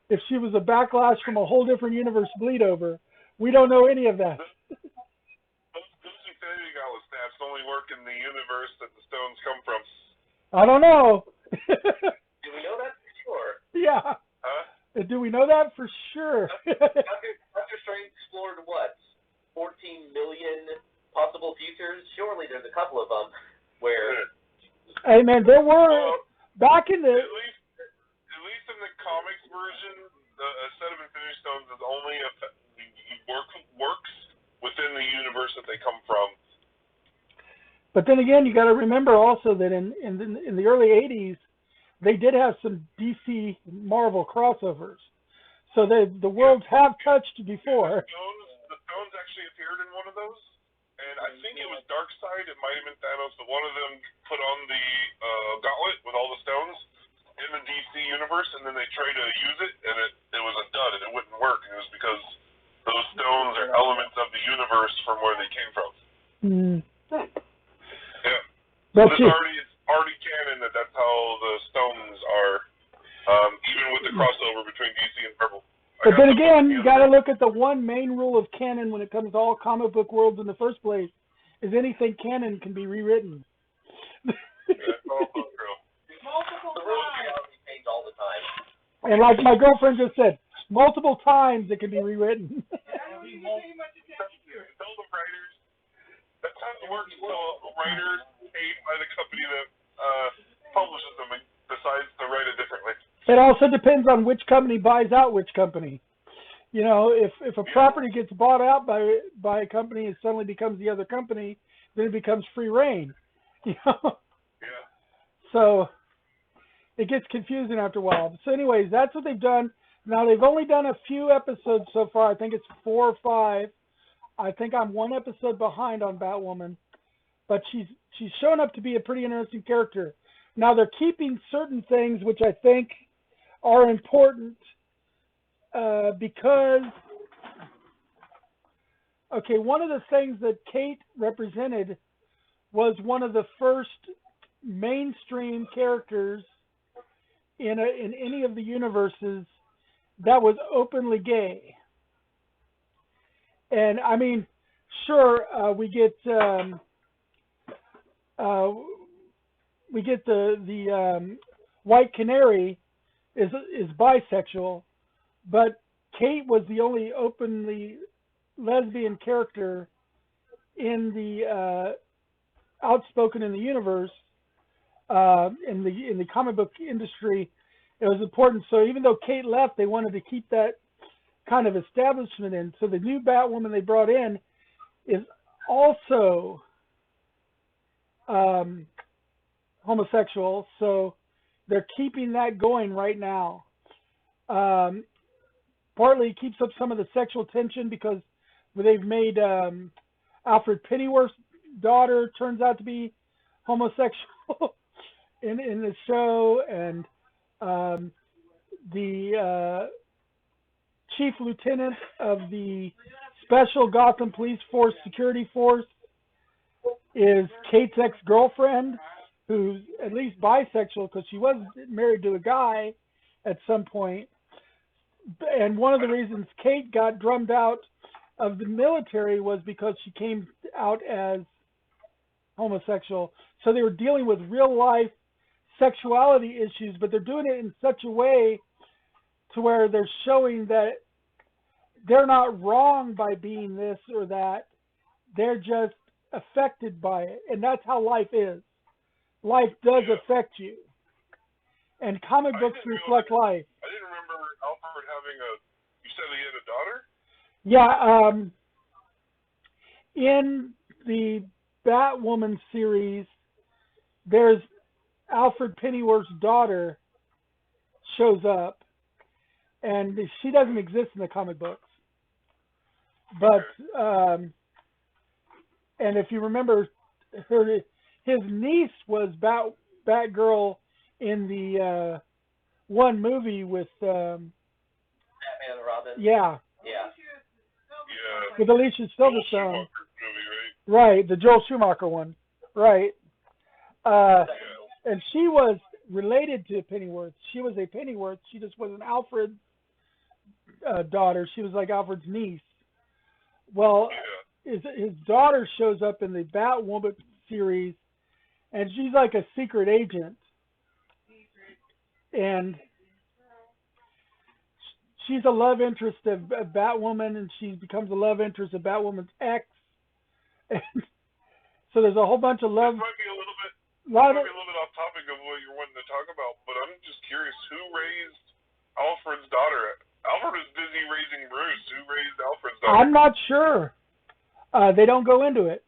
If she was a backlash from a whole different universe bleed over. We don't know any of that. Those infinity gauntlet snaps only work in the universe that the stones come from. I don't know. Do we know that for sure? Yeah. Huh? Do we know that for sure? Dr. Strange explored what? 14 million possible futures? Surely there's a couple of them where... Hey, man, there were... Back in the... At least in the comics version, a set of Infinity Stones is only works within the universe that they come from. But then again, you got to remember also that in the early 80s, they did have some DC Marvel crossovers. So the worlds have touched before. The stones actually appeared in one of those, and I think it was Darkseid, it might have been Thanos, but one of them put on the gauntlet with all the stones in the DC universe, and then they tried to use it, and it was a dud, and it wouldn't work, and it was because those stones are elements of the universe from where they came from. Yeah. So it's already canon that's how the stones are, even with the crossover between DC and Marvel. But then again, you got to look at the one main rule of canon when it comes to all comic book worlds in the first place, is anything canon can be rewritten. That's also true. The rules can change all the time. And like my girlfriend just said, multiple times it can be rewritten. Tell the writers, that's how it works. So a writer paid by the company that publishes them and decides to write it differently. It also depends on which company buys out which company. You know, if a property gets bought out by a company and suddenly becomes the other company, then it becomes free reign. You know? Yeah. So it gets confusing after a while. So anyways, that's what they've done. Now they've only done a few episodes so far. I think it's 4 or 5. I think I'm 1 episode behind on Batwoman, but she's shown up to be a pretty interesting character. Now they're keeping certain things which I think are important because, okay, one of the things that Kate represented was one of the first mainstream characters in any of the universes that was openly gay. And I mean, sure, we get the White Canary is bisexual, but Kate was the only openly lesbian character in the outspoken in the universe. In the comic book industry, it was important. So even though Kate left, they wanted to keep that kind of establishment in. So the new Batwoman they brought in is also homosexual. So they're keeping that going right now. Partly keeps up some of the sexual tension because they've made Alfred Pennyworth's daughter turns out to be homosexual in the show, and the chief lieutenant of the Special Gotham Police Force Security Force is Kate's ex-girlfriend, who's at least bisexual because she was married to a guy at some point. And one of the reasons Kate got drummed out of the military was because she came out as homosexual. So they were dealing with real life sexuality issues, but they're doing it in such a way to where they're showing that they're not wrong by being this or that. They're just affected by it. And that's how life is. Life does affect you. And comic books reflect life. I didn't remember Alfred having you said he had a daughter? Yeah, in the Batwoman series, there's Alfred Pennyworth's daughter shows up, and she doesn't exist in the comic books. But and if you remember, his niece was Batgirl in the one movie with Batman and Robin. Yeah. Yeah. With Alicia Silverstone. Movie, right? Right, the Joel Schumacher one. Right. And she was related to Pennyworth. She was a Pennyworth. She just wasn't Alfred's daughter. She was like Alfred's niece. Well, his daughter shows up in the Batwoman series, and she's like a secret agent. And she's a love interest of Batwoman, and she becomes a love interest of Batwoman's ex. And so there's a whole bunch of love. This might be a little bit off topic of what you're wanting to talk about, but I'm just curious, who raised Alfred's daughter? Alfred was busy raising Bruce. Who raised Alfred's daughter? I'm not sure. They don't go into it.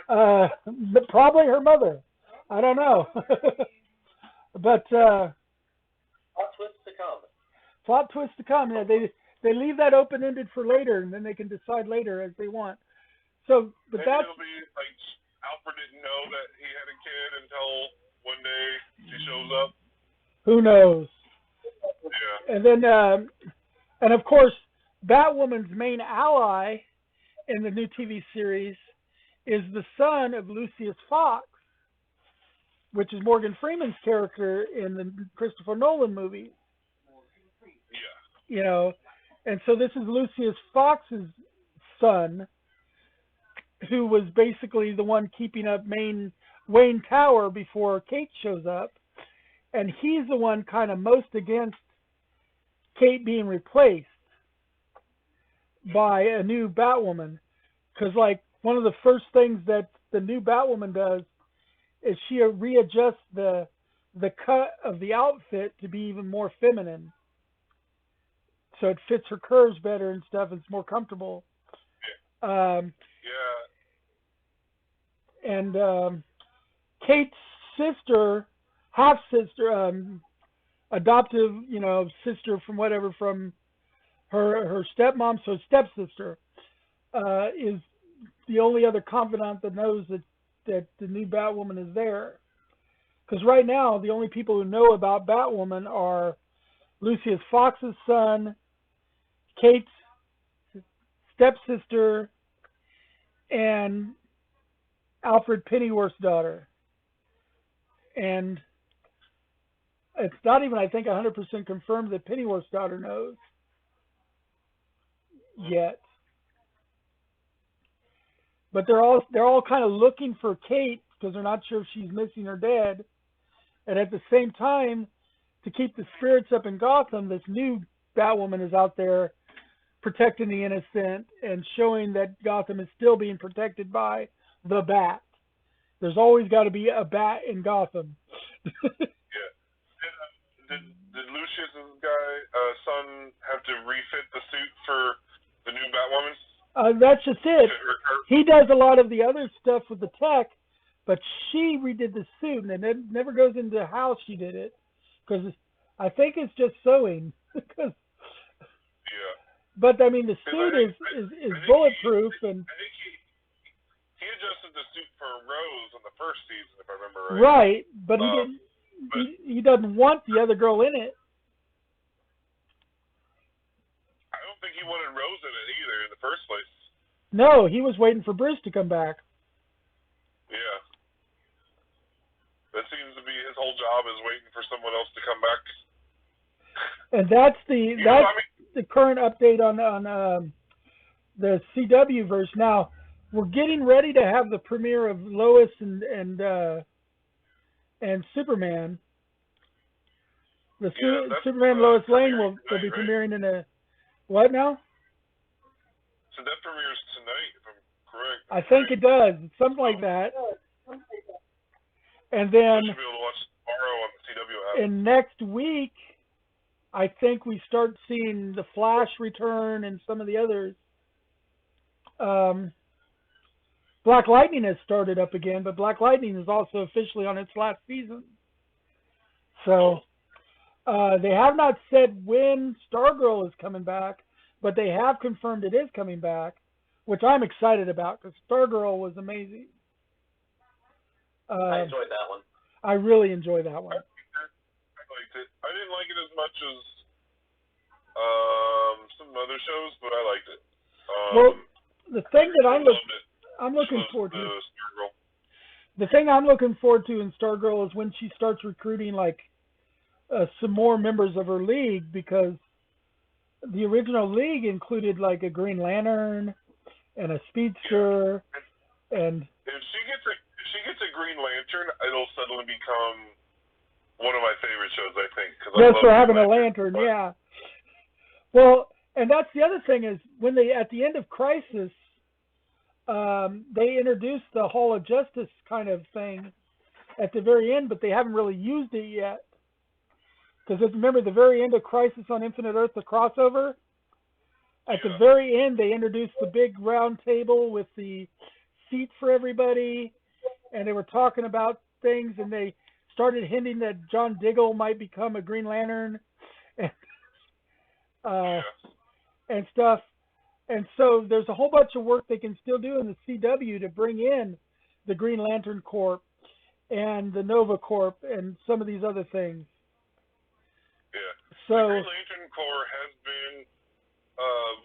But probably her mother. I don't know. But plot twists to come. Plot twists to come. Yeah, they leave that open-ended for later, and then they can decide later as they want. So, but maybe that's it'll be like Alfred didn't know that he had a kid until one day she shows up. Who knows? Yeah. And then, and of course, Batwoman's main ally in the new TV series is the son of Lucius Fox, which is Morgan Freeman's character in the Christopher Nolan movies. Yeah. You know, and so this is Lucius Fox's son, who was basically the one keeping up Wayne Tower before Kate shows up. And he's the one kind of most against Kate being replaced by a new Batwoman. Because, like, one of the first things that the new Batwoman does is she readjusts the cut of the outfit to be even more feminine, so it fits her curves better and stuff. It's more comfortable. Yeah. And Kate's sister, half sister, adoptive, sister from her stepmom, so stepsister, is the only other confidant that knows that the new Batwoman is there. Because right now, the only people who know about Batwoman are Lucius Fox's son, Kate's stepsister, and Alfred Pennyworth's daughter. And it's not even, I think, 100% confirmed that Pennyworth's daughter knows yet. But they're all kind of looking for Kate because they're not sure if she's missing or dead. And at the same time, to keep the spirits up in Gotham, this new Batwoman is out there protecting the innocent and showing that Gotham is still being protected by the Bat. There's always got to be a Bat in Gotham. Yeah. Did Lucius's son have to refit the suit for the new Batwoman? That's just it. He does a lot of the other stuff with the tech, but she redid the suit, and it never goes into how she did it, because I think it's just sewing. Yeah. But I mean, the suit is bulletproof, and I think he adjusted the suit for Rose in the first season, if I remember right. Right, but he didn't. He doesn't want the other girl in it. I don't think he wanted Rose in it either in the first place. No, he was waiting for Bruce to come back. Yeah. That seems to be his whole job, is waiting for someone else to come back. And that's the current update on the CW verse. Now we're getting ready to have the premiere of Lois and Superman. Superman Lois Lane will be premiering in a what now? So that premieres tonight, if I'm correct. I think it does. Something like that. And then should be able to watch tomorrow on the CW app. And next week, I think we start seeing the Flash return and some of the others. Black Lightning has started up again, but Black Lightning is also officially on its last season. So they have not said when Stargirl is coming back, but they have confirmed it is coming back, which I'm excited about because Stargirl was amazing. I enjoyed that one. I really enjoyed that one. I liked it. I didn't like it as much as some other shows, but I liked it. Well, the thing that I'm looking forward to. The thing I'm looking forward to in Stargirl is when she starts recruiting some more members of her league, because the original league included like a Green Lantern and a Speedster, and if she gets a Green Lantern, it'll suddenly become one of my favorite shows, I think. Just for having a lantern, yeah. Well, and that's the other thing is when they at the end of Crisis, they introduced the Hall of Justice kind of thing at the very end, but they haven't really used it yet. Because remember, the very end of Crisis on Infinite Earth, the crossover, at the very end, they introduced the big round table with the seat for everybody, and they were talking about things, and they started hinting that John Diggle might become a Green Lantern, and stuff. And so there's a whole bunch of work they can still do in the CW to bring in the Green Lantern Corps and the Nova Corps and some of these other things. Yeah. So the Green Lantern Corps has been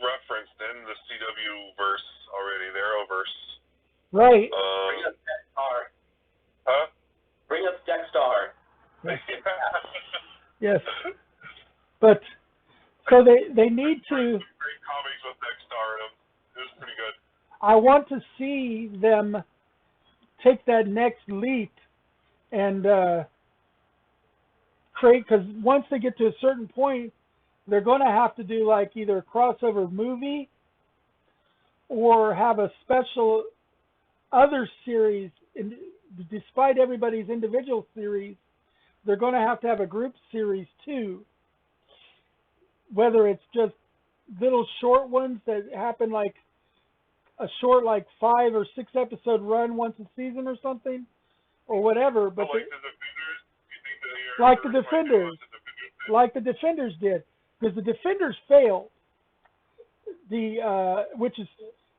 referenced in the CW verse already, the Arrowverse. Right. Bring us Dexstar. Huh? Bring us Dexstar. Yes. But so they need to. Great comics with Dexstar in them. It was pretty good. I want to see them take that next leap and create, because once they get to a certain point, they're going to have to do like either a crossover movie or have a special other series, despite everybody's individual series, they're going to have a group series too. Whether it's just little short ones that happen like a short like 5 or 6 episode run once a season or something, or whatever. But like the Defenders, you think that like the Defenders, like the Defenders did, because the Defenders failed.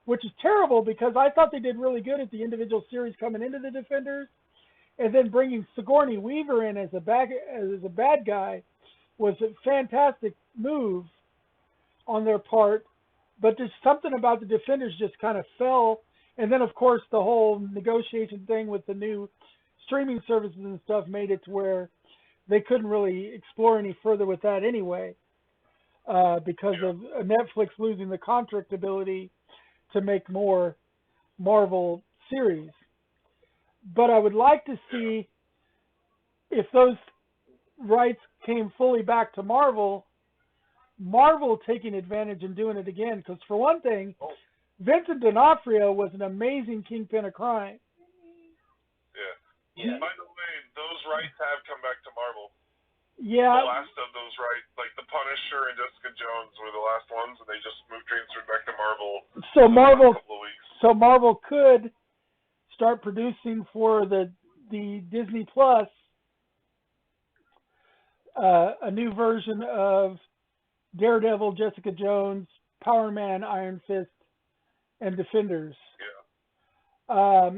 Which is terrible because I thought they did really good at the individual series coming into the Defenders, and then bringing Sigourney Weaver in as a bad guy was a fantastic move on their part. But there's something about the Defenders just kind of fell, and then of course the whole negotiation thing with the new streaming services and stuff made it to where they couldn't really explore any further with that anyway, because of Netflix losing the contract ability to make more Marvel series. But I would like to see if those rights came fully back to Marvel taking advantage and doing it again. Because for one thing, Vincent D'Onofrio was an amazing kingpin of crime. Yeah. By the way, those rights have come back to Marvel. Yeah. The last of those rights, like The Punisher and Jessica Jones were the last ones, and they just transferred back to Marvel. So Marvel, couple of weeks. So Marvel could start producing for the Disney Plus a new version of Daredevil, Jessica Jones, Power Man, Iron Fist, and Defenders. Yeah.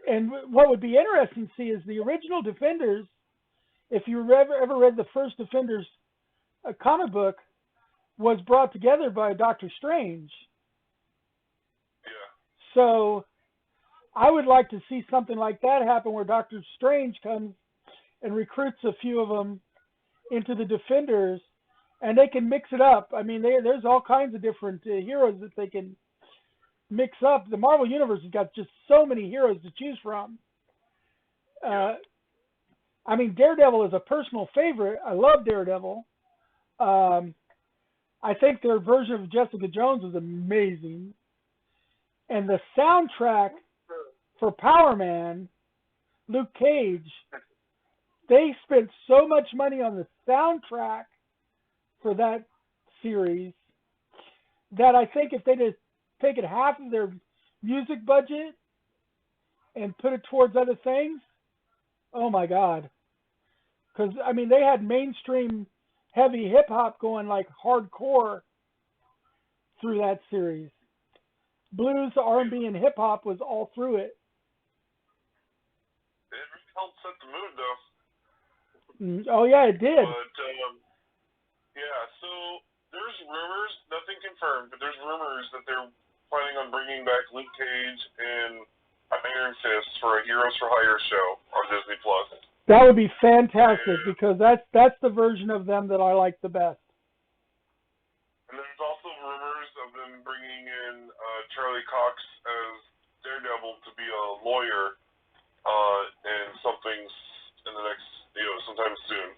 And what would be interesting to see is the original Defenders. If you ever read the first Defenders comic book, was brought together by Doctor Strange. Yeah. So I would like to see something like that happen, where Doctor Strange comes and recruits a few of them into the Defenders, and they can mix it up. I mean, there's all kinds of different heroes that they can mix up. The Marvel Universe has got just so many heroes to choose from. I mean, Daredevil is a personal favorite. I love Daredevil. I think their version of Jessica Jones was amazing. And the soundtrack for Power Man, Luke Cage, they spent so much money on the soundtrack for that series that I think if they just taken half of their music budget and put it towards other things, oh my God. Because, I mean, they had mainstream heavy hip-hop going like hardcore through that series. Blues, R&B, and hip-hop was all through it. It really helped set the mood, though. Oh, yeah, it did. But, yeah, so there's rumors, nothing confirmed, but there's rumors that they're planning on bringing back Luke Cage and Iron Fist for a Heroes for Hire show on Disney+. That would be fantastic, because that's the version of them that I like the best. And there's also rumors of them bringing in Charlie Cox as Daredevil to be a lawyer in something in the next, sometime soon.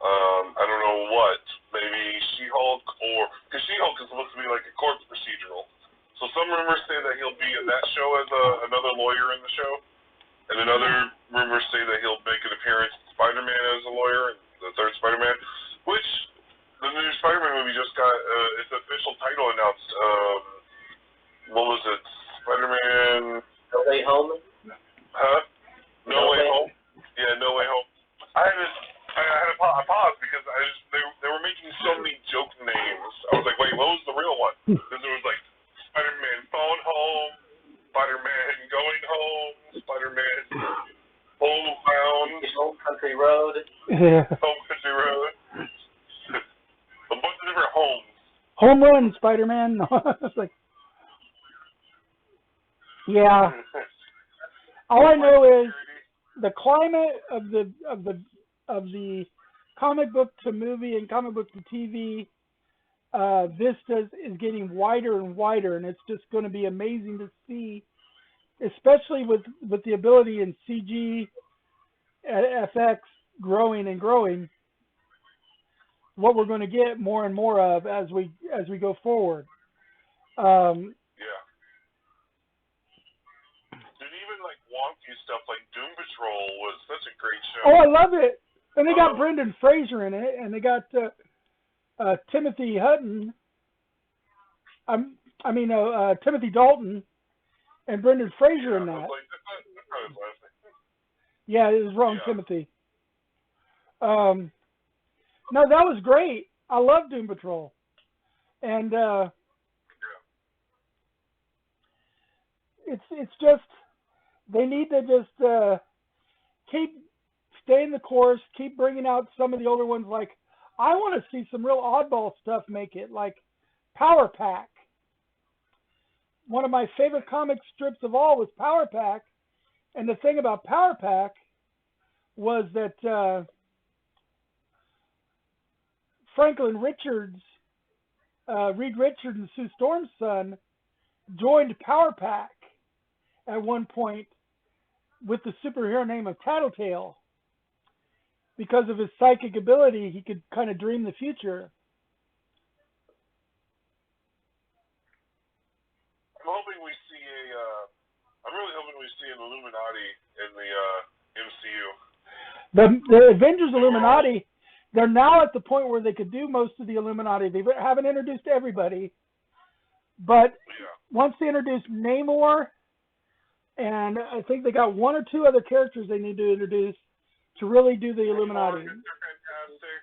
I don't know what. Maybe She-Hulk, or because She-Hulk is supposed to be like a court procedural. So some rumors say that he'll be in that show as another lawyer in the show. And then other rumors say that he'll make an appearance in Spider-Man as a lawyer, the third Spider-Man, which the new Spider-Man movie just got its official title announced. What was it? Spider-Man... No Way Home? Huh? No Way Home? Yeah, No Way Home. I paused because they were making so many joke names. I was like, wait, what was the real one? Because there was like Spider-Man Phone Home, Spider-Man Going Home, Spider-Man Homebound, Home Country Road. Yeah. Home Country Road. A bunch of different homes. Home run, Spider-Man. It's like, yeah. All I know is the climate of the comic book to movie and comic book to TV vistas is getting wider and wider, and it's just going to be amazing to see, especially with the ability in CG FX growing and growing, what we're going to get more and more of as we go forward. Yeah. Patrol was such a great show. Oh, I love it. And they got Brendan Fraser in it, and they got Timothy Hutton. Timothy Dalton and Brendan Fraser in that. Like, that's not his last name. Yeah, it was wrong, Yeah. Timothy. No, that was great. I love Doom Patrol, and it's just they need to just keep staying the course, keep bringing out some of the older ones. Like I want to see some real oddball stuff make it, like Power Pack. One of my favorite comic strips of all was Power Pack, and the thing about Power Pack was that Franklin Richards, Reed Richards and Sue Storm's son, joined Power Pack at one point with the superhero name of Tattletale. Because of his psychic ability, he could kind of dream the future. I'm really hoping we see an Illuminati in the MCU. The Avengers Illuminati, they're now at the point where they could do most of the Illuminati. They haven't introduced everybody, but once they introduce Namor, and I think they got one or two other characters they need to introduce to really do the Illuminati. Mr. Fantastic.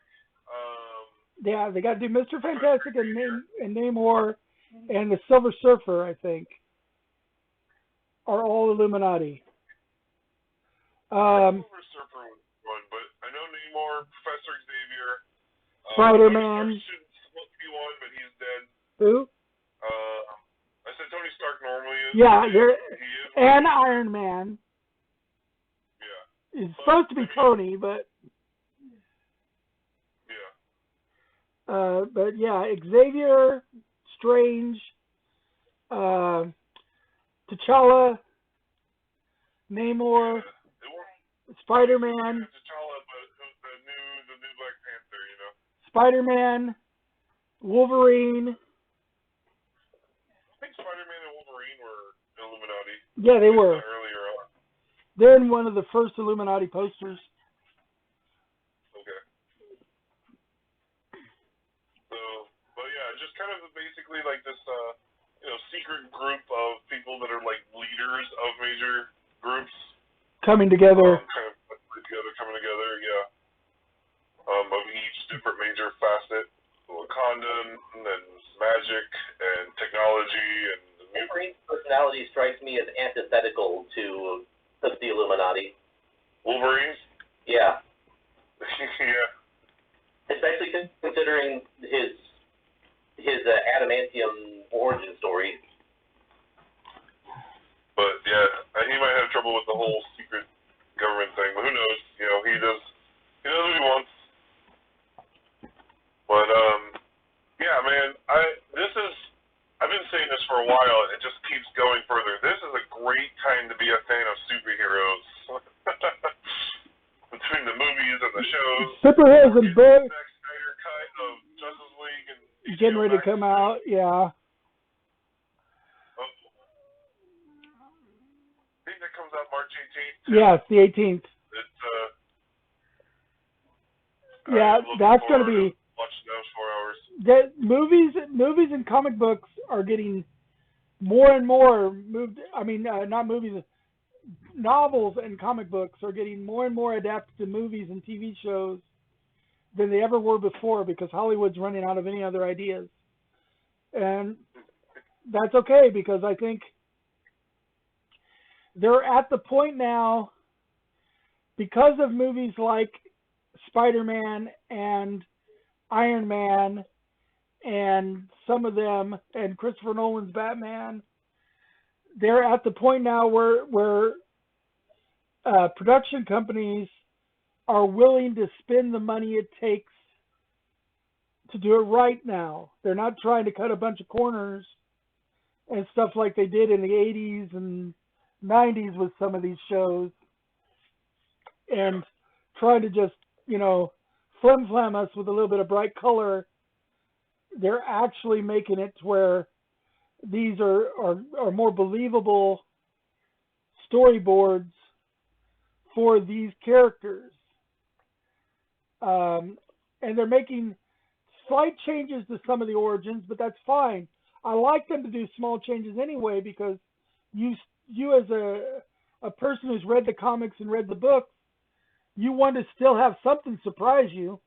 Yeah, they got to do Mr. Fantastic and Namor and the Silver Surfer, I think, are all Illuminati. Silver Surfer was one, but I know Namor, Professor Xavier, Spider-Man. Tony Stark should supposed to be one, but he's dead. Who? I said Tony Stark normally is. Yeah, he is. And Iron Man. Yeah. It's supposed to be Tony, but. Yeah. But yeah, Xavier, Strange, T'Challa, Namor, Spider-Man. T'Challa, but the new Black Panther, you know. Spider-Man, Wolverine. I think Spider-Man and Wolverine were Illuminati. Yeah, they were. Earlier on. They're in one of the first Illuminati posters. Okay. So, but yeah, just kind of basically like this, secret group of people that are like leaders of major groups. Coming together. Coming together, yeah. Of each different major facet. Wakanda, and then magic, and technology, and the Wolverine's personality strikes me as antithetical to the Illuminati. Wolverine's? Yeah. Yeah. Especially considering his adamantium origin story. But yeah, he might have trouble with the whole secret government thing. But who knows? You know, he does what he wants. But yeah, man, I've been saying this for a while. It just keeps going further. This is a great time to be a fan of superheroes. Between the movies and the shows. Superheroes and books. Zack Snyder cut of Justice League and Getting ready to come out, yeah. I think that comes out March 18th. Yeah, it's the 18th. It's yeah, that's going to be. Watch those 4 hours. That movies and comic books are getting more and more moved. I mean, not movies. Novels and comic books are getting more and more adapted to movies and TV shows than they ever were before because Hollywood's running out of any other ideas. And that's okay because I think they're at the point now because of movies like Spider-Man and Iron Man and some of them and Christopher Nolan's Batman. They're at the point now where production companies are willing to spend the money it takes to do it right now. They're not trying to cut a bunch of corners and stuff like they did in the 80s and 90s with some of these shows and trying to just, flim-flam us with a little bit of bright color. They're actually making it to where these are more believable storyboards for these characters. And they're making slight changes to some of the origins, but that's fine. I like them to do small changes anyway, because you as a person who's read the comics and read the books, you want to still have something surprise you.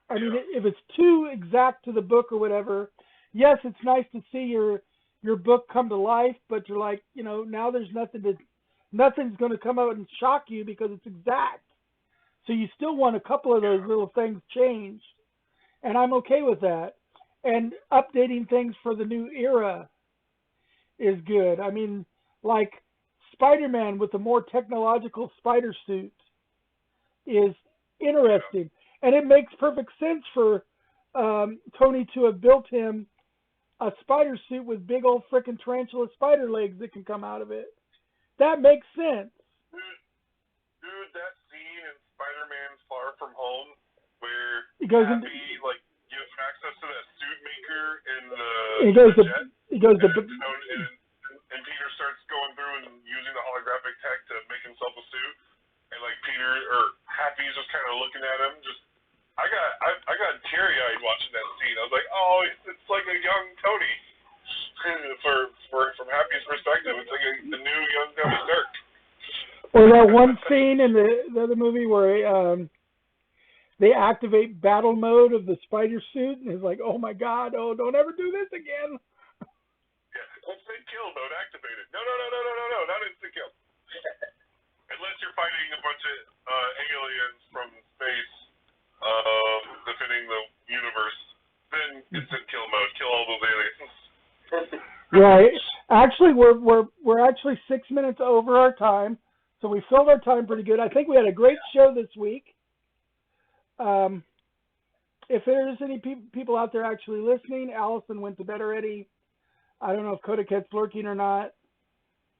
I mean, if it's too exact to the book or whatever, yes, it's nice to see your book come to life, but you're like, now there's nothing's going to come out and shock you because it's exact. So you still want a couple of those little things changed, and I'm okay with that. And updating things for the new era is good. I mean, like Spider-Man with a more technological spider suit is interesting, and it makes perfect sense for Tony to have built him a spider suit with big old frickin' tarantula spider legs that can come out of it. That makes sense. Dude, that scene in Spider-Man Far From Home where He goes Happy gives access to that suit maker in the jet. And Peter starts going through and using the holographic tech to make himself a suit, and like Peter or Happy's just kind of looking at him. I got teary-eyed watching that scene. I was like, oh, it's like a young Tony. From Happy's perspective, it's like the new young Tony Stark. Or that one scene in the other movie where they activate battle mode of the spider suit, and it's like, oh my god, don't ever do this again. Yeah, instant kill mode activated. No, not instant kill. Unless you're fighting a bunch of aliens from space, defending the universe, then instant kill mode. Kill all those aliens. Right. Actually, we're actually 6 minutes over our time, so we filled our time pretty good. I think we had a great show this week. If there's any people out there actually listening, Allison went to bed already. I don't know if Kodaket's lurking or not.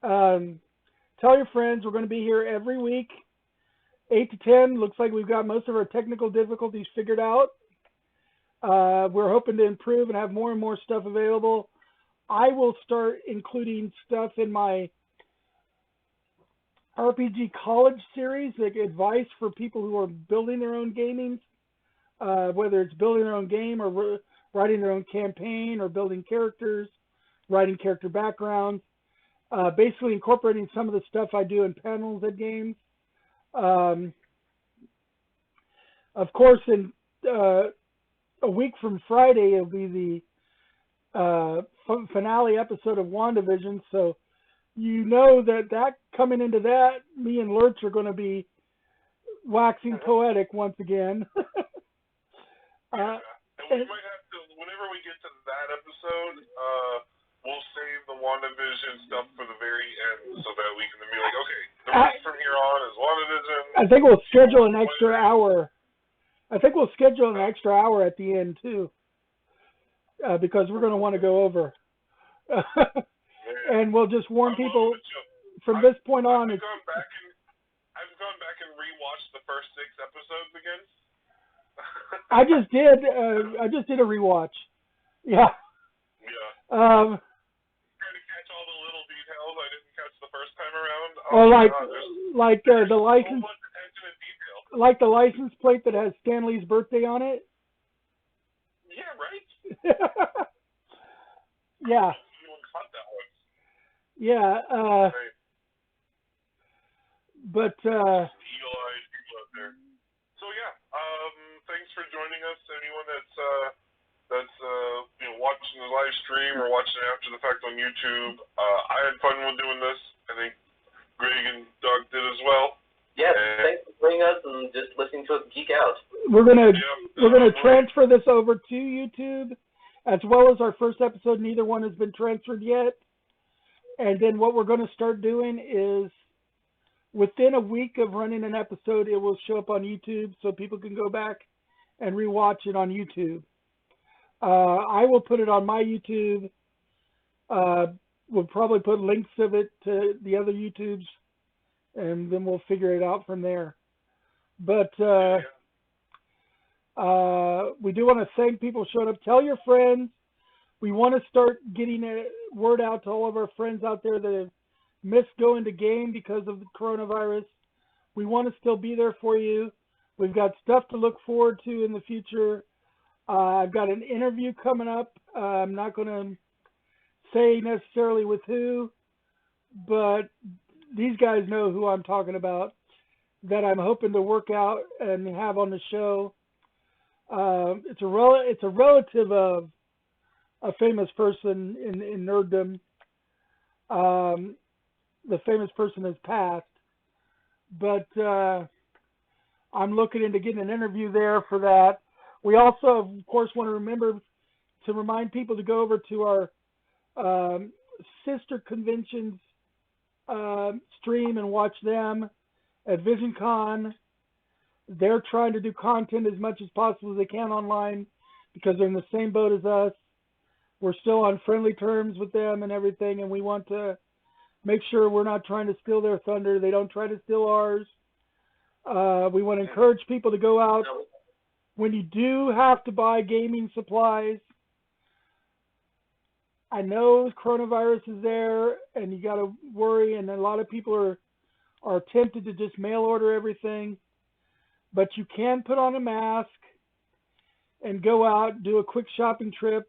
Tell your friends. We're going to be here every week, 8 to 10. Looks like we've got most of our technical difficulties figured out. We're hoping to improve and have more and more stuff available. I will start including stuff in my RPG College series, like advice for people who are building their own gaming, whether it's building their own game or writing their own campaign or building characters, writing character backgrounds, basically incorporating some of the stuff I do in panels at games. Of course, in a week from Friday, it'll be the finale episode of WandaVision, so you know that coming into that, me and Lurch are going to be waxing poetic once again. And we might have to, whenever we get to that episode, we'll save the WandaVision stuff for the very end so that we can be like, okay, the rest from here on is WandaVision. I think we'll schedule an extra hour. I think we'll schedule an extra hour at the end, too, because we're going to want to go over. And we'll just warn people from this point on. I've gone back and rewatched the first 6 episodes again. I just did a rewatch. Yeah. Yeah. Trying to catch all the little details I didn't catch the first time around. The license, so much attention and detail. like the license plate that has Stan Lee's birthday on it. Yeah, right. Yeah. Yeah, but eagle-eyed people out there. So yeah, thanks for joining us. Anyone that's watching the live stream or watching it after the fact on YouTube, I had fun with doing this. I think Greg and Doug did as well. Yes, thanks for joining us and just listening to us geek out. We're gonna transfer this over to YouTube, as well as our first episode. Neither one has been transferred yet. And then what we're going to start doing is, within a week of running an episode, it will show up on YouTube so people can go back and rewatch it on YouTube. I will put it on my YouTube. We'll probably put links of it to the other YouTubes, and then we'll figure it out from there. But we do want to thank people who showed up. Tell your friends. We want to start getting a word out to all of our friends out there that have missed going to game because of the coronavirus, we want to still be there for you. We've got stuff to look forward to in the future. I've got an interview coming up. I'm not going to say necessarily with who, but these guys know who I'm talking about, that I'm hoping to work out and have on the show. It's a relative of a famous person in nerddom. The famous person has passed, but I'm looking into getting an interview there for that. We also, of course, want to remember to remind people to go over to our sister conventions stream and watch them at VisionCon. They're trying to do content as much as possible as they can online because they're in the same boat as us. We're still on friendly terms with them and everything, and we want to make sure we're not trying to steal their thunder. They don't try to steal ours. We want to encourage people to go out. When you do have to buy gaming supplies, I know coronavirus is there and you got to worry, and a lot of people are tempted to just mail order everything, but you can put on a mask and go out, do a quick shopping trip,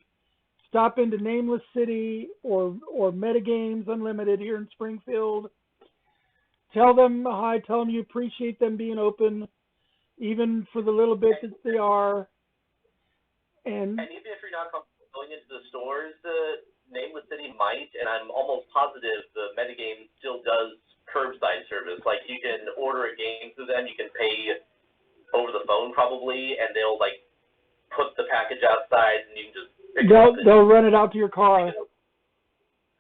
stop into Nameless City or Metagames Unlimited here in Springfield. Tell them hi, tell them you appreciate them being open, even for the little bit that they are. And even if you're not comfortable going into the stores, Nameless City might, and I'm almost positive the Metagame still does curbside service. Like, you can order a game through them, you can pay over the phone probably, and they'll like put the package outside and you can just pick it up. They'll run it out to your car.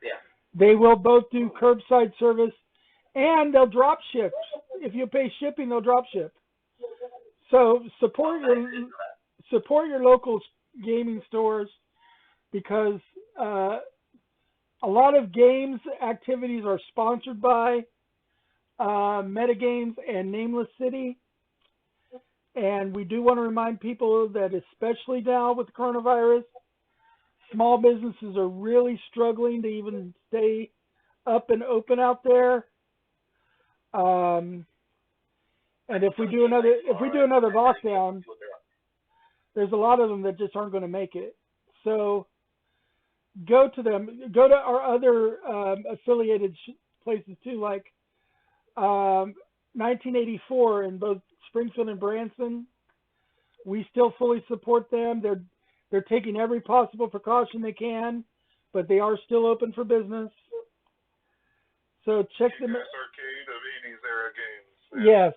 Yeah. They will both do curbside service, and they'll drop ship. If you pay shipping, they'll drop ship. So support your local gaming stores, because a lot of games activities are sponsored by Metagames and Nameless City. And we do want to remind people that, especially now with the coronavirus, small businesses are really struggling to even stay up and open out there. And if we do another lockdown, there's a lot of them that just aren't going to make it. So go to them. Go to our other affiliated places too, like 1984 in both Springfield and Branson. We still fully support them. They're taking every possible precaution they can, but they are still open for business. So check them out. Arcade of 80s era games. Yes.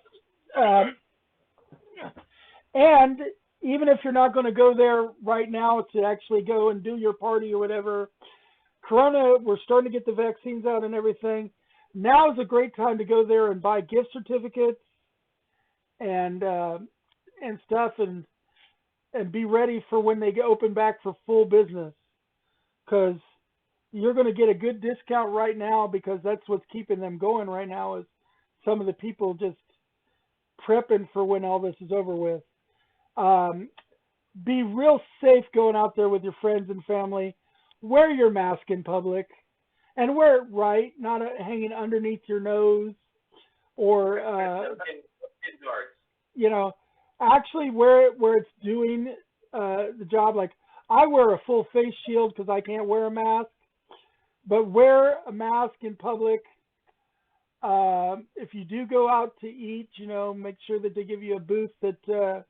And even if you're not going to go there right now to actually go and do your party or whatever, we're starting to get the vaccines out and everything. Now is a great time to go there and buy gift certificates and stuff, and be ready for when they open back for full business, because you're going to get a good discount right now, because that's what's keeping them going right now, is some of the people just prepping for when all this is over with. Be real safe going out there with your friends and family. Wear your mask in public, and wear it right, not hanging underneath your nose, or actually wear it where it's doing the job. Like, I wear a full face shield because I can't wear a mask, but wear a mask in public. If you do go out to eat, make sure that they give you a booth that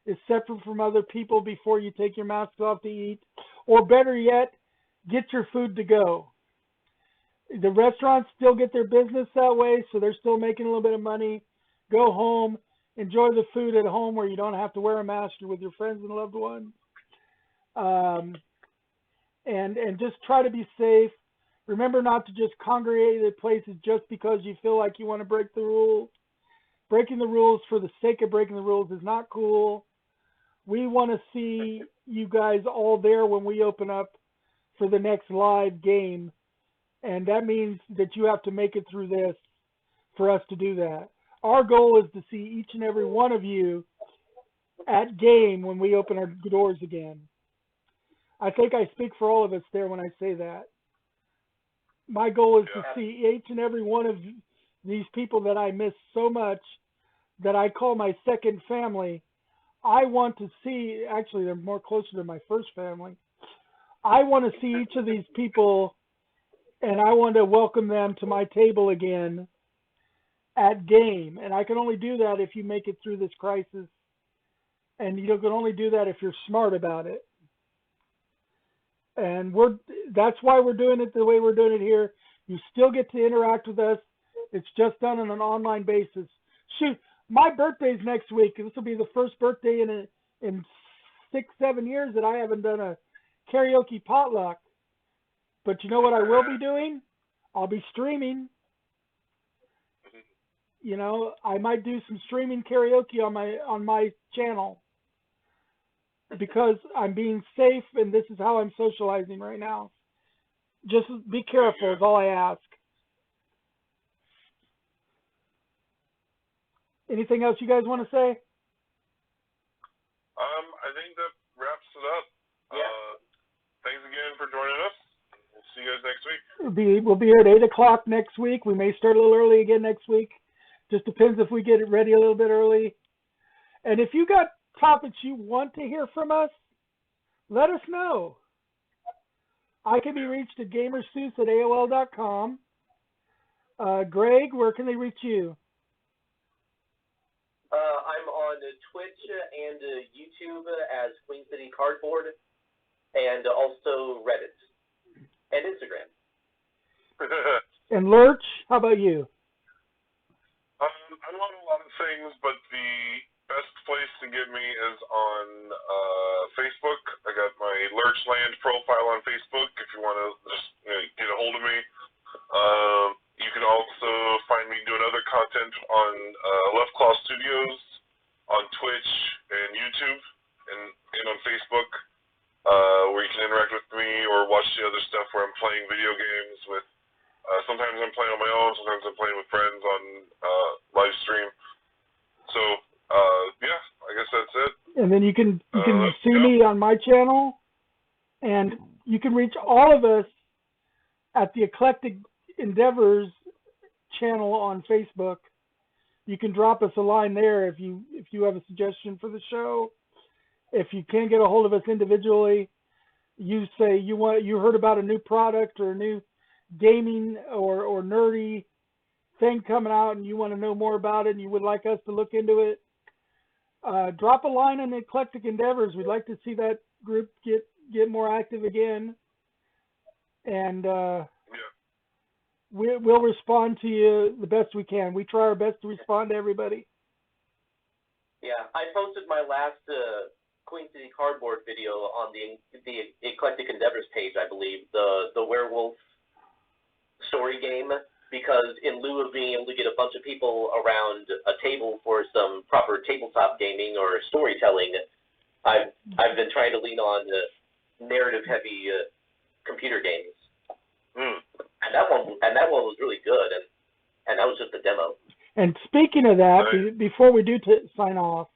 is separate from other people before you take your mask off to eat. Or better yet, get your food to go. The restaurants still get their business that way, so they're still making a little bit of money. Go home, enjoy the food at home where you don't have to wear a mask. You're with your friends and loved ones. And just try to be safe. Remember not to just congregate at places just because you feel like you want to break the rules. Breaking the rules for the sake of breaking the rules is not cool. We want to see you guys all there when we open up for the next live game. And that means that you have to make it through this for us to do that. Our goal is to see each and every one of you at game when we open our doors again. I think I speak for all of us there when I say that. My goal is to Yeah. see each and every one of these people that I miss so much that I call my second family. I want to see, actually, they're more closer to my first family. I want to see each of these people and I want to welcome them to my table again at game. And I can only do that if you make it through this crisis. And you can only do that if you're smart about it. And that's why we're doing it the way we're doing it here. You still get to interact with us. It's just done on an online basis. Shoot, my birthday's next week. This will be the first birthday in 6-7 years that I haven't done a karaoke potluck. But you know what I will be doing? I'll be streaming. You know, I might do some streaming karaoke on my channel because I'm being safe and this is how I'm socializing right now. Just be careful is all I ask. Anything else you guys want to say? I think that wraps it up. Yeah. Thanks again for joining us. We'll see you guys next week. We'll be here at 8 o'clock next week. We may start a little early again next week. Just depends if we get it ready a little bit early. And if you got topics you want to hear from us, let us know. I can be reached at gamerseuss@AOL.com. Greg, where can they reach you? I'm on Twitch and YouTube as Queen City Cardboard, and also Reddit and Instagram. And Lurch, how about you? I'm on a lot of things, but the best place to get me is on Facebook. I got my Lurchland profile on Facebook if you want to just get a hold of me. You can also find me doing other content on Left Claw Studios on Twitch and YouTube and on Facebook, where you can interact with me or watch the other stuff where I'm playing video games with. Sometimes I'm playing on my own, sometimes I'm playing with friends on live stream. So, yeah, I guess that's it. And then you can see me on my channel, and you can reach all of us at the Eclectic Endeavors channel on Facebook. You can drop us a line there if you have a suggestion for the show. If you can't get a hold of us individually, you say you heard about a new product or a new gaming or nerdy thing coming out and you want to know more about it and you would like us to look into it, drop a line on the Eclectic Endeavors. We'd like to see that group get more active again. And we'll respond to you the best we can. We try our best to respond to everybody. Yeah, I posted my last Queen City Cardboard video on the Eclectic Endeavors page, I believe, the werewolf story game, because in lieu of being able to get a bunch of people around a table for some proper tabletop gaming or storytelling, I've been trying to lean on narrative-heavy computer games. And that one was really good, and that was just a demo. And speaking of that, before we do sign off,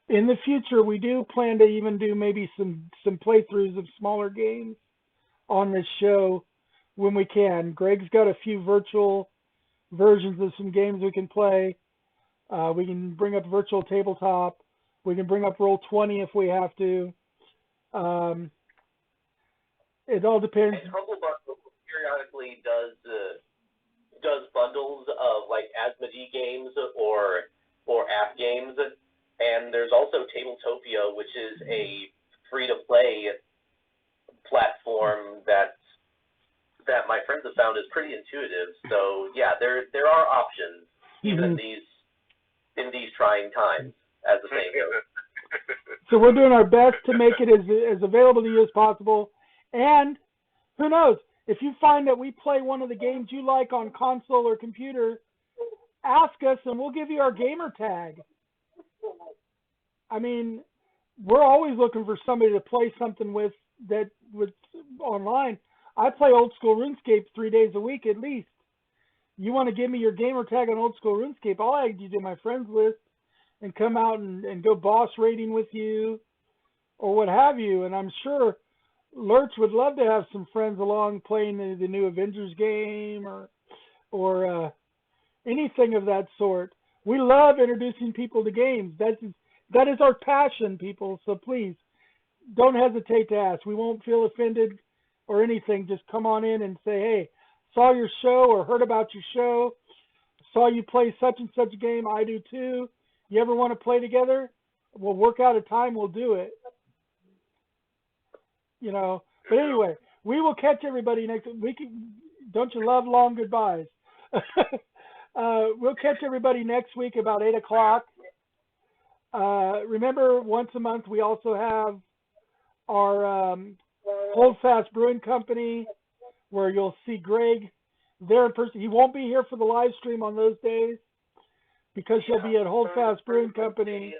in the future we do plan to even do maybe some playthroughs of smaller games on this show when we can. Greg's got a few virtual versions of some games we can play. We can bring up virtual tabletop. We can bring up Roll20 if we have to. It all depends. And Humble Bundle periodically does bundles of like Asmodee games or app games, and there's also Tabletopia, which is a free-to-play platform that my friends have found is pretty intuitive. So yeah, there are options even in these trying times, as the saying goes. So we're doing our best to make it as available to you as possible. And who knows, if you find that we play one of the games you like on console or computer, ask us and we'll give you our gamer tag. I mean, we're always looking for somebody to play something with online. I play old school RuneScape 3 days a week at least. You want to give me your gamer tag on old school RuneScape, I'll add you to my friends list and come out and go boss raiding with you or what have you. And I'm sure Lurch would love to have some friends along playing the new Avengers game or anything of that sort. We love introducing people to games. That is our passion, people. So please don't hesitate to ask. We won't feel offended or anything. Just come on in and say, hey, saw your show or heard about your show. Saw you play such and such game. I do too. You ever want to play together? We'll work out a time. We'll do it. You know. But anyway, we will catch everybody next week. Don't you love long goodbyes? We'll catch everybody next week about 8 o'clock. Remember, once a month we also have our Hold Fast Brewing Company, where you'll see Greg there in person. He won't be here for the live stream on those days because he'll be at Hold Fast Brewing Company.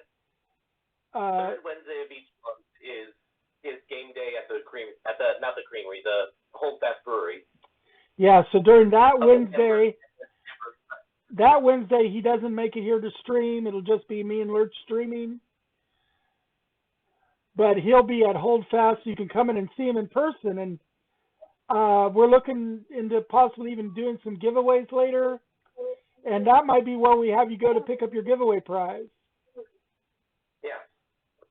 Third Wednesday of each month is game day at not the creamery, the Hold Fast Brewery. Yeah, so during that Wednesday he doesn't make it here to stream. It'll just be me and Lurch streaming. But he'll be at Hold Fast, so you can come in and see him in person. And we're looking into possibly even doing some giveaways later. And that might be where we have you go to pick up your giveaway prize. Yeah.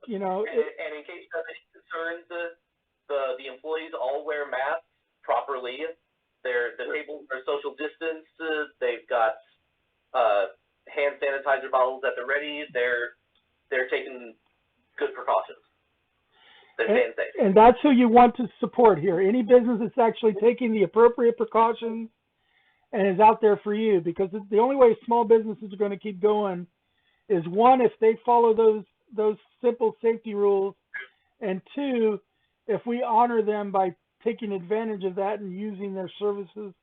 You know. And in case you have any concerns, the employees all wear masks properly. The tables are social distance. They've got hand sanitizer bottles at the ready. They're taking good precautions. They're staying safe. And that's who you want to support here. Any business that's actually taking the appropriate precautions and is out there for you, because the only way small businesses are going to keep going is, one, if they follow those simple safety rules, and two, if we honor them by taking advantage of that and using their services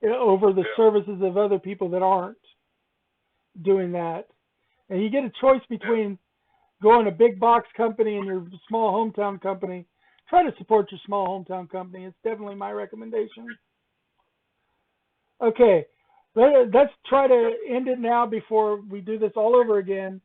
over the services of other people that aren't doing that. And you get a choice between going a big box company and your small hometown company. Try to support your small hometown company. It's definitely my recommendation. Okay, let's try to end it now before we do this all over again.